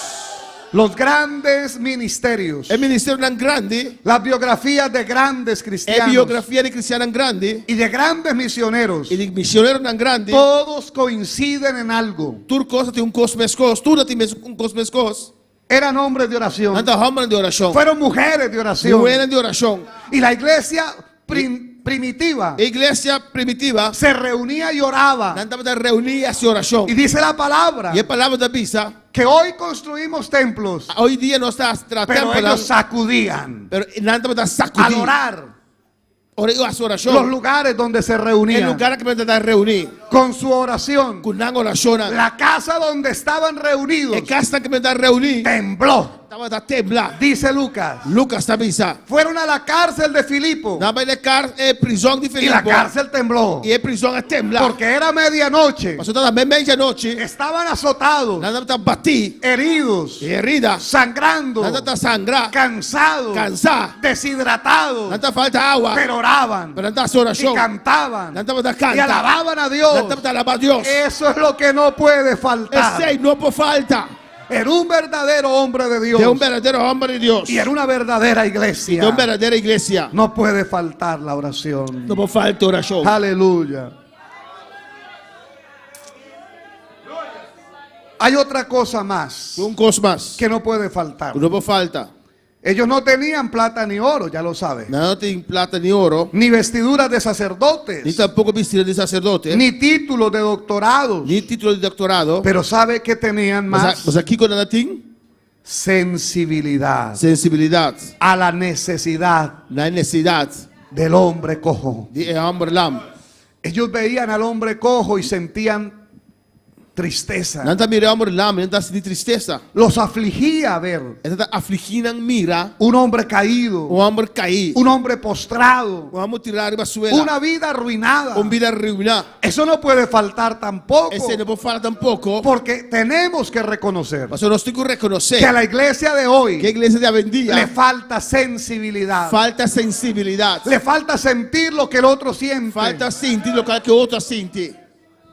Los grandes ministerios, E ministero nan grandi. las biografías de grandes E cristianos biografia di cristiani nan grandi. y de grandes misioneros, E di missionero nan grandi. todos coinciden en algo. Turcos ti un cosmescos. Tu ti un cosmescos. Eran hombres de oración, Nanta hombre di orazione. fueron mujeres de oración. Buena di orazione. Y la iglesia primitiva E iglesia primitiva. se reunía y oraba. Andava da reunire a Y orazione. dice la palabra E parlava da Pisa. que hoy construimos templos, Hoy día no sta pero trattando. ellos sacudían Pero andava da al sacudì. orar Ora io a los orazione. lugares donde se Il reunían lugar che mi da reunire. con su oración. Con una orazione. La casa donde estaban reunidos E casa che mi da reunire. temblò, Stava da tembla. dice Lucas. Luca sta Pisa. Fueron a la cárcel de Filipo Andava in car e prison di y la Filippo. cárcel tembló E prison a tembla. porque era medianoche. Ma sono da mezzanotte. Estaban azotados, Andava da batti. heridos, E rida. sangrando, Andava da sangra. cansados, Cansà. deshidratados, Andava falta acqua. pero oraban Per andare a y orazione. cantaban Andava da y canta. alababan a Dios. Andava da alabare Dio. Eso es lo que no puede E faltar. sei non può falta. Era un verdadero hombre de Dios È un verdadero hombre di Dio. y era una verdadera È iglesia. una verdadera iglesia. No puede faltar la oración. Non può falta orazione. Aleluya. Hay otra cosa más Un cos más. que no puede faltar. Non può falta. Ellos no tenían plata ni oro, ya lo sabe. Não tem plata nem ouro, Ni vestiduras de nem sacerdotes. tampouco vestido de sacerdote, Ni títulos de doctorados. nem título de doctorado. Pero sabe que tenían más Mas aqui quando ela tem sensibilidad sensibilidade a la necesidad na necessidade del hombre cojo. de homem lam. Ellos veían al hombre cojo y sentían tristeza. Não está mirando homem lam, não está sentindo tristeza. Los afligía ver Está afligindo mira un hombre caído, homem cair, un hombre postrado, homem tirar a suela, una vida arruinada. vida arruinar. Eso no puede faltar tampoco, Esse não pode falar tampouco, porque tenemos que reconocer mas nós temos que reconhecer que a la iglesia de que a hoy igreja de avendia le falta sensibilidad, falta sensibilidade, le falta sentir lo que el otro siente, falta sentir o que o outro sente.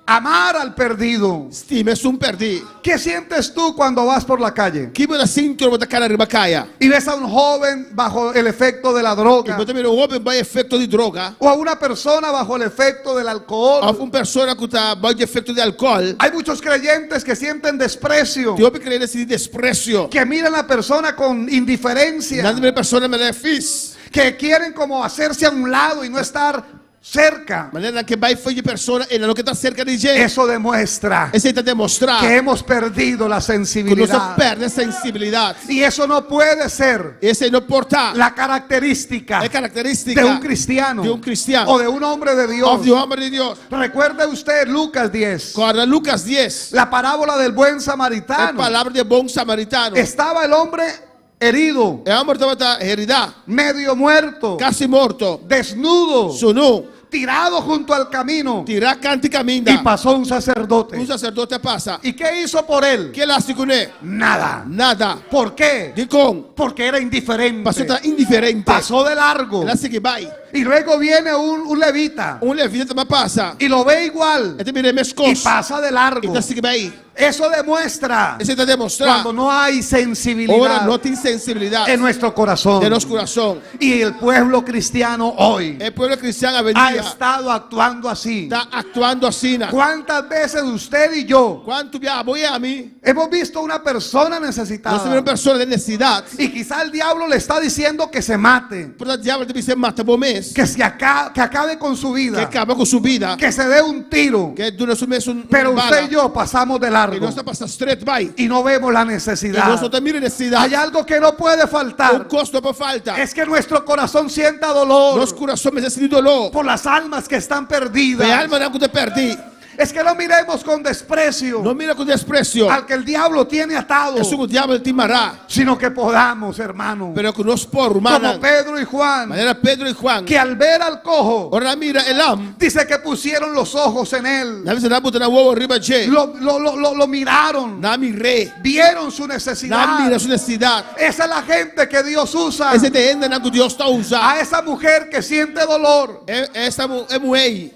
amar al perdido. Estima é perdi. ¿Qué sientes tú cuando vas por la calle Que você sente o cara arriba caia? y ves a un joven bajo el efecto de la E droga, você mira o homem vai efeito de droga, o a una persona bajo el efecto del ou alcohol? uma pessoa que está baixo de efeito de álcool? Hay muchos creyentes que sienten desprecio, Tem homem que ele sente desprezo. que miran a la persona con indiferencia, Nada de pessoa me fiz. que quieren como hacerse a un lado y no estar cerca. Maneira que vai foi de pessoa e não que está cerca de gente. Eso demuestra Esse está demonstrar que hemos perdido la que nós sensibilidad. perde sensibilidade. Y eso no puede ser Esse não porta la característica é característica de un cristiano de um cristiano o de un hombre de ou Dios. de homem de Deus. Recuerde usted Lucas 10, Agora Lucas 10, la parábola del buen a samaritano. palavra de bom samaritano. Estaba el hombre herido, É homem que está heredado, medio muerto, quase morto, desnudo, sonou, tirado junto al camino, tirar canta e caminha. y pasó un sacerdote. Um sacerdote passa. ¿Y qué hizo por él? Que ele hace com ele? Nada. Nada. ¿Por qué? De com? Porque era indiferente. Passou está indiferente. Pasó de largo. Ele hace que vai. Y luego viene un levita Levita também passa. y lo ve igual Ele mira y mescos. pasa de largo. Ele hace que vai. Eso demuestra Esse está demonstrando. cuando no hay Ora sensibilidad não tem sensibilidade en nuestro corazón. de nosso coração. Y el pueblo cristiano hoy O povo cristiano ha avenida estado actuando así. está actuando assim. ¿Cuántas veces usted y yo Quanto voy a mim? hemos visto una persona Nós temos uma necesitada pessoa de necessidade. y quizá el diablo le está diciendo que se mate, Por o diabo deve ser mata bom mês. que acabe con su Que vida, acaba com sua vida. que se dé un tiro? Que durante o mês Pero bala. usted y yo pasamos de E largo nós está passando straight vai. y no vemos la E necesidad. nós só mira necessidade. Hay algo que no puede faltar. Custo para falta. Es que nuestro corazón sienta dolor Nosso coração me sente dolor. por las almas que están perdidas. De alma não que te perdi. Es que no miremos con desprecio Não mira com desprezo. al que el diablo tiene atado, É o diabo te timará. sino que podamos, hermano, Pero que nós por como humana. Pedro y Juan, Maneira Pedro e Juan. que al ver al cojo, Ora mira Elam. dice que pusieron los ojos en él, Na vez na buta na uovo arriba de. lo miraron, Na mirre. vieron su Na necesidad. mira sua necessidade. Esa es la gente que Dios usa. Esse te enda na que Deus está usando. A esa mujer que siente dolor Essa é mulher.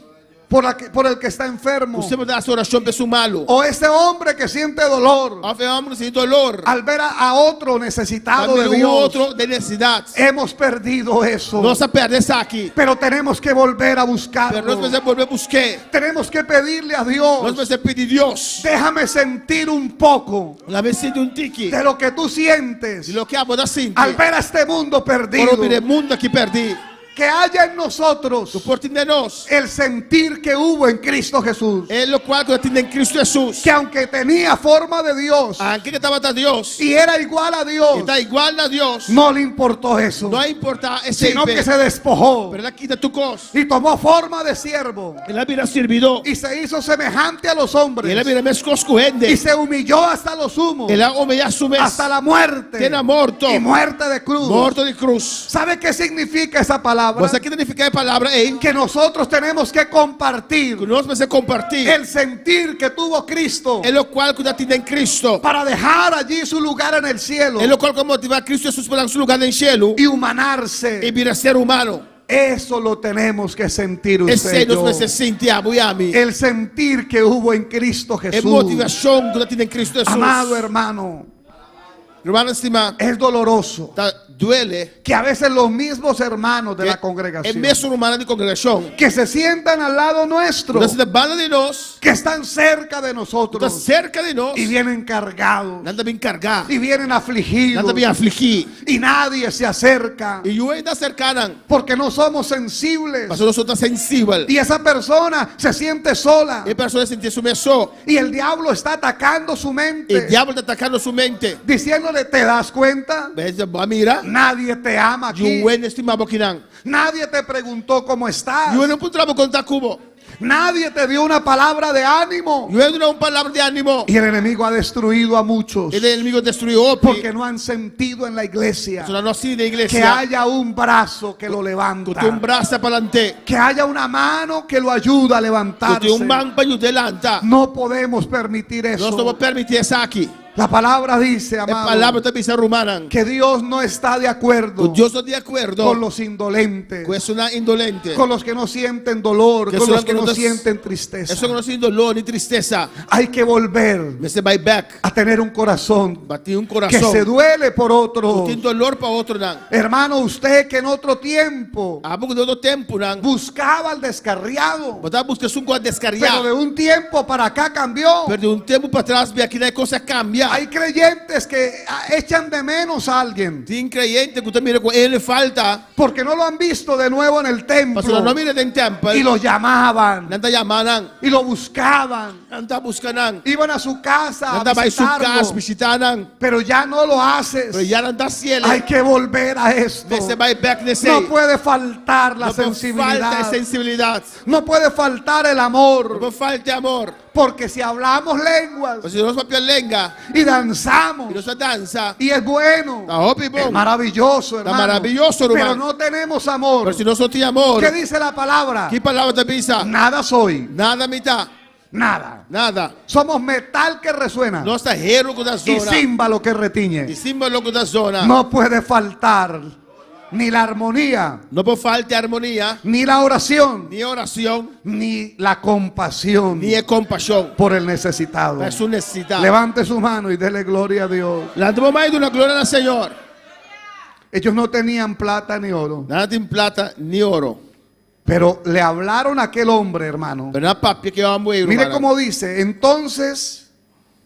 por el que está enfermo, Você dá essa oração para o malo. o ese hombre que siente dolor Há homem sem dolor. al ver a otro necesitado de Também Dios. outro de necessidade. Hemos perdido eso, Nossa perda está aqui. pero tenemos que volver a Pero nós buscarlo. precisamos volver a buscar. Tenemos que pedirle a Nós Dios, precisamos pedir a Deus. déjame sentir un poco La vez de um tique. de lo que tú sientes De lo que amo da sinti. al ver a este mundo perdido. Por o mundo que perdi. Que haya en nosotros Tu porte de nós. el sentir que hubo en Cristo Jesús, É o qual que tem em Cristo Jesus. que aunque tenía forma de Dios Aqui que estava a Deus. y era igual a Dios, Está igual a Deus. no le importó eso, Não importa esse sino que se despojó Pero ela quita tu cos. y tomó forma de siervo Ela vira servidor. y se hizo semejante a los E ela hombres vira mes cos corrende. y se humilló hasta lo sumo, Ela humilha su mes. hasta la muerte Tena morto. y muerte de cruz. Morto de cruz. ¿Sabe qué significa esa palabra? Você aqui significa a palavra em Que nosotros tenemos que compartir que nós vamos compartilhar. el sentir que tuvo Cristo É o qual que tem em Cristo. para dejar allí su lugar en el cielo É o qual que motiva Cristo Jesus para su lugar em cielo y e humanarse. vir a ser humano. Eso lo tenemos que sentir usted Esse y nós yo. vamos sentir a mim. El sentir que hubo en Cristo É Jesús. motivação que tem em Cristo Jesus. Amado hermano, Hermano estima, Es doloroso duele que a veces los mismos hermanos de la é congregación mesmo humano de congregação. que se sientan al lado nuestro, Nós da banda de nós, que están cerca de está nosotros cerca de nós, y vienen cargados nada bem cargar, y vienen afligidos nada bem afligir. y nadie se acerca E eu ainda cercaram, porque no somos sensibles mas nós somos sensíveis. y esa persona se siente sola E a pessoa sente isso mesmo. y el diablo está atacando su E o mente diabo está atacando sua mente. diciéndole, ¿te das cuenta? Mira, Nadie te ama e aquí, o Wen estimava que não. nadie te preguntó cómo estás, E eu não encontrava contar cubo. nadie te dio una palabra de ánimo. E eu não palavra de ânimo. Y el enemigo ha destruido a muchos E o inimigo destruiu porque no han sentido en la iglesia na nossa que igreja. haya un brazo que lo levanta, Tem braço para adelante. que haya una mano que lo ayuda a Tem levantarse. mão para ajudar. No podemos permitir Nós não vamos eso. permitir isso aqui. La palabra dice, A amado, palavra também se arrumaram. que Dios no está de acuerdo Eu estou de acordo con los indolentes, com isso na indolente. con los que no sienten dolor, Que con son los que no los- sienten tristeza. Isso não é dolor nem tristeza. Hay que volver Mas você vai back. a tener un corazón Bater que coração. se duele por otro. Tem dolor para outro não. Hermano, usted que en otro tiempo Há pouco de outro tempo não. buscava al descarriado, Você busca um com pero descarriar. de un tiempo para acá cambió. Pero tempo para trás, vê aqui na coisa cambia. Hay creyentes que echan de menos a alguien Tem crente que mira com ele falta. porque no lo han visto de nuevo en el templo Mas não mira tem tempo. y lo llamaban Não está chamando. y lo buscaban, Não está buscando. iban a su casa Não a está vai visitarlo, casa visitando. pero ya no lo haces. Pero já não está cielo. Hay que volver a esto. Você vai back nesse. No puede faltar la Não falta sensibilidad, sensibilidade. no puede faltar el amor, Não falta amor. porque si hablamos lenguas Mas se nós papel lenga. y danzamos E nós dança. y es bueno, Tá óbvio es bom. maravilloso, Está hermano, maravilloso, pero hermano. no tenemos amor. Pero se nós não tem amor. ¿Qué dice la palabra? Que palavra te pisa? Nada soy, Nada me dá. nada. Nada. Somos metal que resuena Nós está hero da y zona. címbalo que E retiñe. símbolo da zona. No puede faltar ni la armonía, Não pode faltar harmonia, ni la oración, ni oração, ni la compasión ni compaixão. por el necesitado. É sua necessidade. Levante su mano y dele gloria a Dios. Levantamos mais de uma glória ao Senhor. Ellos no tenían plata ni oro, Nada tem plata ni ouro. pero le hablaron a aquel hombre, hermano. Pero na papia que eu amo eu, Mire hermano. cómo dice, entonces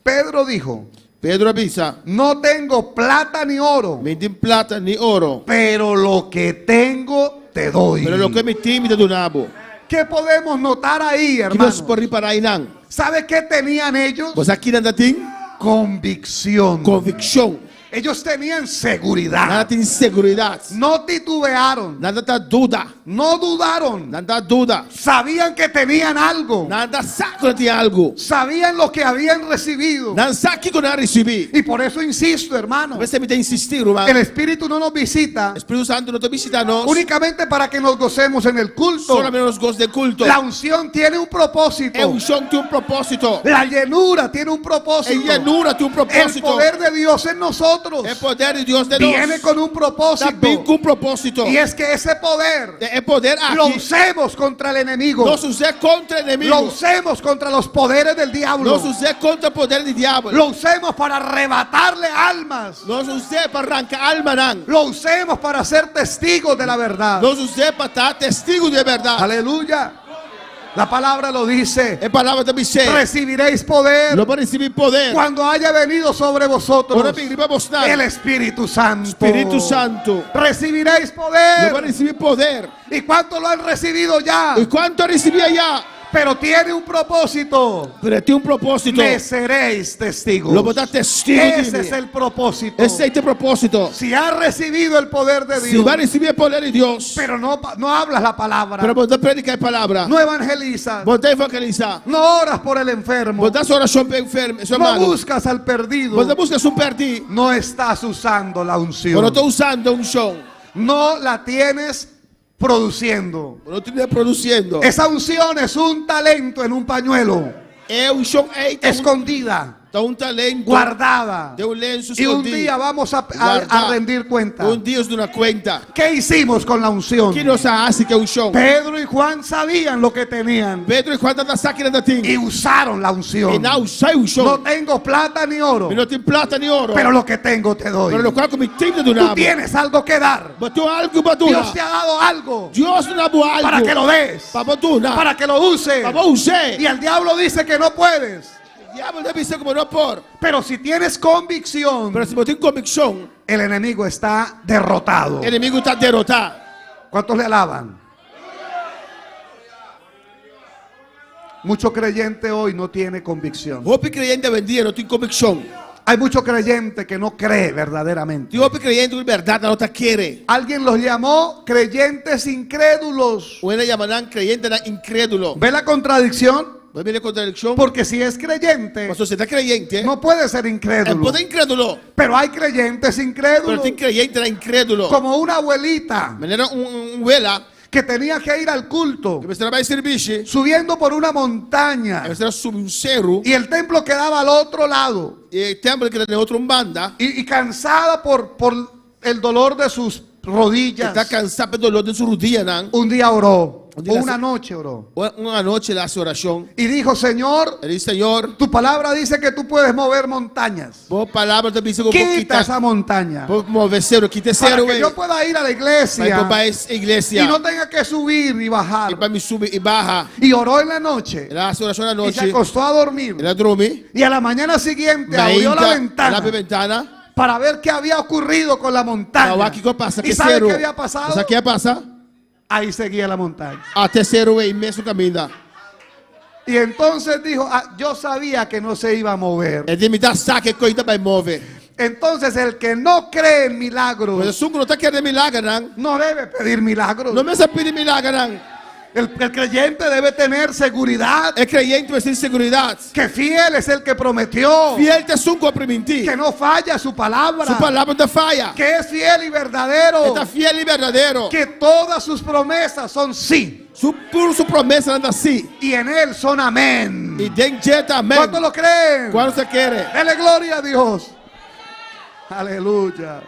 Pedro dijo, Pedro avisa, no tengo plata ni oro, nem tem plata ni ouro. pero lo que tengo te doy. Pero lo que me tem, me dá do nabo. ¿Qué podemos notar ahí, Que nós hermano? por reparar não. ¿Sabe qué tenían ellos? Você aqui nada tem Convicción. convicção. Ellos tenían Nada seguridad. tem seguridade. No titubearon, Nada tá dúvida. no dudaron. Nada dúvida. Sabían que tenían algo. Nada sabe que tem algo. Sabían lo que habían recibido. Nada sabe que não recebi. Y por eso insisto, hermano, Você me tem insistir, irmão. el Espíritu no nos visita Espírito Santo não te visita nós. únicamente para que nos gocemos en el culto. Solamente nos gostos de culto. La unción tiene un propósito. É chão tem propósito. La llenura tiene un É propósito. llanura tem El propósito. poder de Dios en nosotros É poder de Deus de viene nós. con un propósito. Também com propósito. Y es que ese poder É poder lo aqui. usemos contra el enemigo. Nós usamos contra o inimigo. Lo usemos contra los poderes del diablo. Nós usamos contra o poder do diabo. Lo usemos para arrebatarle almas. Nós usamos para arrancar alma. Não. Lo usemos para ser testigos de la verdad. Nós usamos para estar testigo de verdade. Aleluya. La palabra lo dice. É palavra também sei. Recibiréis poder Não para receber poder. cuando haya venido sobre vosotros Ora pedir para mostrar. el Espíritu Santo. Espírito Santo. Recibiréis Não para poder. receber poder. ¿Y cuánto lo han recibido ya? E quanto recebia já? Pero tiene un propósito. Pero tem propósito. Me seréis testigos. Lo vou dar testigo de Ese es mim. el propósito. Esse é o propósito. Si has recibido el poder de Se Dios, vai receber o poder de Deus, pero no hablas la palabra, pero você predicar a palavra, no evangelizas, você evangelizar, no oras por el enfermo, você dá oração para o enfermo, seu no malo, buscas al perdido, você busca um perdido, no estás usando la ou não unción, estou usando chão, no la tienes produciendo. ou não estou produzindo. Esa unción es un talento en un pañuelo, É chão eita, escondida. Está un talento guardada. de un lenço Y un escondido. día vamos a Guardar. rendir cuenta. Un Dios de una cuenta. ¿Qué hicimos con la unción? Que nos hace que un show. Pedro y Juan sabían lo que tenían Pedro e Juan da sacra da ting. y usaron la E unción. não sai un show. No tengo plata ni oro, E não tem plata nem ouro. pero lo que tengo te doy. Pero lo qual come tempo do Tú nabo. tienes algo que dar. Botou algo para tu. Dios te ha dado algo Dios não deu algo. para que lo des, Para botar. para que lo uses. Para usar. Y el diablo dice que no puedes. O diabo deve ser como não por. Pero si tienes convicción, Pero se botou convicção, el enemigo está derrotado. o inimigo está derrotado. ¿Cuántos le alaban? Mucho creyente hoy no tiene convicción. Roupa creyente vendia, não tem convicção. Hay mucho creyente que no cree verdaderamente. Tem roupa creyente de verdade, não está querer. Alguien los llamó creyentes incrédulos. O ele chamarán creyente incrédulo. ¿Ve la contradicción? Vai ver a contradição? Porque si es creyente, Mas você está creyente, no puede ser é incrédulo. poder incrédulo. Pero hay creyentes Pero incrédulos. tem creyente incrédulo. Como una abuelita Maneira vela, que tenía que ir al culto, que você vai servir, subiendo por una montaña. você sube um cerro, Y el templo quedaba al otro lado. e templo que tem outro banda, Y cansada por el dolor de sus rodillas, está cansado pelo dolor de sua rodilha, não? un día oró. Un día Una se- noche oró. Uma noite ele fez oração. Y dijo: Señor, Ele disse, Senhor, tu palabra dice que tú puedes mover montañas. boa palavra também se vou Quita quitar. esa montaña Vou mover cerro, quita para cerro, que yo pueda ir a la para iglesia ir para a igreja. y no tenga que subir y E bajar. para me subir e barra. Y oró en la noche Ele fez oração na y noite. se acostó a dormir. Ele dorme. Y a la mañana siguiente Na abrió la entra, ventana abre a ventana. para ver qué había ocurrido con la montaña. Para que passa, ¿Y que sabe cerro. qué había pasado? Sabe o que passa? Ahí seguía la montaña. Até cerro é imenso caminho. Y entonces dijo: yo sabía que no se iba a mover. É de me dar saque coisa vai mover. Entonces el que no cree en Mas o milagros sungo não está querendo milagre, não? no debe pedir milagros. Não me sabe pedir milagre, não. El creyente debe tener seguridad É creyente, mas tem segurança. que fiel es el que prometió, Fiel te sungo para mentir. que no falla su palabra, Sua palavra não falha. que es fiel y verdadero, Está fiel e verdadeiro. que todas sus promesas son sí Sua promessa anda assim. y en él son amén. E tem jeito, amém. ¿Cuántos lo creen? Quando você quer. Dele gloria a Dios. Aleluya.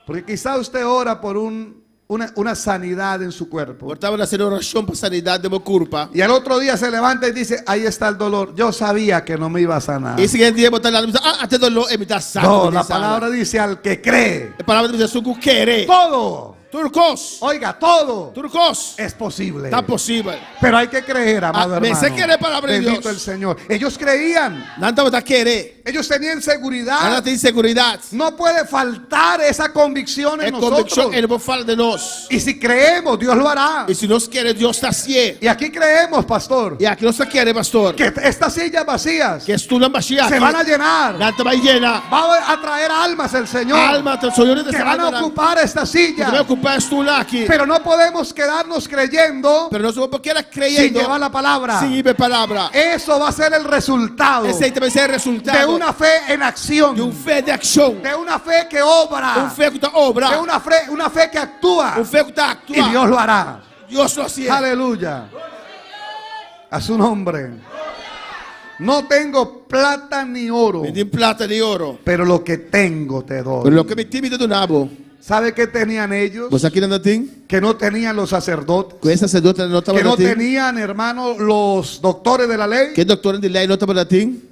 Porque quizá usted ora por una sanidad en su cuerpo. Estava fazendo oração para sanidade de meu corpo. Y al otro día se levanta y dice: ahí está el dolor. Yo sabía que no me iba a sanar. E seguinte dia botar lá e diz: até dolor e me dá saco. No, la palabra dice: al que cree, A palavra diz: sungo querer. todo, Turcos. oiga, todo Turcos. es posible. Está possível. Pero hay que creer, amado me hermano. sé querer palabra de Bendito Dios. el Señor. Ellos creían, Não estava a querer. ellos tenían Não seguridad. tem segurança. No puede faltar esa convicción É en convicção. nosotros. Ele não fala de nós. Y si creemos, Dios lo hará. E se nós queremos, Deus está assim. Y aquí creemos, pastor, E aqui nós queremos, pastor. que estas sillas vacías Que tu não baixia. se van a llenar. Não te vai llenar. Va a traer almas el Señor, Alma, teu Senhor te que van a ocupar esta vai silla. ocupar tu lá aqui. Pero no podemos quedarnos creyendo Pero nós vamos querer sin creyendo. llevar la palabra. Sem ir palavra. Eso va a ser el resultado Esse aí também será de resultado una fe en acción, de fé de ação. de una fe que obra, Fé que está obra. de una fe que actúa, Fé que está y Dios actuando. lo hará. Deus lo hacía. Aleluya. A su nombre. No tengo plata ni oro, Me di plata de ouro. pero lo que tengo te Pero doy. lo que me tímido do nabo. ¿Sabe qué tenían ellos? Você aqui não tem? Que no tenían los sacerdotes, Com esse sacerdote não estava que no na tem? tenían, hermano, los doctores de la ley. Que doutor de lei não estava na tem?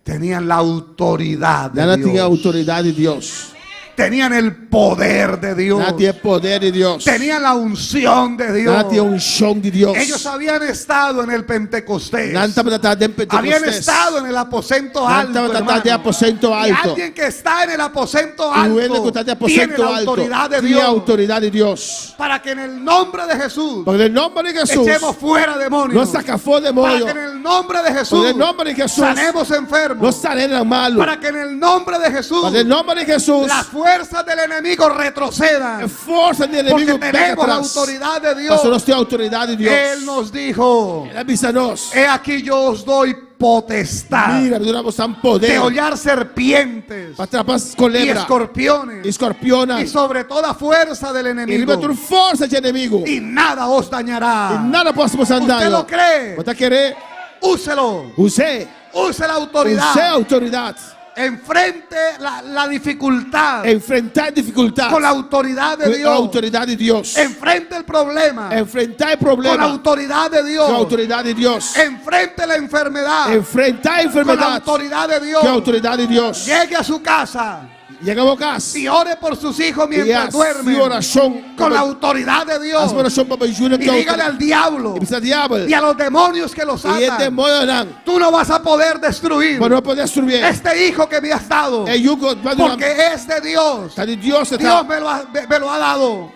Tenían la autoridad Ela de tinha a Dios. autoridade de Deus. Tenían el poder de Dios. Ela tinha poder de Deus. Tenían la unción de Dios. Ela tinha chão de Deus. Ellos habían estado en el Pentecostés. Não estava na de Habían Pentecostés. estado en el aposento Não alto. estava na hermano. de aposento Y alto. alguien que está en el aposento E o ele que alto está de tiene aposento la alto. autoridad de Tinha a Dios. autoridade de Deus. Para que en el nombre de Jesús Porque no nome de Jesus. echemos fuera demonios. Nós saca fora Para demônio. que en el nombre de Porque Jesús en nombre de Jesús. sanemos enfermos. Nós saremos malo. Para que en el nombre de Jesús Porque en nombre de Jesús. las fuerzas del enemigo retrocedan. Força do Porque inimigo pega tenemos la atrás. autoridad de Dios. Pastor, nós temos a autoridade de Deus. Él nos dijo: Ele avisa nós. he aquí yo os doy potestad Mira, nós damos um de poder hollar serpientes para atrapar y colebra, escorpiones escorpiona. y sobre toda fuerza del E enemigo, libertar força de inimigo. y nada os dañará. E nada possamos andar. ¿Usted lo cree? Você querer? úselo. Use Use la autoridad. autoridad. Enfrente la dificultad Enfrentar dificultad con la autoridad de con la Dios. autoridad de Dios. Enfrente el problema Enfrentar el con la problema autoridad de con Dios. la autoridad de Dios. Enfrente la enfermedad Enfrentar con la enfermedad autoridad de Dios. con la autoridad de Dios. Llegue a su casa Llegamos a casa y ore por sus hijos y mientras hace duermen oración con la autoridad de Dios. Haz oración para ayunar Y dígale al diablo y dice al diablo y a los demonios que los y el atan: demonio dan tú no vas a poder destruir pero no puede destruir este hijo que me has dado, el yugo porque es de Dios. está de Dios Dios está me lo ha dado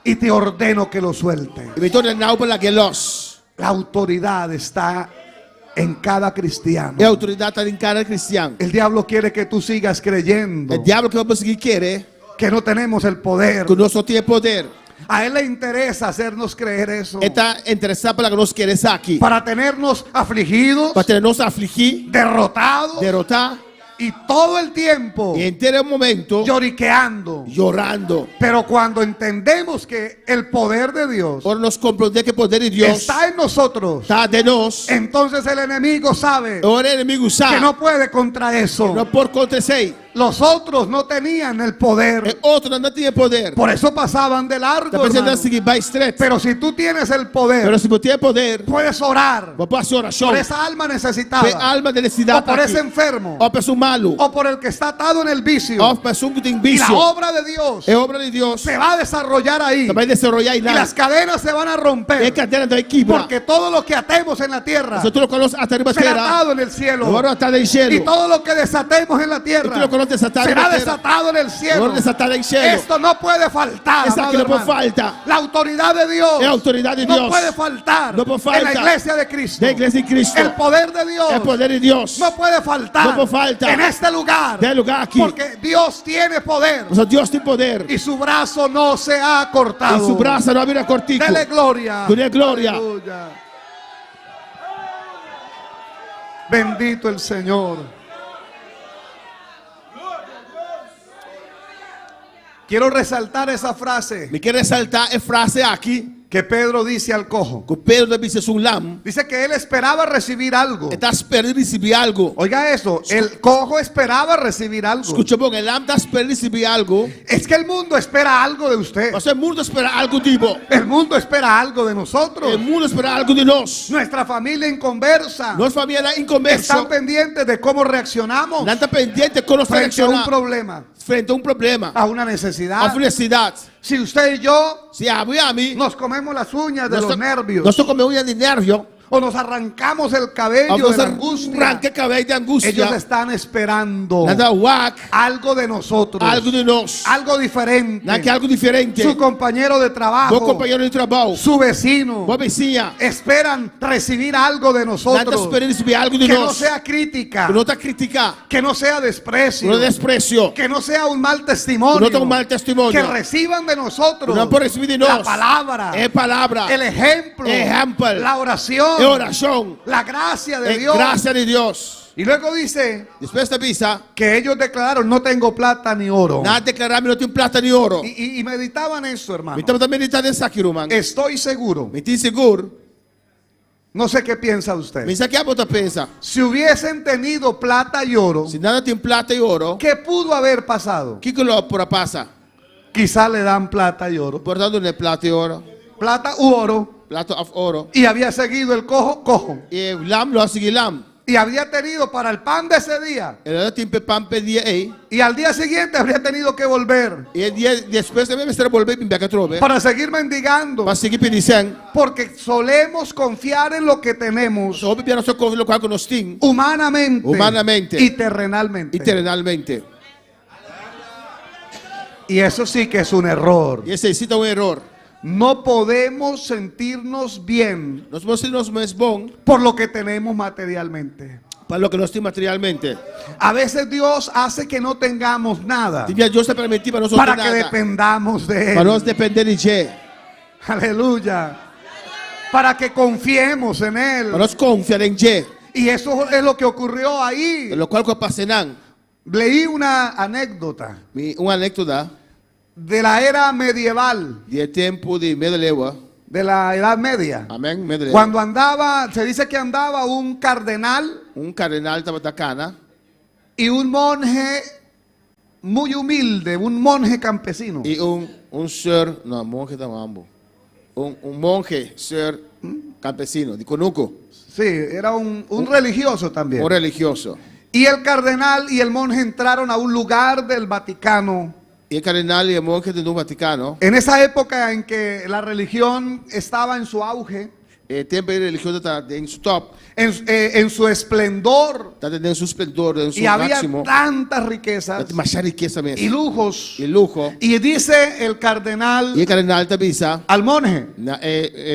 y te ordeno que lo suelte. y me torna now para que los La autoridad está en cada cristiano. la autoridad está en cada cristiano. El diablo quiere que tú sigas creyendo El diablo que vamos a seguir quiere que no tenemos el poder. que nosotros tiene poder. A él le interesa hacernos creer eso, Está interesado para que nos quiere aquí. para tenernos afligidos, Para tenernos afligir, derrotados derrotar y todo el tiempo y en todo momento lloriqueando. llorando. Pero cuando entendemos que el poder de Dios Ahora nos comprende que el poder de Dios está en nosotros, está de nos. entonces el enemigo sabe Ahora el enemigo que sabe no puede contra eso. no por contra sí. Los otros no tenían el El poder, otro no tiene poder. por eso pasaban de largo, Está pensando hermano. en seguir by straight. Pero si tú tienes el poder, Pero si no tiene poder, puedes orar va a hacer oración. por esa alma Por necesitada, alma de necesidad o por aquí. ese enfermo, O por su malo. o por el que está atado en el vicio. O por su que tiene Y la vicio. obra de Dios Es obra de Dios. se va a desarrollar ahí, Se va a desarrollar y y las cadenas se van a romper, Es cadena de equipo. porque todo lo que atemos en la tierra Nosotros lo conocemos hasta arriba será tierra. atado en el cielo, Ahora está en el y cielo. todo lo que desatemos en la Y tú tierra lo conoces hasta será arriba tierra. desatado en el cielo. Ahora está en el cielo. Esto no puede faltar, Esa que amado no puede hermano. falta. La autoridad de Dios Es autoridad de no Dios. puede faltar, No puede en la faltar. iglesia de Cristo. De iglesia de Cristo. El poder de Dios El poder de Dios. no puede faltar, No puede faltar. en este lugar, Del lugar aquí. porque Dios tiene poder O sea, Dios tiene poder. y su brazo no se ha cortado. Y su brazo no había cortico. Dele gloria. Dele gloria. Aleluya. Bendito el Señor. Quiero resaltar esa frase Me quiere resaltar esa frase aquí. que Pedro dice al cojo. Que Pedro dice es un lam. Dice que él esperaba recibir algo. Está esperando recibir algo. Oiga eso, el cojo esperaba recibir algo. Escucha bien, el lam está esperando recibir algo. Es que el mundo espera algo de usted. O sea, el mundo espera algo tipo. El mundo espera algo de nosotros. El mundo espera algo de nos. Nuestra familia inconversa Nuestra familia están inconversa. pendientes de cómo reaccionamos No está pendiente con los frente a un reaccionar problema, frente a un problema. a una A necesidad. felicidad. Si usted y yo Si a mí, nos comemos las uñas de los nervios, nosotros comemos uñas de nervio. o nos arrancamos el cabello Vamos de la a angustia, arrancar cabello de angustia. ellos están esperando Nada whack. algo de nosotros, Algo de nos. algo diferente. Nada que algo diferente. Su compañero de trabajo, Vos compañero de trabajo. su vecino, Vos vecina. esperan recibir algo de Nada nosotros, espera recibir algo de que no nos. sea crítica, Que no te critica. que no sea desprecio, No desprecio. que no sea un mal testimonio, Que no sea un mal testimonio. que reciban de nosotros No por recibir de la nos. palabra, Es palabra. el ejemplo, Ejemplo. la oración, Es oración. la gracia de Es Dios. gracia de Dios. Y luego dice Después de visa, que ellos declararon: no tengo plata ni oro. nada declararme no tiene plata ni oro. Y meditaban eso, hermano. Me estamos también meditando en Sakiro, man. Estoy seguro, Me estoy seguro. no sé qué piensa usted, Me dice que a vos te pensa. si hubiesen tenido plata y oro, Si nada tiene plata y oro, ¿qué pudo haber pasado? ¿qué que lo por pasa? Quizá le dan plata y oro, Por tanto, no es plata y oro. plata u oro, Plata of oro. y había seguido el cojo, Y el lam lo hace el lam. y habría tenido para el pan de ese día, El otro tiempo pan pedía ahí. y al día siguiente habría tenido que volver Y el día después de me estar volver a que trove. para seguir mendigando, Para seguir pedicendo. porque solemos confiar en lo que tenemos So, obviamente, nosotros con lo cual nos tiene. humanamente y terrenalmente. Y terrenalmente. Y eso sí que es un error. Y ese necesita un error. No podemos sentirnos bien Nos vamos a irnos más bon por lo que tenemos materialmente. para lo que nos tiene materialmente. A veces Dios hace que no tengamos nada Dios te permitió para nosotros para que nada. dependamos de Para Él. nos depender de Él. Aleluya. Para que confiemos en Él. Para nos confiar en Él. Y eso es lo que ocurrió ahí. De lo cual que pasen. Leí una anécdota Una anécdota de la era medieval. del tiempo de medieval. de la Edad Media. Amén. Medellín. Cuando andaba, se dice que andaba un cardenal Un cardenal estaba atacando y un monje muy humilde, un monje campesino. y un ser, no, monje estaba ambos. Un monje, ser campesino, de Conuco, Sí, era un religioso también. un religioso. Y el cardenal y el monje entraron a un lugar del Vaticano. Y el cardenal y el monje del Vaticano, En esa época en que la religión estaba en su auge, el templo religioso está en su top, en su esplendor, está en su esplendor, en su y había máximo. tantas riquezas Está demasiada riqueza y mesmo. lujos. Y lujo. Y dice el Y cardenal el cardenal también dice, al monje,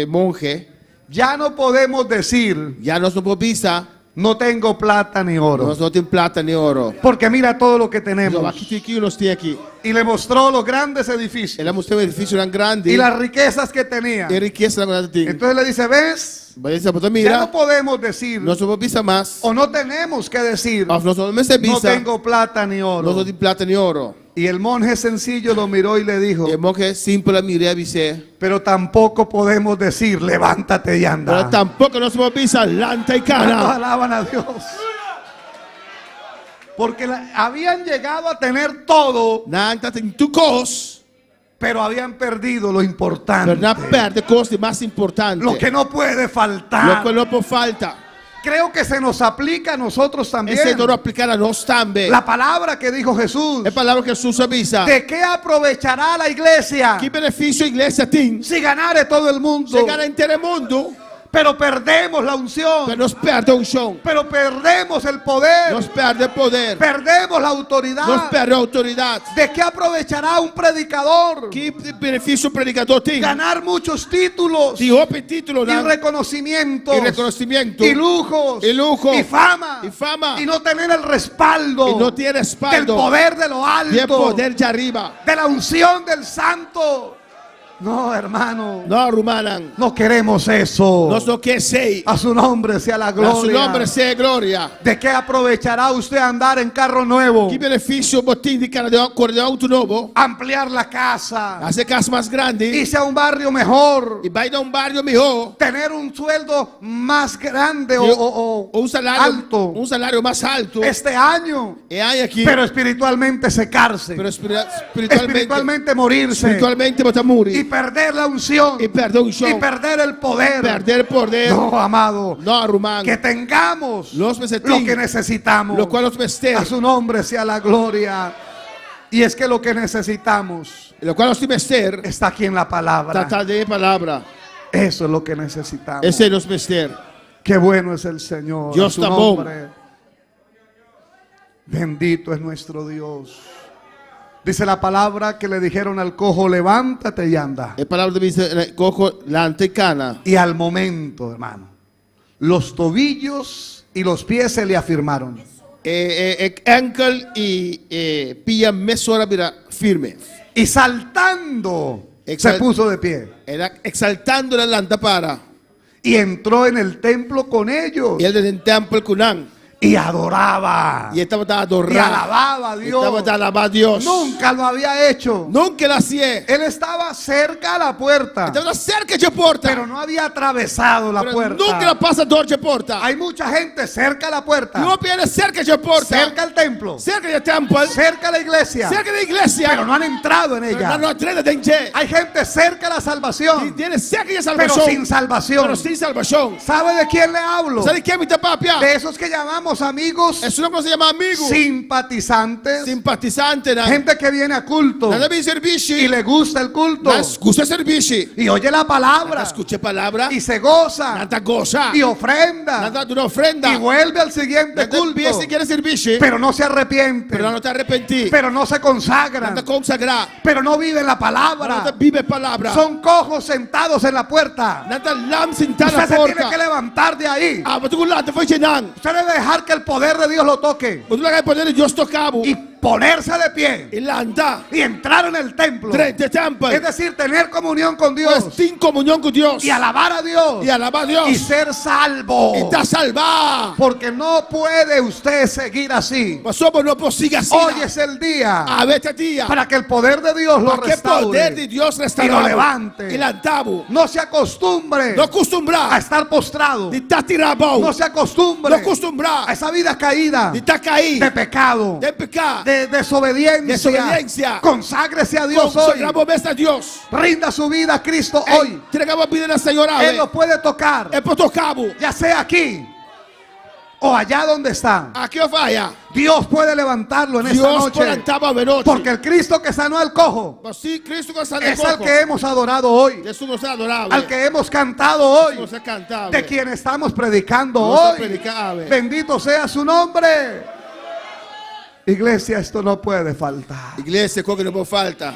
monje, ya no podemos decir, ya no somos visa, no tengo plata ni oro. no tienen plata ni oro. Porque mira todo lo que Yo, tenemos. aquí unos tiene aquí. Y le mostró los grandes edificios Él ha mostrado un edificio tan grande y las riquezas que tenía. y riqueza tan grande. Entonces le dice, ¿ves? Vaya, pues Ya mira, no podemos decir, no somos visa más. o no tenemos que decir, No somos no visa, tengo plata ni no oro. tienen plata ni oro. Y el monje sencillo lo miró y le dijo, Y el monje simple miré y dice, pero tampoco podemos decir, levántate y pero anda. tampoco no somos visa, lanta y No cara. alaban a Dios. Porque habían llegado a tener todo, Nada en tu cos, pero habían perdido lo importante. pero no perde cosas más importantes. Lo que no puede faltar. Lo que no puede falta. Creo que se nos aplica a nosotros también. Ese no lo aplicar a nos también. La palabra que dijo Jesús. Es palabra que Jesús avisa. ¿De qué aprovechará la iglesia ¿Qué beneficio iglesia tiene? si ganare todo el mundo? Llegar a entero el mundo, Pero perdemos la unción. pero nos perde un show. Pero perdemos el poder. Nos perde el poder. Perdemos la autoridad. Nos perde autoridad. ¿De qué aprovechará un predicador? ¿Qué beneficio predicador tiene? Ganar muchos títulos. Y open título, Y reconocimientos. y reconocimiento. Y lujos. Y lujo. Y fama. Y fama. Y no tener el respaldo. Y no tiene Del respaldo. poder de lo alto. Y el poder de arriba. De la unción del santo. No, hermano. No, Rumanan. No queremos eso. No lo que sei. A su nombre sea la A gloria. su nombre sea gloria. ¿De qué aprovechará usted andar en carro nuevo? ¿Qué beneficio botín de cara de auto nuevo? Ampliar la casa. Hacer casa más grande. Irse a un barrio mejor. Y va a ir a un barrio mejor. Tener un sueldo más grande Y o un salario alto. Un salario más alto. Este año. Y hay aquí. Pero espiritualmente secarse. Pero espiritualmente morirse. Espiritualmente vas a Y morir. perder la unción. Y perder un show. Y perder el poder. Perder el poder. No, amado. No, Rumán. Que tengamos Los lo mesetín. que necesitamos. Lo cual los vester. A su nombre sea la gloria. Y es que lo que necesitamos Lo cual los vester. está aquí en la palabra. Tratar de palabra. Eso es lo que necesitamos. Ese los vester. Qué bueno es el Señor. Dios A su está nombre. Bendito es nuestro Dios. Dice la palabra que le dijeron al cojo, levántate y anda. Es palabra de dice, cojo la antecana. Y al momento, hermano, los tobillos y los pies se le afirmaron. Ankle y pilla mesora mira firme. Y saltando se Exal- puso de pie. Era exaltando la lanta para. Y entró en el templo con ellos. Y él desde el templo Cunán. Y adoraba. Y estaba Y adorando. alababa a Dios. Estaba alabando a Dios. Nunca lo había hecho. Nunca lo hacía. Él estaba cerca a la puerta. Estaba cerca de porta. Pero no había atravesado la Pero puerta. nunca la pasa door de porta. Hay mucha gente cerca a la puerta. No viene cerca de porta. Cerca al templo. Cerca del templo. Cerca a la iglesia. Cerca de la iglesia. Pero no han entrado en ella. No entra dentro. Hay gente cerca a la salvación. Tiene cerca de Pero salvación. sin salvación. Pero sin salvación. ¿Sabe de quién le hablo? ¿Sabe quién me tapapia? De esos que llamamos amigos Es una cosa que se llama amigo. simpatizantes. Simpatizante. Gente que viene a culto Nada mi servici. y le gusta el culto. Escucha servici. Y oye la palabra. Escucha palabra. Y se goza. Nada goza. Y ofrenda. Nada de una ofrenda. Y vuelve al siguiente Nada culto. empieza y quiere servici. Pero no se arrepiente. Pero no te arrepentí. Pero no se consagran. Nada consagra. Pero no viven la Nada palabra. vive palabra. Son cojos sentados en la puerta. Nada lam sentada Usted la se tiene que porta. levantar de ahí. Ah, mas tu lá te foi chenan. Usted debe dejar que el poder de Dios lo toque. Mas tu lá vai poder Dios tocavo. Y ponerse de pie il anda y entrar en el templo. dentro il tempio, Es decir, tener comunión con Dios in comunione con Dio y alabar a Dios e alabar a Dio y ser salvo. e da salvar. Porque no puede usted seguir así. Ma sopra non può seguire assim. Hoy es el día Avete dia para que el poder de Dios lo perché il poder di restaure Dio y lo restaura levante. e l'andavo No se acostumbre non a costumbra estar postrado. di tatti rabò No se acostumbre non costumbra a esa vida caída di taccai de pecado, del peccato de desobediencia. Desobediencia. Conságrese a Dios hoy. consagramos a Dios Rinda su vida a Cristo hoy. entregamos a vida al Señor Él lo puede tocar, e poi toccavo ya sea aquí o allá donde está. a che vaya Dios puede levantarlo en esta Dios noche. portava veloce Porque el Cristo que sanó al cojo ma sì Cristo che sta es al que hemos adorado hoy, nessuno sa adorare al que hemos cantado hoy, nessuno sa cantare de quien estamos predicando non sa hoy. predicare. Bendito sea su nombre. Iglesia, esto no puede faltar. Iglesia quello che non può falta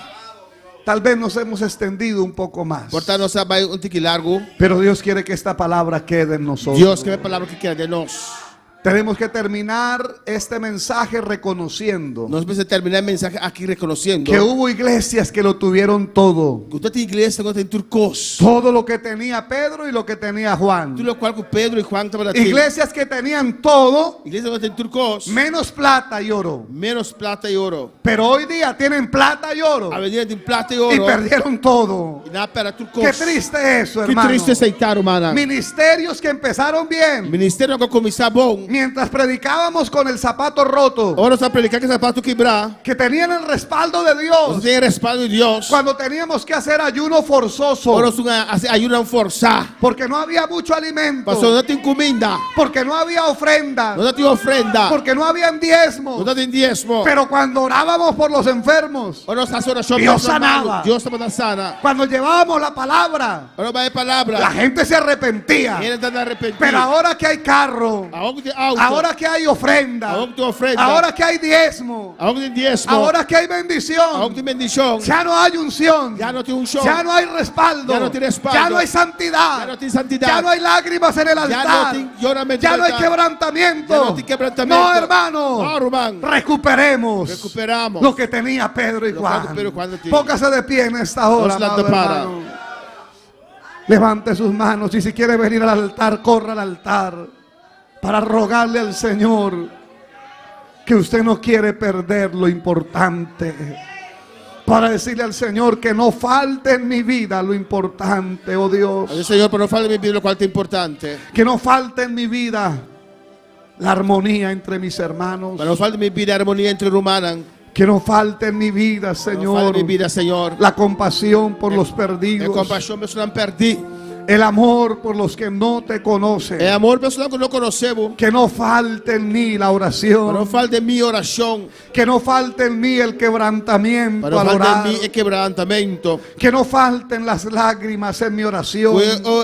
Tal vez nos hemos extendido un poco más, portarnos a un tiki largo pero Dios quiere que esta palabra quede en nosotros. Dios che è palavra che chiede de nós. Tenemos que terminar este mensaje reconociendo Nós precisamos terminar o mensaje aqui reconhecendo que hubo iglesias que lo tuvieron todo. que toda igreja não tem turcos. Todo lo que tenía Pedro y lo que tenía Juan. Tudo o qual que Pedro e Juan estavam na Iglesias que tenían todo Igreja não tem turcos, menos plata y oro. menos plata e ouro. Pero hoy día tienen plata y oro A venida tem plata e y ouro. perdieron todo. E na pera turcos. Qué triste eso, Que hermano. triste aceitar, humana. Ministerios que empezaron bien Ministério que começar bom. mientras predicábamos con el zapato roto, Ora está predicar que sapato quebrar. que tenían el respaldo de Você Dios tem respaldo de Deus. cuando teníamos que hacer ayuno forzoso Ora ajuda a forçar. porque no había mucho alimento, Pastor, não tem comida. porque no había ofrenda, Não tem ofrenda. porque no habían diezmos. Não tem diezmo. Pero cuando orábamos por los enfermos, Ora está oração. Dios sanaba. Deus está sana. cuando llevábamos la palabra, Ora vai a palavra. la gente se arrepentía. Ele está arrependido. Pero ahora que hay carro, Aonde tem auto. ahora que hay ofrenda, Aonde tem ofrenda. ahora que hay diezmo, Aonde tem diezmo. ahora que hay Aonde bendición, tem bendição. ya no hay unción, Já não tem unção. ya no hay respaldo, Ya no tiene respaldo. ya no hay Já santidad, não tem santidade. ya no hay lágrimas en el Já não altar, tem lloramento. ya no hay Já quebrantamiento. não tem quebrantamento. No, hermano, No, irmão. recuperemos Recuperamos. lo que tenía Pedro y Lo Juan. que Pedro y Juan tenía. Póngase de pie en esta hora, Nos la amado para. hermano. Levante sus manos y si quiere venir al altar, corra al altar para rogarle al Señor que usted no quiere perder lo importante. Para decirle al Señor que no falte en mi vida lo importante, oh Dios. Adesso, Signore, per non fare mi Bibbia quanto è importante. Que no falte en mi vida la armonía entre mis hermanos. Per non fare mi Bibbia armonia entre romani. Que no falte en mi vida, Non fare Señor, mi Bibbia, Signore. la compasión por los E perdidos, compassione verso non perdi. el amor por los que no te E conocen. amor verso non che non conoscevo. Que no falte en mí la Per non oración, fare di mia orazione. que no falte en mí el quebrantamiento Per non al fare orar, di mio quebrantamento. que no falten las lágrimas en mi oración,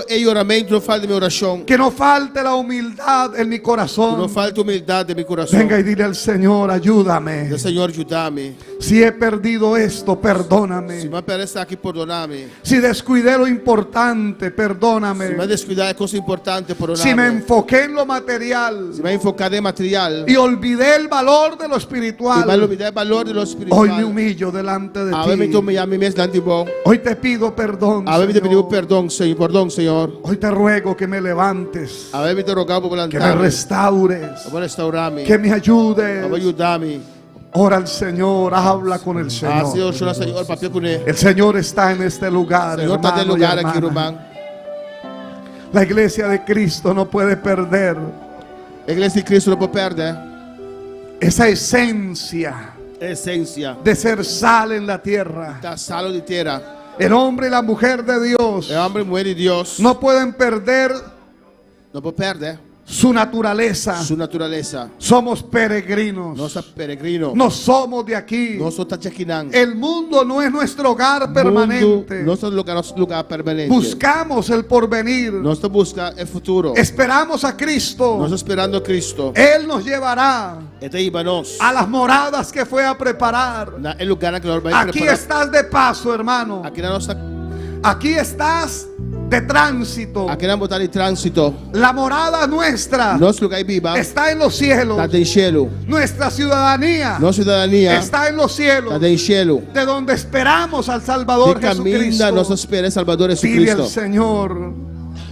E io oramento non fare di mia orazione. que no falte la humildad en mi Non corazón. fare umiltà del mio Venga corazón. y dile al Señor, ayúdame. Del Signore, aiutami. Si he perdido esto, Se perdóname. mi per essere qui, perdonami. Si descuidé lo importante, Se mi perdóname. descuidare cose importanti, Si me perdonami. enfoqué en lo material Se mi infoccare in materiale. y olvidé el valor de lo E espiritual, mi dai valore dello hoy me spirituale. humillo delante de Avemi tu ti. mi ami mes danti bo. Hoy te pido perdón, Avemi te pedivo Señor. perdón, Signor. Hoy te ruego que me levantes, Avemi te rogavo per que me l'altare. restaures, Vuoi restaurarmi? que me Vuoi ayudes. aiutarmi? Ora al Señor, habla con el Ah, Signor, Señor. sono Signor, papà con ne. El Señor está en este lugar, Signor, sta nel hermano y lugar qui, hermana. Ruban. La iglesia de Cristo no puede perder L'Iglesia di Cristo non può perdere esa esencia essenza de ser sal en la tierra. da salo di terra. El hombre y la mujer de Dios E hombre e mujer di Dio no pueden perder non può perdere su naturaleza. su naturaleza. Somos peregrinos. Non sta peregrino. No somos de aquí. Non sto taccinando. El mundo no es nuestro hogar permanente. Non sto lugar permanente. Buscamos el porvenir. Non sto buscando il futuro. Esperamos a Non Cristo. sto sperando a Cristo. Él nos llevará E te ibanos. a las moradas que fue a preparar. Na lugar che loro vai Aquí preparare. estás de paso, hermano. Aquí la nostra Aquí estás de tránsito. Aqui não botar de trânsito. La morada nuestra Nosso lugar viva está en los cielos. está em cielo. Nuestra ciudadanía Nossa cidadania está en los cielos, está em cielo. de donde esperamos al Salvador De caminho Jesucristo. nossa esperança Salvador Dile al Jesucristo. Señor,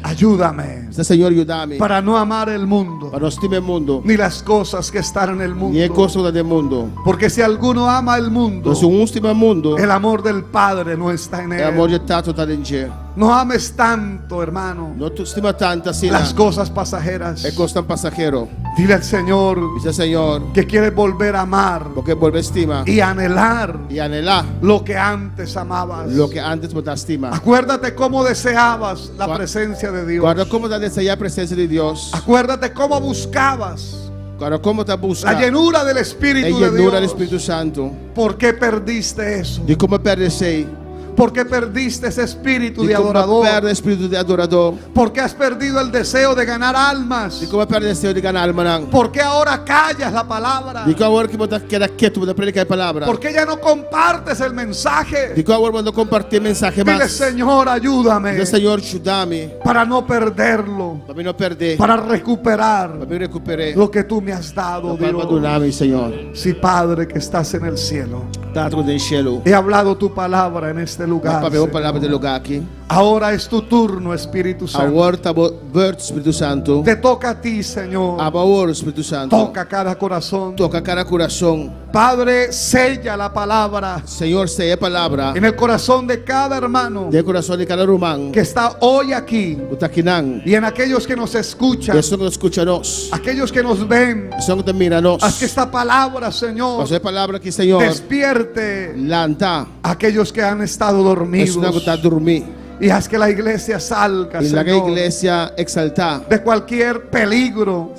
ayúdame Este Senhor ajuda-me para no amar el mundo, para nós temer o mundo. ni las cosas que están en el E é mundo. coisa do mundo. Porque si alguno ama el mundo, Nós um último mundo. el amor del Padre no está en É amor él. de tato está em dia. No ames tanto, hermano, Não tu estima tanto assim. las cosas pasajeras. É coisa passageiro. Dile al Señor Dice Senhor, que quiere volver a amar porque volver estima y anhelar e anelar lo que antes amabas. lo que antes botar estima. Acuérdate cómo deseabas la Gua- presencia de Dios. Guarda como está desejar a presença de Deus. Acuérdate cómo buscabas Guarda como está la buscando llenura del a Espíritu de llenura do Dios. Espírito Santo. ¿Por qué perdiste eso? De como perdecei. ¿Por qué perdiste ese espíritu de De como adorador? perde o espírito de adorador. ¿Por qué has perdido el deseo de ganar almas? De como perdeceu de ganhar alma não. ¿Por qué ahora callas la palabra? De qual hora que botar queda quieto para predicar a palavra. ¿Por qué ya no compartes el De mensaje? qual hora quando compartilhar mensagem Dile, mais. Señor, ayúdame Diz Senhor, ajuda-me para no perderlo, para mim não perder. para recuperar Para mim recuperar. lo que tú me has dado, Para Dios. abandonar-me, Senhor. Sí, Padre, que estás en el cielo. Tato do cielo. He hablado tu palabra en este lugar. Para ver a Señor. palavra do lugar aqui. Ahora es tu turno, Espíritu Santo. Agora está verde Espírito Santo. Te toca a ti, Señor. Agora Espírito Santo. Toca cada corazón. Toca cada coração. Padre, sella la palabra Senhor, sei a palavra. en el corazón de cada hermano De coração de cada romano. que está hoy aquí O taquinan. y en aquellos que nos escuchan, Que são que escucha nós. aquellos que nos ven. São que mira nós. Haz que esta palabra, Señor, Mas é a palavra aqui, Senhor. despierte Lanta. a aquellos que han estado Isso dormidos não está a dormir. y haz que la iglesia salga, E na Señor, igreja exaltar. de cualquier peligro,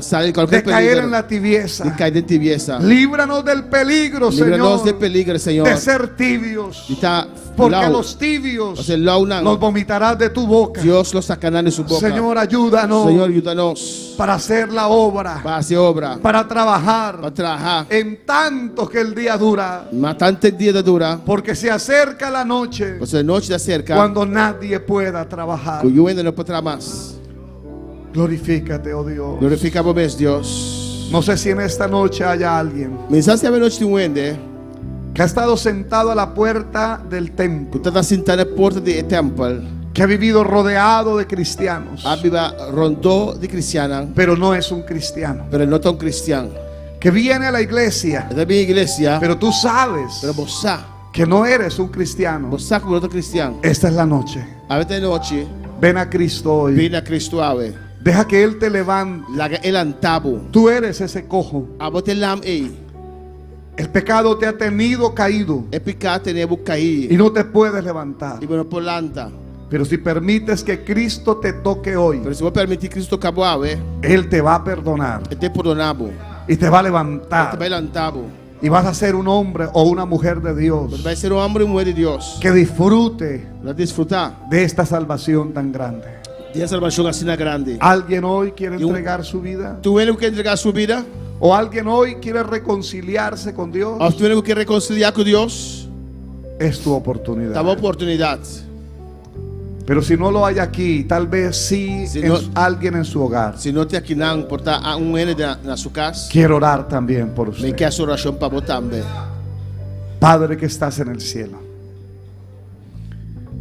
Sair de qualquer caer peligro. en la tibieza. De cair em tibieza. Líbranos del peligro, Livra-nos de Señor, peligro, Senhor. de ser tibios, E tá porque a lau. los tibios Ou seja, lau los não. vomitarás de tu boca. Deus los sacará de sua boca. Señor, ayúdanos Senhor, ajuda-nos. para hacer la obra, Para fazer obra. para trabajar Para trabalhar. en tanto que el día dura, Mas tanto dia da dura. porque se acerca la noche Ou seja, noite da cerca. cuando nadie pueda trabajar. Que eu ainda não poderá mais. Glorifícate, oh Dios. Glorificamos mesmo, Deus. No sé si en esta noche haya alguien Mensagem da noite de Wende. que ha estado sentado a la puerta del templo, Que está sentado na porta do templo. que ha vivido rodeado de cristianos, A Bíblia rondou de cristiana. pero no es un cristiano, Pero não tão cristiano. que viene a la iglesia, É da minha igreja. pero tú sabes Pero você. que no eres un cristiano. Você como não cristiano. Esta es la noche. A vez noite. Ven a Cristo hoy. Vem a Cristo ave. Deja que Él te levante. Laga el antabo. Tú eres ese cojo. A bote lam ei. El pecado te ha tenido caído É pecado tenemos cair. y no te puedes levantar. E bueno polanta. Pero si permites que Cristo te toque hoy, Pero se vou permitir Cristo acabou ave. Él te va a perdonar É te perdonabo. y te va a Te levantar. vai antabo. Y vas a ser un hombre o una mujer de Dios Vai ser homem e mulher de Deus. que disfrute Para desfrutar de esta salvación tan grande. de salvação assim na grande. ¿Alguien hoy quiere Y un- entregar su vida? Tu ele quer entregar sua vida? ¿O alguien hoy quiere reconciliarse con Dios? Ou tu ele quer reconciliar com Deus? Es tu Tá oportunidad. uma oportunidade. Pero si no lo hay aquí, tal vez sí Si en no- alguien en su hogar. Se não tem aqui não, portar a ele na sua casa. Quiero orar también por Me usted. quer a oração para botar também. Padre que estás en el cielo.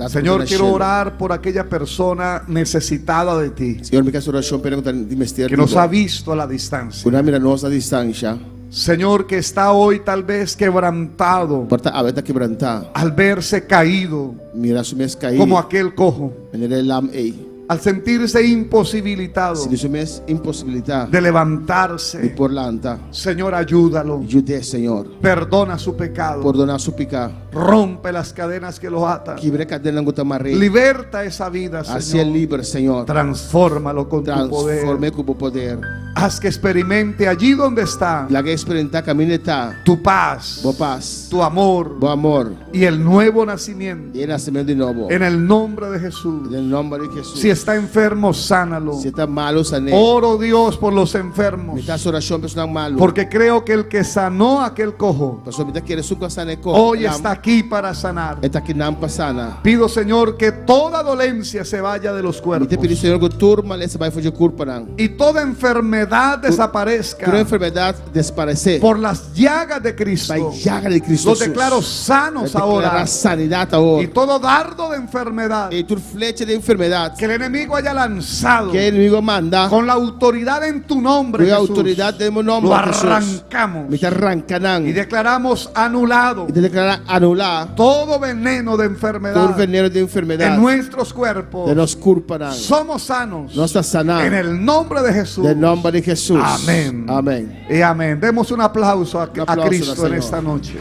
Señor, quiero orar por aquella persona necesitada de ti, Senhor, me quer a oração para de mistério. que nos ha visto a la distancia. Una mira nós a distância. Señor, que está hoy tal vez quebrantado Porta a veta quebrantar. al verse caído Mira su mes cair. como aquel cojo, Venere lam ei. al sentirse imposibilitado Se su mes impossibilità de di levantarse. por lanta. Señor, ayúdalo. Giude, Senhor. Perdona su pecado. Perdona su pica. Rompe las cadenas que lo atan. Quebre cadena gota marre. Liberta esa vida, Assim é Señor. livre, Senhor. Transfórmalo con tu poder. Transforme com o poder. Haz que experimente allí donde está La que experimenta camineta. tu paz, Boa paz. tu amor Bom amor. y el nuevo nacimiento. E nascimento de novo. En el nombre de Jesús. Em nome de Jesus. Si está enfermo, sánalo. Si está malo, sané. Oro, Dios, por los enfermos. Mitas oración personal malo. Porque creo que el que sanó a aquel cojo Pastor, mitas quiere suka sané ko. hoy está aquí para sanar. Está aquí nampa sana. Pido, Señor, que toda dolencia se vaya de los cuerpos Mita pedi Señor que turma le se vai fugir curparang. y toda enfermedad desaparezca Toda enfermedad desaparecer. por las llagas de Cristo. Vai llaga de Cristo. Los declaro sanos ahora. Sanidad ahora. Y todo dardo de enfermedad Y tu flecha de enfermedad que el enemigo haya lanzado que el enemigo manda con la autoridad en tu nombre, con la Jesús, autoridad de mi nombre, lo Jesús. arrancamos Mita arrancanang. y declaramos anulado Y te declara anular todo veneno de todo enfermedad veneno de enfermedad en nuestros cuerpos. de los curparang. Somos sanos No está sanado. en el nombre de Jesús. En el nombre de Jesús. Amén. Amén. Y amén. Demos un aplauso a aplauso Cristo al en Señor. esta noche.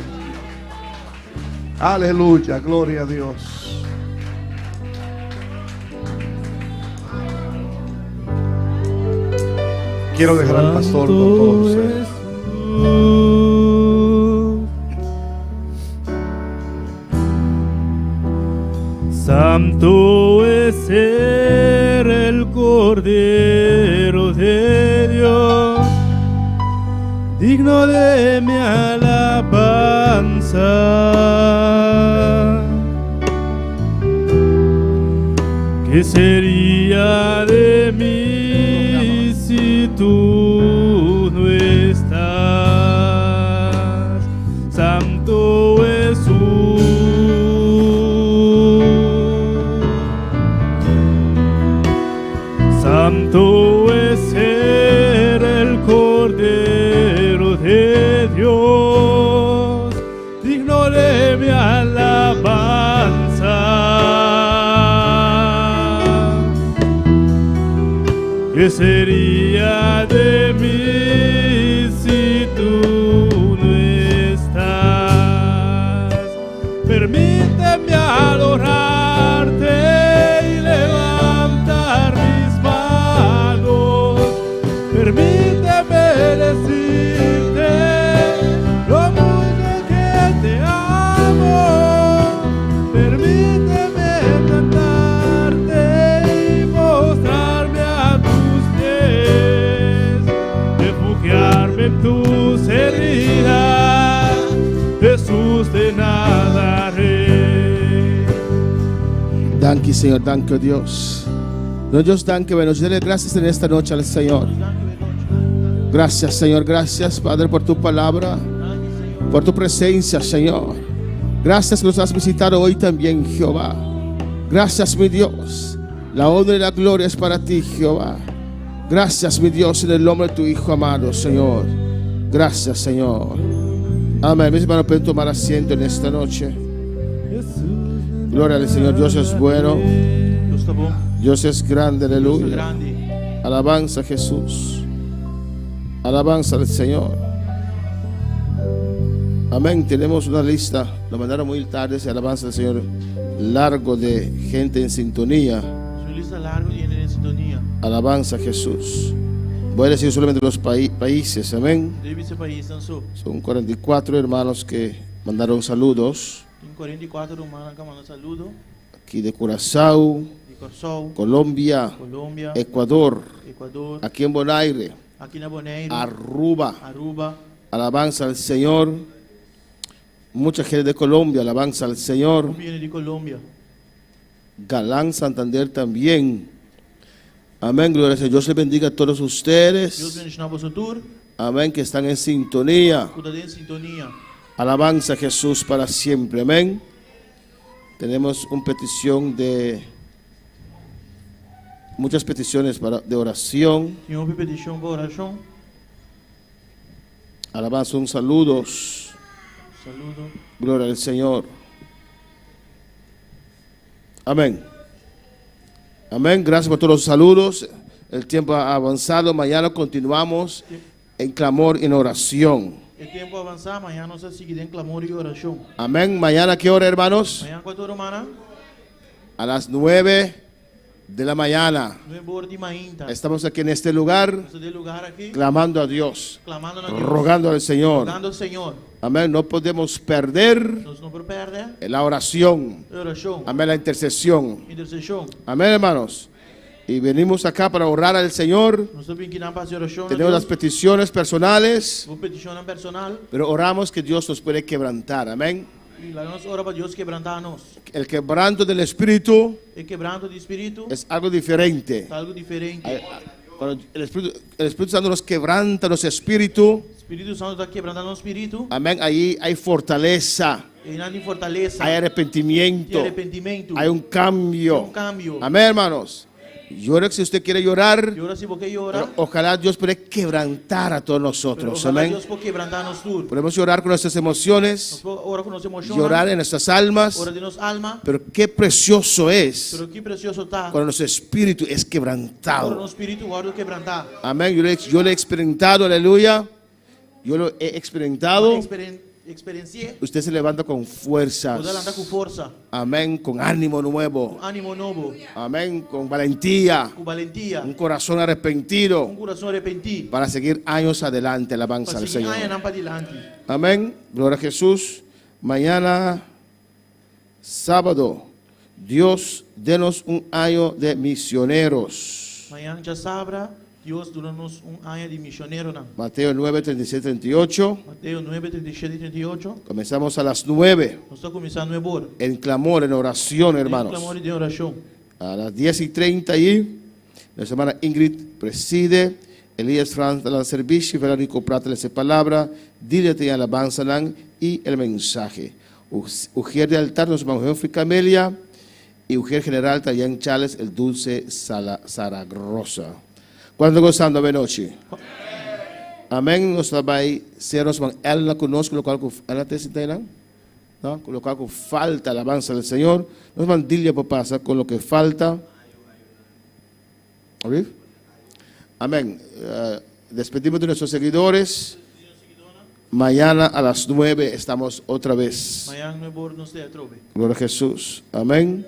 Aleluya, gloria a Dios. Quiero dejar al pastor con todos ustedes. Santo es el Cordero de Dios, digno de mi alabanza. ¿Qué sería de mí si tú no estás? Santo Jesús. Santo es el Cordero de Dios, digno de mi alabanza. ¿Qué sería de mí si tú no estás? Permíteme adorarte y levantar mis manos. Permíteme decirte lo mucho que te amo. Permíteme cantarte y mostrarme a tus pies, refugiarme en tus heridas, Jesús de Nazaret. Danke, Señor, danke, Dios. Dios, danke, bueno, dale gracias en esta noche al Señor. Gracias, Señor, gracias, Padre, por tu palabra, por tu presencia, Señor. Gracias que nos has visitado hoy también, Jehová. Gracias, mi Dios. La honra y la gloria es para ti, Jehová. Gracias, mi Dios, en el nombre de tu Hijo amado, Señor. Gracias, Señor. Amén. Mis hermanos, pueden tomar asiento en esta noche. Gloria al Señor. Dios es bueno. Dios es grande, aleluya. Alabanza a Jesús. Alabanza al Señor. Amén. Tenemos una lista, lo mandaron muy tarde, se alabanza al Señor, largo de gente en sintonía. Alabanza a Jesús. Voy a decir solamente los países, amén. Son 44 hermanos que mandaron saludos. Aquí de Curazao, Colombia, Ecuador, aquí en Bonaire, Aruba. Alabanza al Señor. Mucha gente de Colombia, alabanza al Señor. Galán, Santander también. Amén, gloria al Señor. Dios les bendiga a todos ustedes. Amén, que están en sintonía. Alabanza a Jesús para siempre. Amén. Tenemos una petición de muchas peticiones de oración. Alabanza, un saludos. Gloria al Señor. Amén. Amén. Gracias por todos los saludos. El tiempo ha avanzado. Mañana continuamos en clamor y en oración. El tiempo avanza, mañana se sigue en clamor y oración. Amén. Mañana, ¿a qué hora, hermanos? Mañana, ¿cuánto hora, hermana? A las 9 de la mañana. 9 horas de mañana. Estamos aquí en este lugar, Aquí, clamando a Dios, clamando a Dios, rogando al Señor. rogando al Señor. Amén. No podemos perder No perde la oración. la oración. Amén. La intercesión. Intercesión. Amén, hermanos. Y venimos acá para orar al Señor. Nós estamos aqui na paz de oração. Tenemos las peticiones personales, Vou peticionar personal. pero oramos que Dios nos puede quebrantar. Amén. E lá nós oramos para Deus quebrantar-nos. El quebranto del Espíritu E quebranto de espírito es algo diferente. é algo diferente. Cuando el Espíritu Santo nos quebranta los espíritus, O Espírito Santo está quebrantando o espírito. amén, ahí hay fortaleza, E nada de fortaleza. hay De arrepentimiento, arrependimento. hay un cambio. Hay un cambio. Amén, hermanos. Llore si usted quiere llorar, E ora se você llora. pero ojalá Dios pueda quebrantar a todos Pero nosotros. ojalá Amén. Deus pode quebrantar-nos tudo. Podemos llorar con nuestras emociones, Nós podemos orar com nossas emoções. llorar en nuestras almas, Ora de nos alma. pero qué precioso es Pero que precioso está. cuando nuestro espíritu es Ora no quebrantado. espírito, ora quebrantar. Amén. Yo lo he experimentado, aleluya. Yo lo he experimentado. Experienciei. Usted se levanta con fuerzas. Poder andar com força. Amén. Con ánimo nuevo. Com ânimo novo. Amén. Con valentía. Com valentia. Un corazón arrepentido. Com coração arrependido. Para seguir años adelante. Alabanza Para al seguir Señor. anos para adiante. Amén. Gloria a Jesús. Mañana, sábado, Dios, denos un año de misioneros. Amanhã já sabra, Deus dura-nos ano de missioneiro. Mateo 9, 36, 38. Mateus 9, 37 e 38. Comenzamos a las 9. Nós estamos começando no Ebor. En clamor, en oración, hermanos. Clamor de oração. A las 10:30 ahí, nuestra hermana Ingrid preside, Elías Franz da el servicio, Verónico Prata le hace palabra, dílete y alabanza y el mensaje. Ujier de altar, nos vamos a Camelia, y Ujier general, Tayan Chales, el dulce Zaragoza. Cuando gozando de noche. Amén, nos trabalha, sermos ela conosco, lo cual ela te cita, ¿no? Con lo cual falta alabanza del Señor, nos mandilla por pasar con lo que falta. ¿Oír? Amén. Despedimos de nuestros seguidores. Mañana a las 9 estamos otra vez. Amanhã no Ebor nos dê a trove. Gloria a Jesús. Amén.